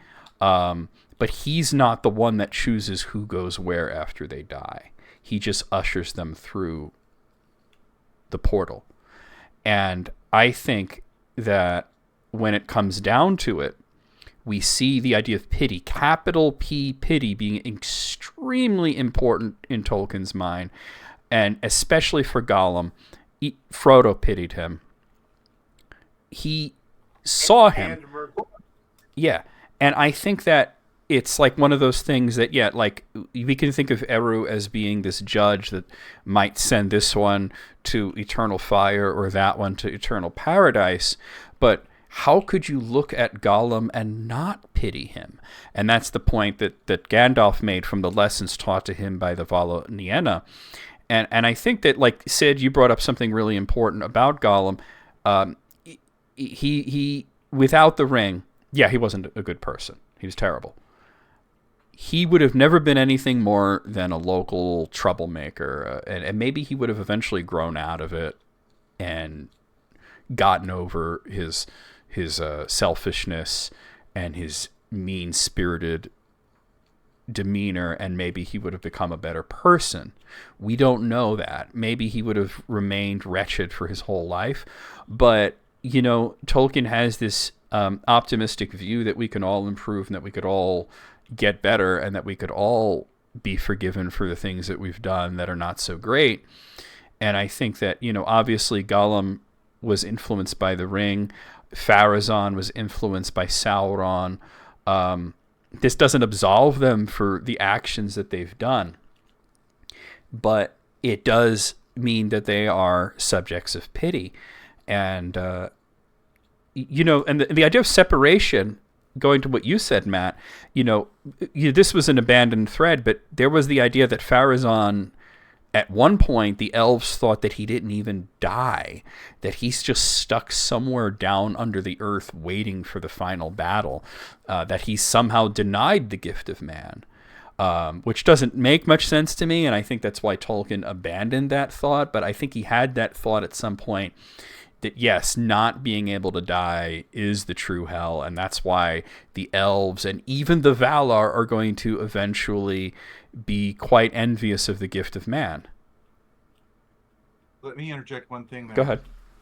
S1: But he's not the one that chooses who goes where after they die. He just ushers them through the portal. And I think that when it comes down to it, we see the idea of pity, capital P, pity, being extremely important in Tolkien's mind, and especially for Gollum. Frodo pitied him. He saw him.
S3: And Merc-
S1: Yeah. And I think that it's like one of those things that, yeah, like we can think of Eru as being this judge that might send this one to eternal fire or that one to eternal paradise, but how could you look at Gollum and not pity him? And that's the point that Gandalf made from the lessons taught to him by the Vala Niena. And I think that, like Sid, you brought up something really important about Gollum. He without the ring, yeah, he wasn't a good person. He was terrible. He would have never been anything more than a local troublemaker, and maybe he would have eventually grown out of it and gotten over his selfishness and his mean-spirited demeanor, and maybe he would have become a better person. We don't know that. Maybe he would have remained wretched for his whole life, but Tolkien has this optimistic view that we can all improve and that we could all get better and that we could all be forgiven for the things that we've done that are not so great. And I think that, obviously Gollum was influenced by the ring. Pharazôn was influenced by Sauron. This doesn't absolve them for the actions that they've done, but it does mean that they are subjects of pity. And, and the idea of separation, going to what you said, Matt, this was an abandoned thread, but there was the idea that Pharazôn, at one point, the elves thought that he didn't even die, that he's just stuck somewhere down under the earth waiting for the final battle, that he somehow denied the gift of man, which doesn't make much sense to me, and I think that's why Tolkien abandoned that thought, but I think he had that thought at some point, that yes, not being able to die is the true hell, and that's why the elves and even the Valar are going to eventually be quite envious of the gift of man.
S2: Let me interject one thing there.
S1: Go ahead.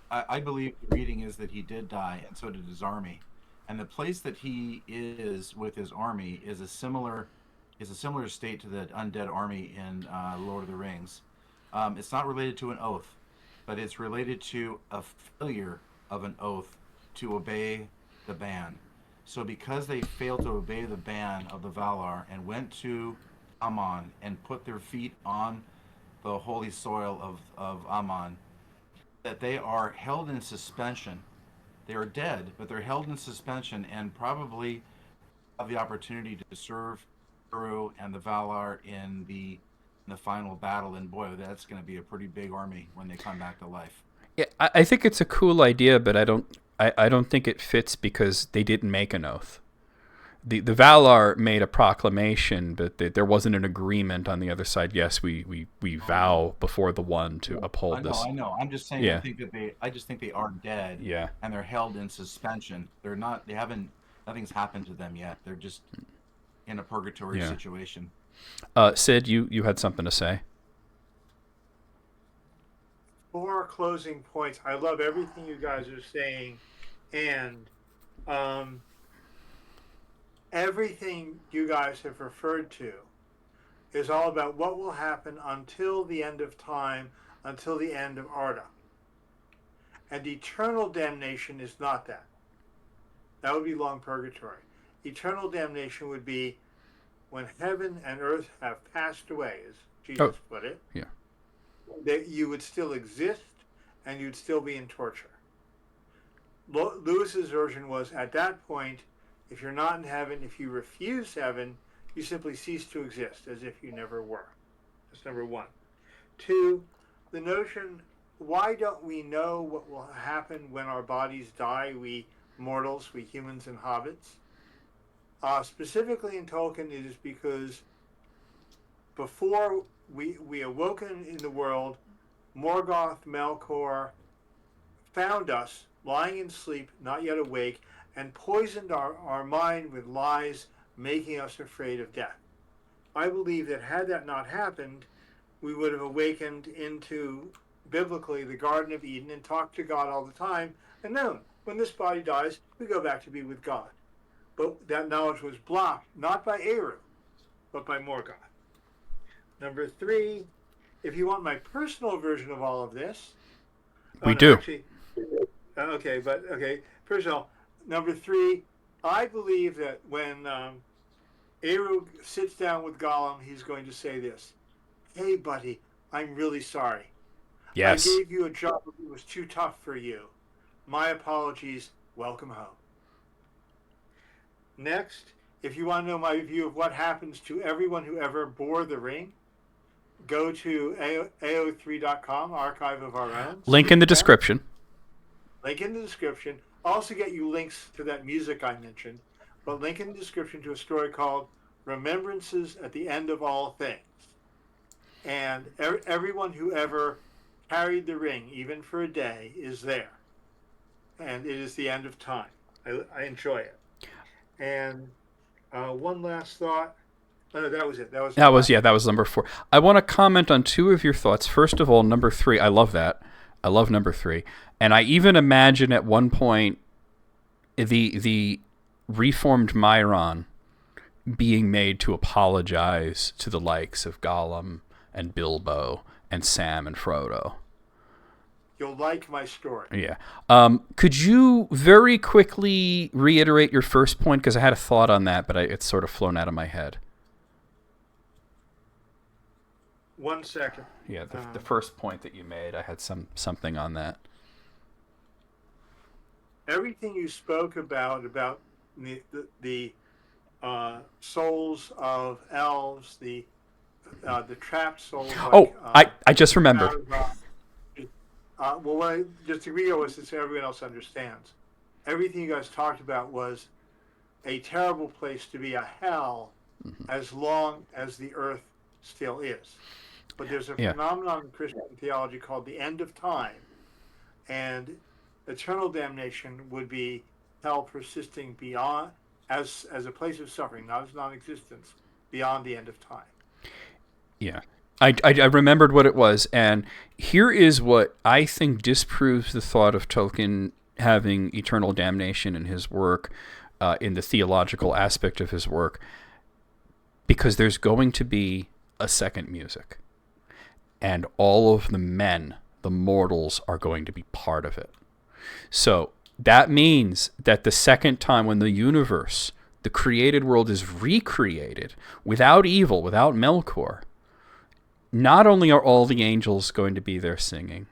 S2: I believe the reading is that he did die, and so did his army. And the place that he is with his army is a similar state to the undead army in Lord of the Rings. It's not related to an oath, but it's related to a failure of an oath to obey the ban. So because they failed to obey the ban of the Valar and went to Aman and put their feet on the holy soil of Aman, that they are held in suspension. They are dead, but they're held in suspension and probably have the opportunity to serve Eru and the Valar in the final battle. And boy, that's going to be a pretty big army when they come back to life.
S1: Yeah, I think it's a cool idea, but I don't think it fits because they didn't make an oath. The Valar made a proclamation, but there wasn't an agreement on the other side. Yes, we vow before the one to uphold this.
S2: I know. I'm just saying.
S1: Yeah.
S2: I just think they are dead.
S1: Yeah.
S2: And they're held in suspension. They're not. They haven't. Nothing's happened to them yet. They're just in a purgatory situation.
S1: Sid, you had something to say.
S3: 4 closing points. I love everything you guys are saying, and everything you guys have referred to is all about what will happen until the end of time, until the end of Arda. And eternal damnation is not that. That would be long purgatory. Eternal damnation would be when heaven and earth have passed away, as Jesus put it.
S1: Yeah.
S3: That you would still exist and you'd still be in torture. Lewis's version was, at that point, if you're not in heaven, if you refuse heaven, you simply cease to exist as if you never were. That's number 1. 2, the notion, why don't we know what will happen when our bodies die, we mortals, we humans and hobbits? Specifically in Tolkien, it is because before we awoken in the world, Morgoth, Melkor found us lying in sleep, not yet awake, and poisoned our mind with lies, making us afraid of death. I believe that had that not happened, we would have awakened into, biblically, the Garden of Eden and talked to God all the time and known, when this body dies, we go back to be with God. But that knowledge was blocked, not by Eru, but by Morgoth. Number 3, if you want my personal version of all of this...
S1: We do.
S3: Actually, first of all, number 3, I believe that when Eru sits down with Gollum. He's going to say this: "Hey, buddy, I'm really sorry. I
S1: Yes.
S3: gave you a job that was too tough for you. My apologies. Welcome home." Next, if you want to know my view of what happens to everyone who ever bore the ring, go to AO3.com, Archive of Our Own.
S1: Link in the description.
S3: Link in the description. Also get you links to that music I mentioned, but link in the description to a story called Remembrances at the End of All Things. And everyone who ever carried the ring, even for a day, is there. And it is the end of time. I enjoy it. And one last thought. Oh, no, that was it. That was
S1: number 4. I want to comment on 2 of your thoughts. First of all, number 3. I love that. I love number 3. And I even imagine at one point the reformed Myron being made to apologize to the likes of Gollum and Bilbo and Sam and Frodo.
S3: You'll like my story.
S1: Yeah. Could you very quickly reiterate your first point? Because I had a thought on that, but it's sort of flown out of my head.
S3: 1 second.
S1: Yeah, the first point that you made, I had something on that.
S3: Everything you spoke about the souls of elves, the trapped souls.
S1: I just remembered.
S3: Just to read this so everyone else understands. Everything you guys talked about was a terrible place to be, a hell, as long as the earth still is. But there's a phenomenon in Christian theology called the end of time, and eternal damnation would be hell persisting beyond, as a place of suffering, not as non-existence, beyond the end of time.
S1: Yeah. I remembered what it was, and here is what I think disproves the thought of Tolkien having eternal damnation in his work, in the theological aspect of his work, because there's going to be a second music, and all of the men, the mortals, are going to be part of it. So that means that the second time when the universe, the created world, is recreated without evil, without Melkor, not only are all the angels going to be there singing,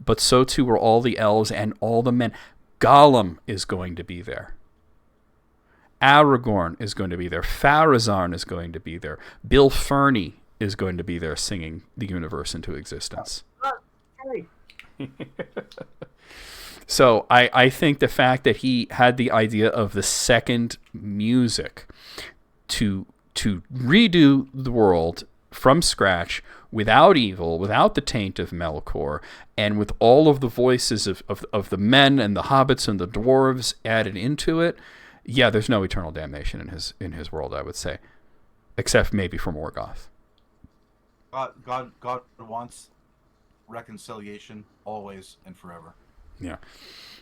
S1: but so too are all the elves and all the men. Gollum is going to be there. Aragorn is going to be there. Farazarn is going to be there. Bill Ferny is going to be there singing the universe into existence. So I think the fact that he had the idea of the second music to redo the world from scratch, without evil, without the taint of Melkor, and with all of the voices of the men and the hobbits and the dwarves added into it, yeah, there's no eternal damnation in his world, I would say, except maybe for Morgoth.
S2: God wants reconciliation always and forever.
S1: Yeah,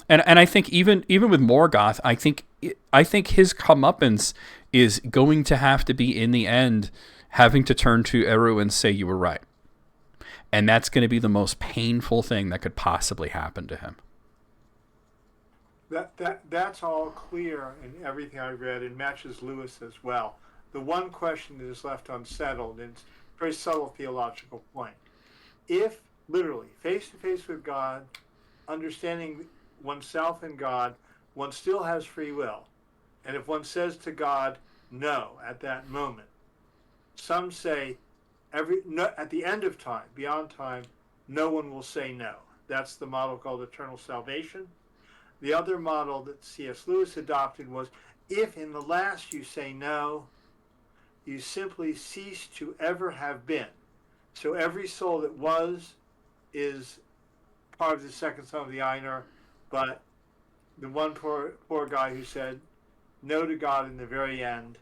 S1: and I think even with Morgoth, I think his comeuppance is going to have to be in the end having to turn to Eru and say you were right, and that's going to be the most painful thing that could possibly happen to him.
S3: That's all clear in everything I read, and matches Lewis as well. The one question that is left unsettled, and it's a very subtle theological point. If literally face to face with God, understanding oneself and God, one still has free will, and if one says to God no at that moment, some say at the end of time, beyond time, no one will say no. That's the model called eternal salvation. The other model that C.S. Lewis adopted was, if in the last you say no, you simply cease to ever have been. So every soul that was is part of the second son of the Einar, but the one poor guy who said no to God in the very end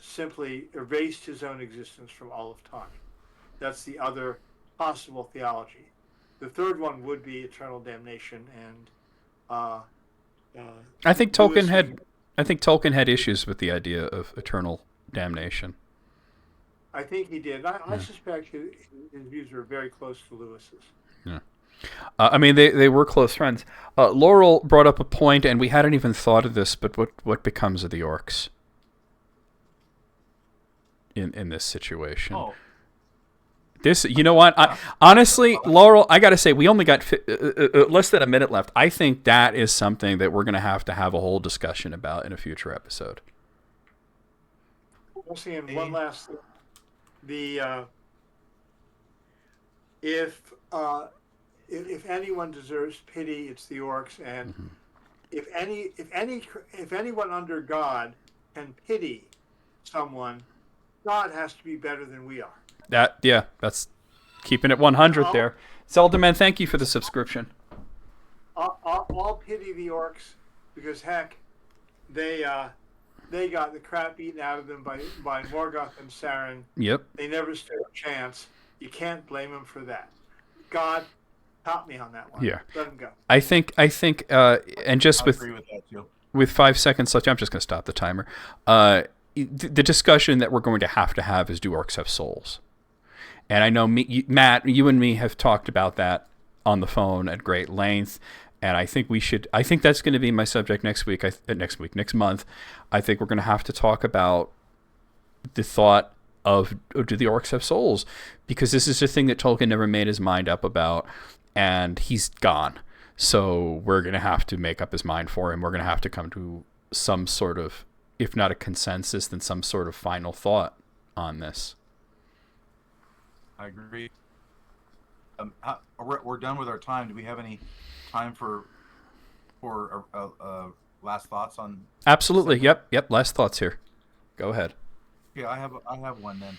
S3: simply erased his own existence from all of time. That's the other possible theology. The third one would be eternal damnation, and
S1: I think Tolkien had issues with the idea of eternal damnation.
S3: I think he did. I suspect his views were very close to Lewis's.
S1: Yeah. I mean, they were close friends. Laurel brought up a point, and we hadn't even thought of this, but what becomes of the orcs? in this situation.
S2: Oh,
S1: This, you know what? Honestly, Laurel, I got to say, we only got less than a minute left. I think that is something that we're going to have a whole discussion about in a future episode.
S3: We'll see. And one last thing. The if anyone deserves pity, it's the orcs, and if anyone under God can pity someone, God has to be better than we are.
S1: That's keeping it 100 there. Zeldaman, thank you for the subscription.
S3: I'll pity the orcs because heck, they got the crap beaten out of them by Morgoth and Sauron.
S1: Yep.
S3: They never stood a chance. You can't blame them for that. God taught me on that one.
S1: Yeah.
S3: Let him go.
S1: I think, and just
S2: I agree with that too.
S1: With 5 seconds left, I'm just going to stop the timer. The discussion that we're going to have is, do orcs have souls? And I know Matt, you and me have talked about that on the phone at great length. And I think that's going to be my subject next month. I think we're going to have to talk about the thought of, do the orcs have souls? Because this is a thing that Tolkien never made his mind up about, and he's gone. So we're going to have to make up his mind for him. We're going to have to come to some sort of, if not a consensus, then some sort of final thought on this.
S2: I agree. We're done with our time. Do we have any time for last thoughts on?
S1: Absolutely. Yep. Last thoughts here. Go ahead.
S2: Yeah, I have one then.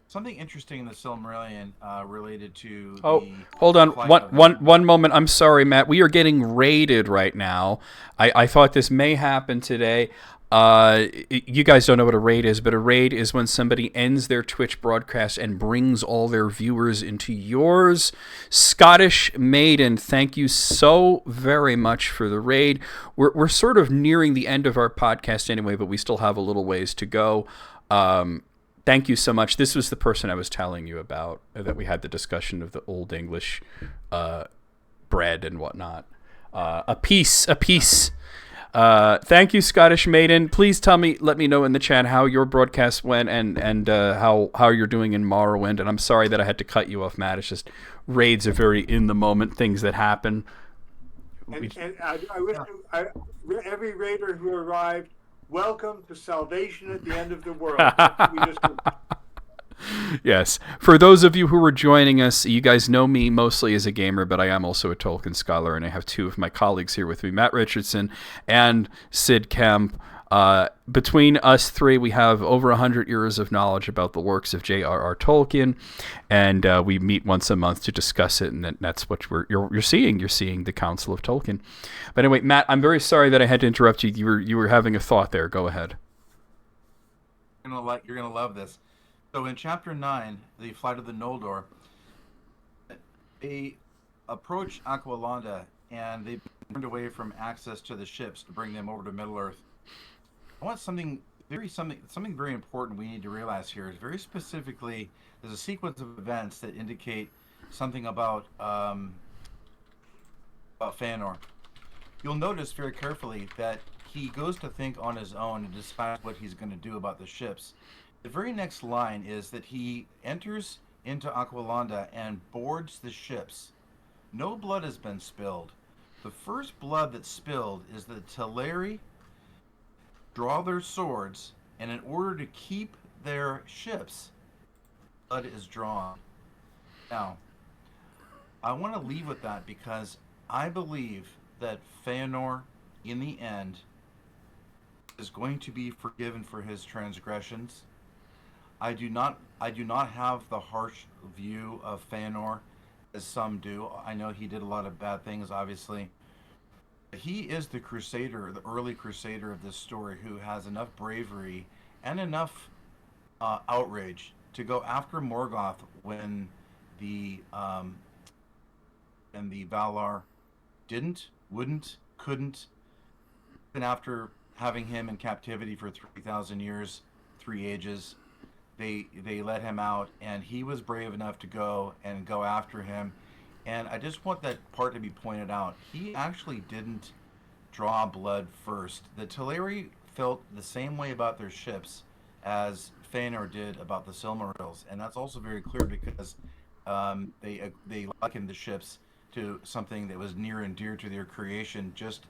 S2: Something interesting in the Silmarillion related to.
S1: Oh, hold on. One moment. I'm sorry, Matt. We are getting raided right now. I thought this may happen today. You guys don't know what a raid is, but a raid is when somebody ends their Twitch broadcast and brings all their viewers into yours. Scottish Maiden, thank you so very much for the raid. We're sort of nearing the end of our podcast anyway, but we still have a little ways to go. Thank you so much. This was the person I was telling you about, that we had the discussion of the Old English bread and whatnot. A piece. Thank you, Scottish Maiden. Please let me know in the chat how your broadcast went and how you're doing in Morrowind. And I'm sorry that I had to cut you off, Matt. It's just raids are very in the moment things that happen.
S3: And I wish every raider who arrived, welcome to salvation at the end of the world.
S1: Yes. For those of you who are joining us, you guys know me mostly as a gamer, but I am also a Tolkien scholar, and I have two of my colleagues here with me, Matt Richardson and Sid Kemp. Between us three, we have over 100 years of knowledge about the works of J.R.R. Tolkien, and we meet once a month to discuss it, and that's what you're seeing. You're seeing the Council of Tolkien. But anyway, Matt, I'm very sorry that I had to interrupt you. You were having a thought there. Go ahead.
S2: You're gonna love this. So in Chapter 9, the Flight of the Noldor, they approach Aqualanda, and they've turned away from access to the ships to bring them over to Middle-earth. I want something very important we need to realize here. Is very specifically, there's a sequence of events that indicate something about Feanor. You'll notice very carefully that he goes to think on his own and decides what he's going to do about the ships. The very next line is that he enters into Aqualanda and boards the ships. No blood has been spilled. The first blood that's spilled is the Teleri draw their swords, and in order to keep their ships, blood is drawn. Now, I want to leave with that because I believe that Feanor, in the end, is going to be forgiven for his transgressions. I do not have the harsh view of Feanor as some do. I know he did a lot of bad things, obviously. He is the crusader, the early crusader of this story, who has enough bravery and enough outrage to go after Morgoth when the Valar wouldn't, couldn't. And after having him in captivity for 3,000 years, 3 ages, they let him out, and he was brave enough to go after him. And I just want that part to be pointed out. He actually didn't draw blood first. The Teleri felt the same way about their ships as Feanor did about the Silmarils, and that's also very clear because they likened the ships to something that was near and dear to their creation, just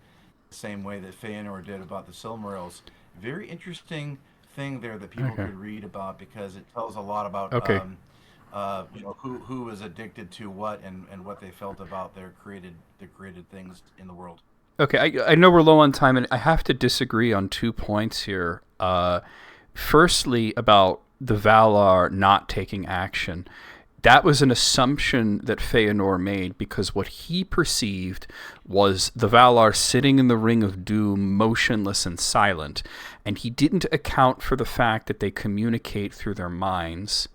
S2: the same way that Feanor did about the Silmarils. Very interesting thing there that people could read about, because it tells a lot about who was addicted to what, and what they felt about their created things in the world.
S1: Okay, I know we're low on time, and I have to disagree on 2 points here. Firstly, about the Valar not taking action. That was an assumption that Feanor made, because what he perceived was the Valar sitting in the Ring of Doom, motionless and silent, and he didn't account for the fact that they communicate through their minds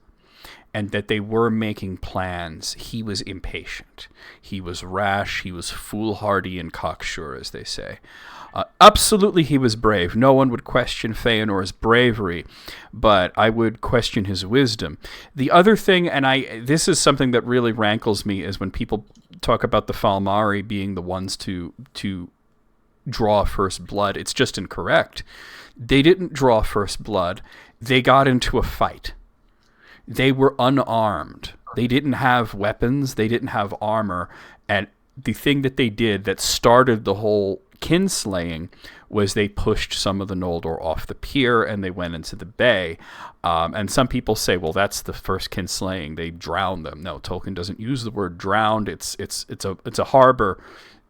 S1: and that they were making plans. He was impatient. He was rash. He was foolhardy and cocksure, as they say. Absolutely, he was brave. No one would question Feanor's bravery, but I would question his wisdom. The other thing, and this is something that really rankles me, is when people talk about the Falmari being the ones to draw first blood. It's just incorrect. They didn't draw first blood. They got into a fight. They were unarmed. They didn't have weapons. They didn't have armor. And the thing that they did that started the whole kinslaying was they pushed some of the Noldor off the pier and they went into the bay. And some people say, well, that's the first kinslaying. They drowned them. No, Tolkien doesn't use the word drowned. It's a harbor.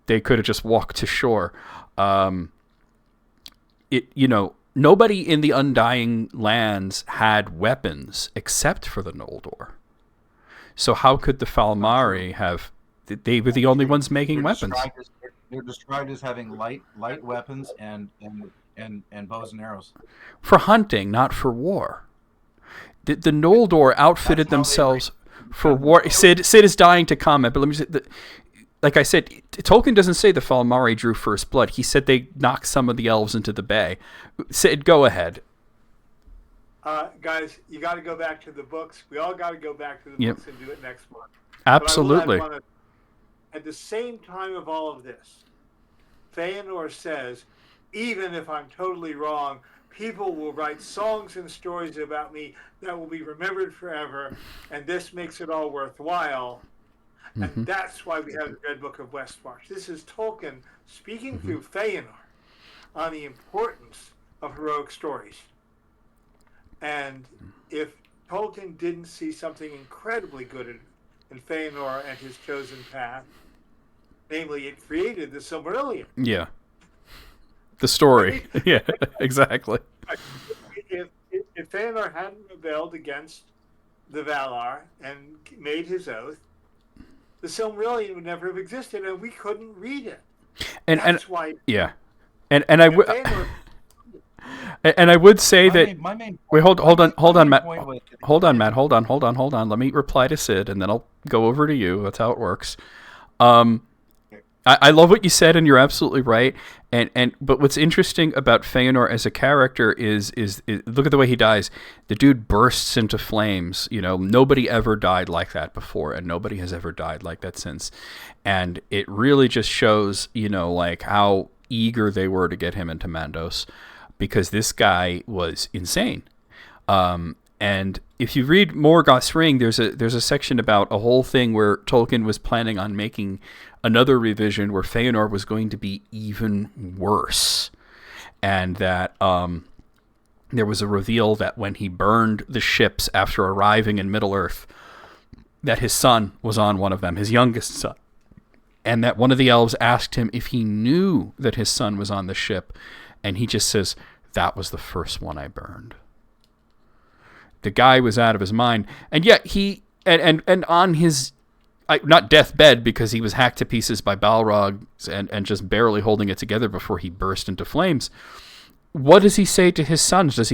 S1: They could have just walked to shore. Nobody in the Undying Lands had weapons except for the Noldor. So how could the Falmari have? They were the only ones making weapons.
S2: They're described as having light weapons and bows and arrows.
S1: For hunting, not for war. The Noldor outfitted themselves for war. Sid is dying to comment, but let me say that. Like I said, Tolkien doesn't say the Falmari drew first blood. He said they knocked some of the elves into the bay. Sid, go ahead.
S3: Guys, you got to go back to the books. We all got to go back to the books and do it next month.
S1: Absolutely.
S3: At the same time of all of this, Feanor says, even if I'm totally wrong, people will write songs and stories about me that will be remembered forever, and this makes it all worthwhile. And that's why we have the Red Book of Westmarch. This is Tolkien speaking through Feanor on the importance of heroic stories. And if Tolkien didn't see something incredibly good in Feanor and his chosen path, namely it created the Silmarillion.
S1: Yeah. The story.
S3: Right?
S1: Yeah, exactly.
S3: If Feanor hadn't rebelled against the Valar and made his oath, the Silmarillion would never have existed, and we couldn't read it. That's why.
S1: Yeah, and I would. And I would say that. Wait, hold on, Matt. Hold on. Let me reply to Sid, and then I'll go over to you. That's how it works. I love what you said, and you're absolutely right. But what's interesting about Feanor as a character is look at the way he dies. The dude bursts into flames. Nobody ever died like that before, and nobody has ever died like that since. And it really just shows, like how eager they were to get him into Mandos, because this guy was insane. And if you read Morgoth's Ring, there's a section about a whole thing where Tolkien was planning on making another revision where Feanor was going to be even worse. And that there was a reveal that when he burned the ships after arriving in Middle-earth, that his son was on one of them, his youngest son. And that one of the elves asked him if he knew that his son was on the ship. And he just says, that was the first one I burned. The guy was out of his mind. And yet he, and on his, not deathbed, because he was hacked to pieces by Balrogs and just barely holding it together before he burst into flames. What does he say to his sons? Does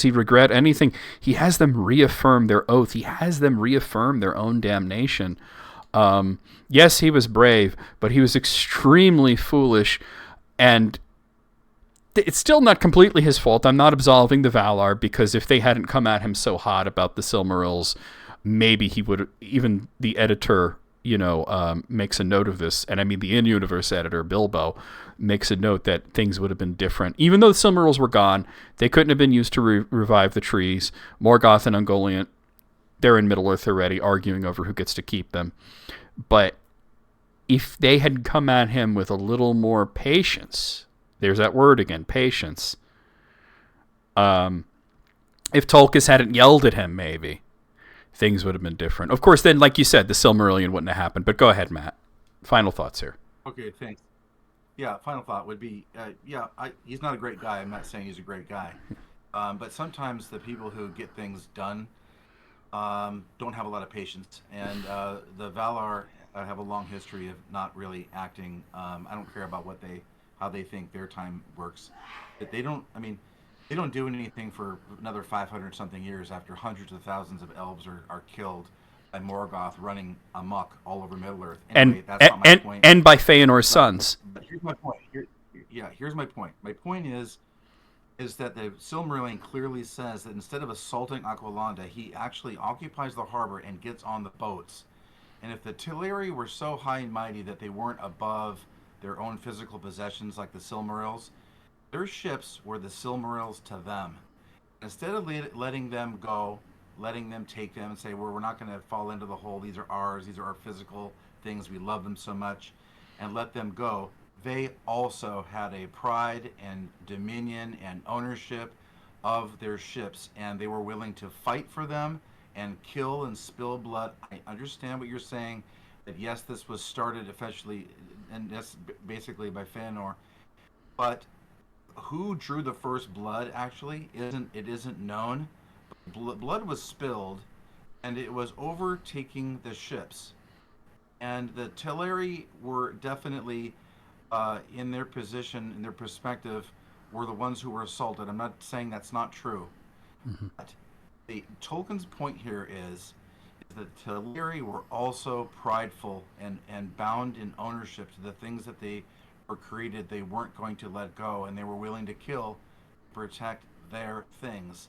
S1: he regret anything? He has them reaffirm their oath. He has them reaffirm their own damnation. Yes, he was brave, but he was extremely foolish, and it's still not completely his fault. I'm not absolving the Valar, because if they hadn't come at him so hot about the Silmarils, maybe he would, even the editor, makes a note of this, and I mean the in-universe editor, Bilbo, makes a note that things would have been different. Even though the Silmarils were gone, they couldn't have been used to revive the trees. Morgoth and Ungoliant, they're in Middle-earth already, arguing over who gets to keep them. But if they had come at him with a little more patience, there's that word again, patience. If Tolkien hadn't yelled at him, maybe things would have been different. Of course, then, like you said, the Silmarillion wouldn't have happened. But go ahead, Matt. Final thoughts here.
S2: Okay, thanks. Yeah, final thought would be, he's not a great guy. I'm not saying he's a great guy. But sometimes the people who get things done don't have a lot of patience. And the Valar have a long history of not really acting. I don't care about how they think their time works. But they don't do anything for another 500 something years after hundreds of thousands of elves are killed by Morgoth running amok all over Middle-earth. Anyway, that's not my point.
S1: And by Feanor's sons.
S2: But here's my point. Here's my point. My point is that the Silmarillion clearly says that instead of assaulting Aqualanda, he actually occupies the harbor and gets on the boats. And if the Teleri were so high and mighty that they weren't above their own physical possessions like the Silmarils, their ships were the Silmarils to them. Instead of letting them go, letting them take them and say, well, we're not going to fall into the hole, these are ours, these are our physical things, we love them so much, and let them go, they also had a pride and dominion and ownership of their ships, and they were willing to fight for them and kill and spill blood. I understand what you're saying, that yes, this was started officially, and that's basically by Feanor, but who drew the first blood actually isn't known. Blood was spilled, and it was overtaking the ships, and the Teleri were definitely in their position, in their perspective, were the ones who were assaulted. I'm not saying that's not true. Mm-hmm. But Tolkien's point here is that Teleri were also prideful and bound in ownership to the things that they were created. They weren't going to let go, and they were willing to kill to protect their things.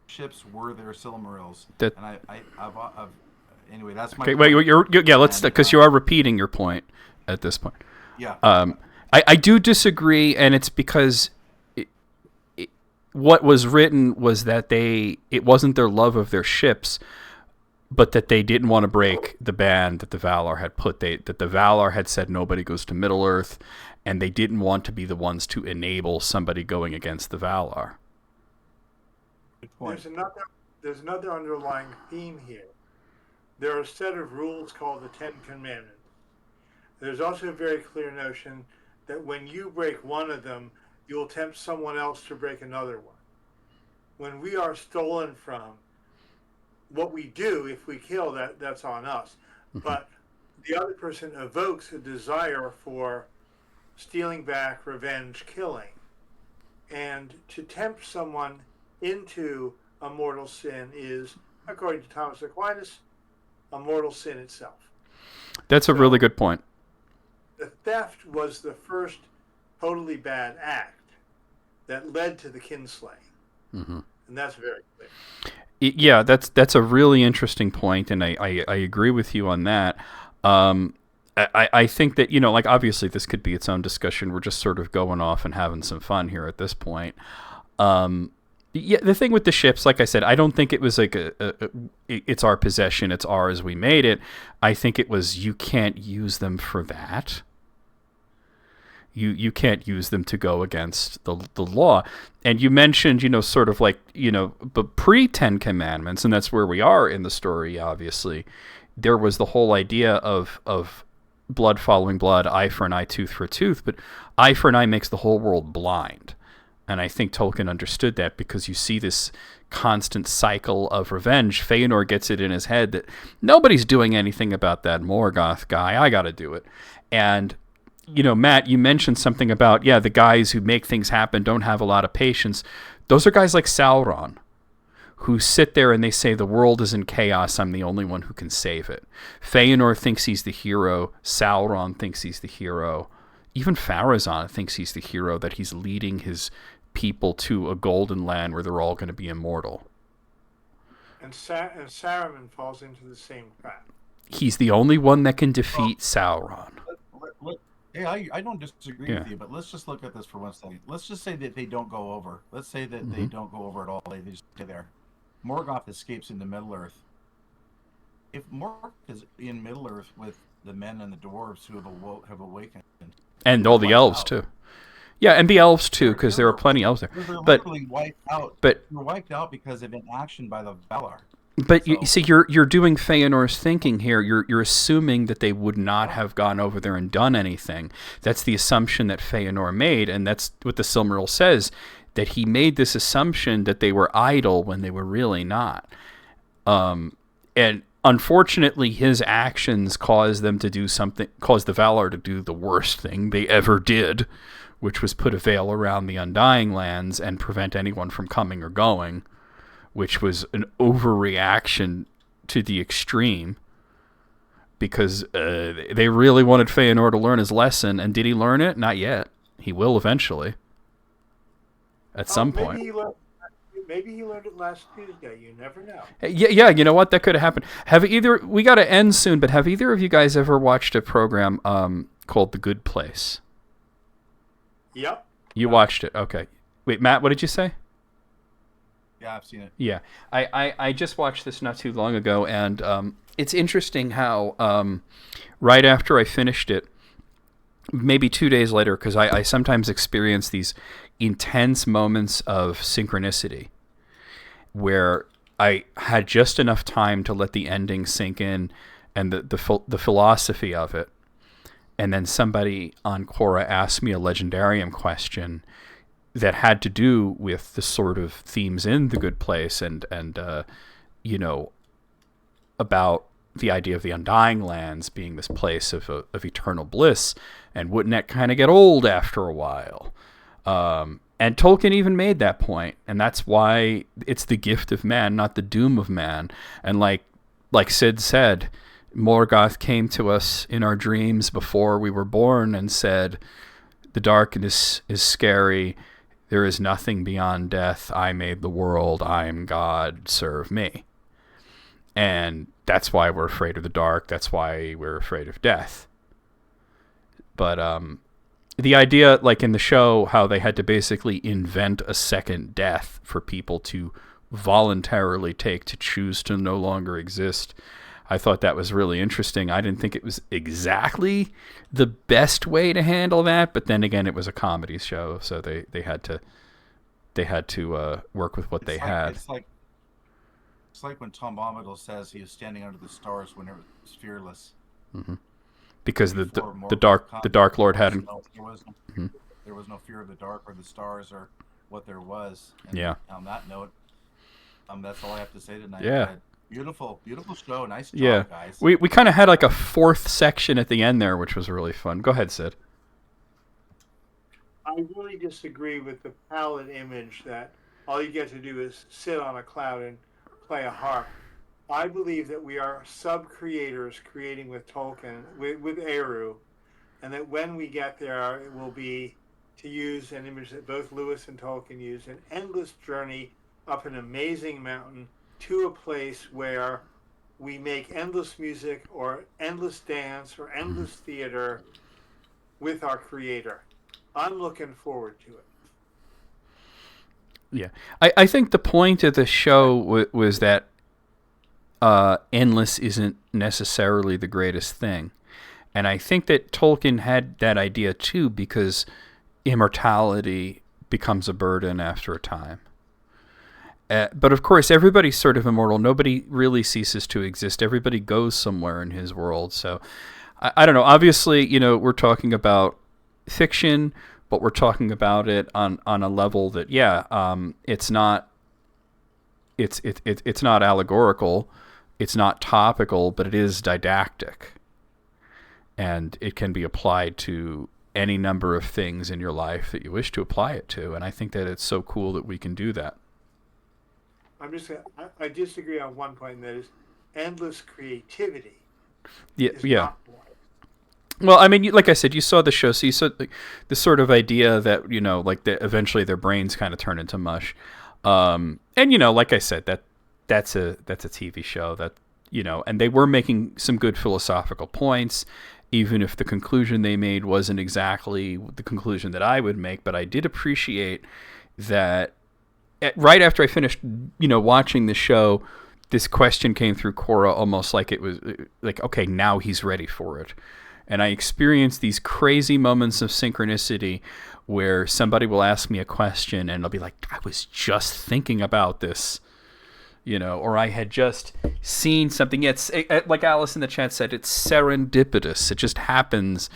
S2: Ships were their Silmarils. Anyway, that's my
S1: okay.
S2: point.
S1: Wait, let's, because you are repeating your point at this point.
S2: Yeah.
S1: I do disagree, and it's because what was written was that it wasn't their love of their ships, but that they didn't want to break the ban that the Valar had put. That the Valar had said nobody goes to Middle-earth, and they didn't want to be the ones to enable somebody going against the Valar.
S3: There's another underlying theme here. There are a set of rules called the Ten Commandments. There's also a very clear notion that when you break one of them, you'll tempt someone else to break another one. When we are stolen from, what we do, if we kill, that's on us. Mm-hmm. But the other person evokes a desire for stealing back, revenge, killing. And to tempt someone into a mortal sin is, according to Thomas Aquinas, a mortal sin itself.
S1: That's a really good point.
S3: The theft was the first totally bad act that led to the kinslaying. Mm-hmm. And that's very clear.
S1: Yeah, that's a really interesting point, and I agree with you on that. I think that, like, obviously this could be its own discussion. We're just sort of going off and having some fun here at this point. Yeah, the thing with the ships, like I said, I don't think it was like it's our possession, it's ours, we made it. I think it was, you can't use them for that. You can't use them to go against the law. And you mentioned, sort of like, but pre-Ten Commandments, and that's where we are in the story, obviously, there was the whole idea of blood following blood, eye for an eye, tooth for a tooth, but eye for an eye makes the whole world blind. And I think Tolkien understood that, because you see this constant cycle of revenge. Feanor gets it in his head that nobody's doing anything about that Morgoth guy. I got to do it. And, Matt, you mentioned something about, the guys who make things happen don't have a lot of patience. Those are guys like Sauron, who sit there and they say, the world is in chaos, I'm the only one who can save it. Feanor thinks he's the hero. Sauron thinks he's the hero. Even Pharazôn thinks he's the hero, that he's leading his people to a golden land where they're all going to be immortal.
S3: And Saruman falls into the same trap.
S1: he's the only one that can defeat Sauron.
S2: Hey, I don't disagree with you, but let's just look at this for 1 second. Let's just say that they don't go over. Let's say that they don't go over at all. They just stay there. Morgoth escapes into Middle-earth. If Morgoth is in Middle-earth with the men and the dwarves who have awakened,
S1: and all the elves too, yeah, and the elves too, because there are plenty of elves there.
S2: They're
S1: but
S2: literally wiped out.
S1: But
S2: they're wiped out because of inaction by the Valar.
S1: But you see, you're doing Feanor's thinking here. You're assuming that they would not have gone over there and done anything. That's the assumption that Feanor made, and that's what the Silmaril says, that he made this assumption that they were idle when they were really not. And unfortunately, his actions caused them to do something, caused the Valar to do the worst thing they ever did, which was put a veil around the Undying Lands and prevent anyone from coming or going, which was an overreaction to the extreme, because they really wanted Feanor to learn his lesson, and did he learn it? Not yet. He will eventually. At some point.
S3: Maybe he learned it last Tuesday. You never know.
S1: Yeah, you know what? That could have happened. We got to end soon, but have either of you guys ever watched a program called The Good Place?
S3: Yep.
S1: You watched it. Okay. Wait, Matt, what did you say?
S2: Yeah, I've seen it.
S1: Yeah, I just watched this not too long ago, and it's interesting how right after I finished it, maybe 2 days later, because I sometimes experience these intense moments of synchronicity where I had just enough time to let the ending sink in and the philosophy of it, and then somebody on Quora asked me a legendarium question that had to do with the sort of themes in The Good Place and about the idea of the Undying Lands being this place of eternal bliss, and wouldn't that kind of get old after a while? And Tolkien even made that point, and that's why it's the gift of man, not the doom of man. And like Sid said, Morgoth came to us in our dreams before we were born and said, "The darkness is scary. There is nothing beyond death. I made the world. I am God. Serve me." And that's why we're afraid of the dark. That's why we're afraid of death. But the idea, like in the show, how they had to basically invent a second death for people to voluntarily take, to choose to no longer exist, I thought that was really interesting. I didn't think it was exactly the best way to handle that, but then again, it was a comedy show, so they had to work with what they had.
S2: It's like when Tom Bombadil says he was standing under the stars when it was fearless.
S1: Mm-hmm. Because the Dark Lord hadn't.
S2: There was no fear of the dark or the stars or what there was. And
S1: yeah.
S2: On that note, that's all I have to say tonight.
S1: Yeah.
S2: Beautiful show. Nice job,
S1: yeah.
S2: guys.
S1: We kind of had like a fourth section at the end there, which was really fun. Go ahead, Sid.
S3: I really disagree with the palette image that all you get to do is sit on a cloud and play a harp. I believe that we are sub-creators creating with Tolkien, with Eru, and that when we get there, it will be, to use an image that both Lewis and Tolkien used, an endless journey up an amazing mountain to a place where we make endless music or endless dance or endless theater with our creator. I'm looking forward to it.
S1: Yeah. I think the point of the show was that endless isn't necessarily the greatest thing. And I think that Tolkien had that idea too, because immortality becomes a burden after a time. But of course, everybody's sort of immortal. Nobody really ceases to exist. Everybody goes somewhere in his world. So I don't know. Obviously, we're talking about fiction, but we're talking about it on a level that, it's not allegorical. It's not topical, but it is didactic. And it can be applied to any number of things in your life that you wish to apply it to. And I think that it's so cool that we can do that.
S3: I disagree on one point, and that is endless creativity.
S1: Yeah. Well, I mean, like I said, you saw the show, so you saw the sort of idea that, eventually their brains kind of turn into mush. And, like I said, that's a TV show that and they were making some good philosophical points, even if the conclusion they made wasn't exactly the conclusion that I would make. But I did appreciate that right after I finished, watching the show, this question came through Cora almost like it was like, okay, now he's ready for it. And I experienced these crazy moments of synchronicity where somebody will ask me a question and I'll be like, I was just thinking about this, or I had just seen something. Like Alice in the chat said, it's serendipitous. It just happens.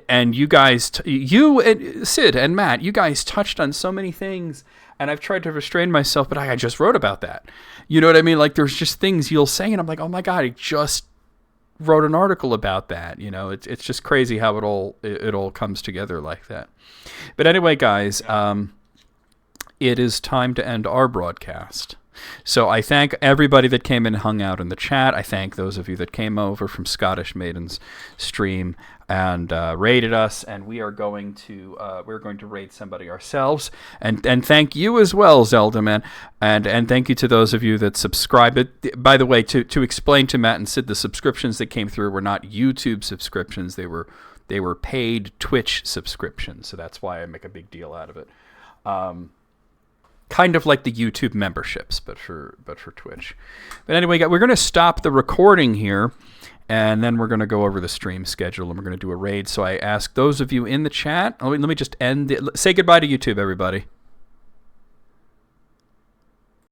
S1: And you guys, you and Sid and Matt, you guys touched on so many things, and I've tried to restrain myself, but I just wrote about that. You know what I mean? Like, there's just things you'll say, and I'm like, oh my God, I just wrote an article about that. It's just crazy how it all comes together like that. But anyway, guys, it is time to end our broadcast. So I thank everybody that came and hung out in the chat. I thank those of you that came over from Scottish Maiden's stream and raided us, and we are going to raid somebody ourselves. And thank you as well, Zelda Man, and thank you to those of you that subscribe. By the way, to explain to Matt and Sid, the subscriptions that came through were not YouTube subscriptions; they were paid Twitch subscriptions. So that's why I make a big deal out of it. Kind of like the YouTube memberships, but for Twitch. But anyway, we're going to stop the recording here, and then we're going to go over the stream schedule, and we're going to do a raid. So I ask those of you in the chat, let me just say goodbye to YouTube, everybody.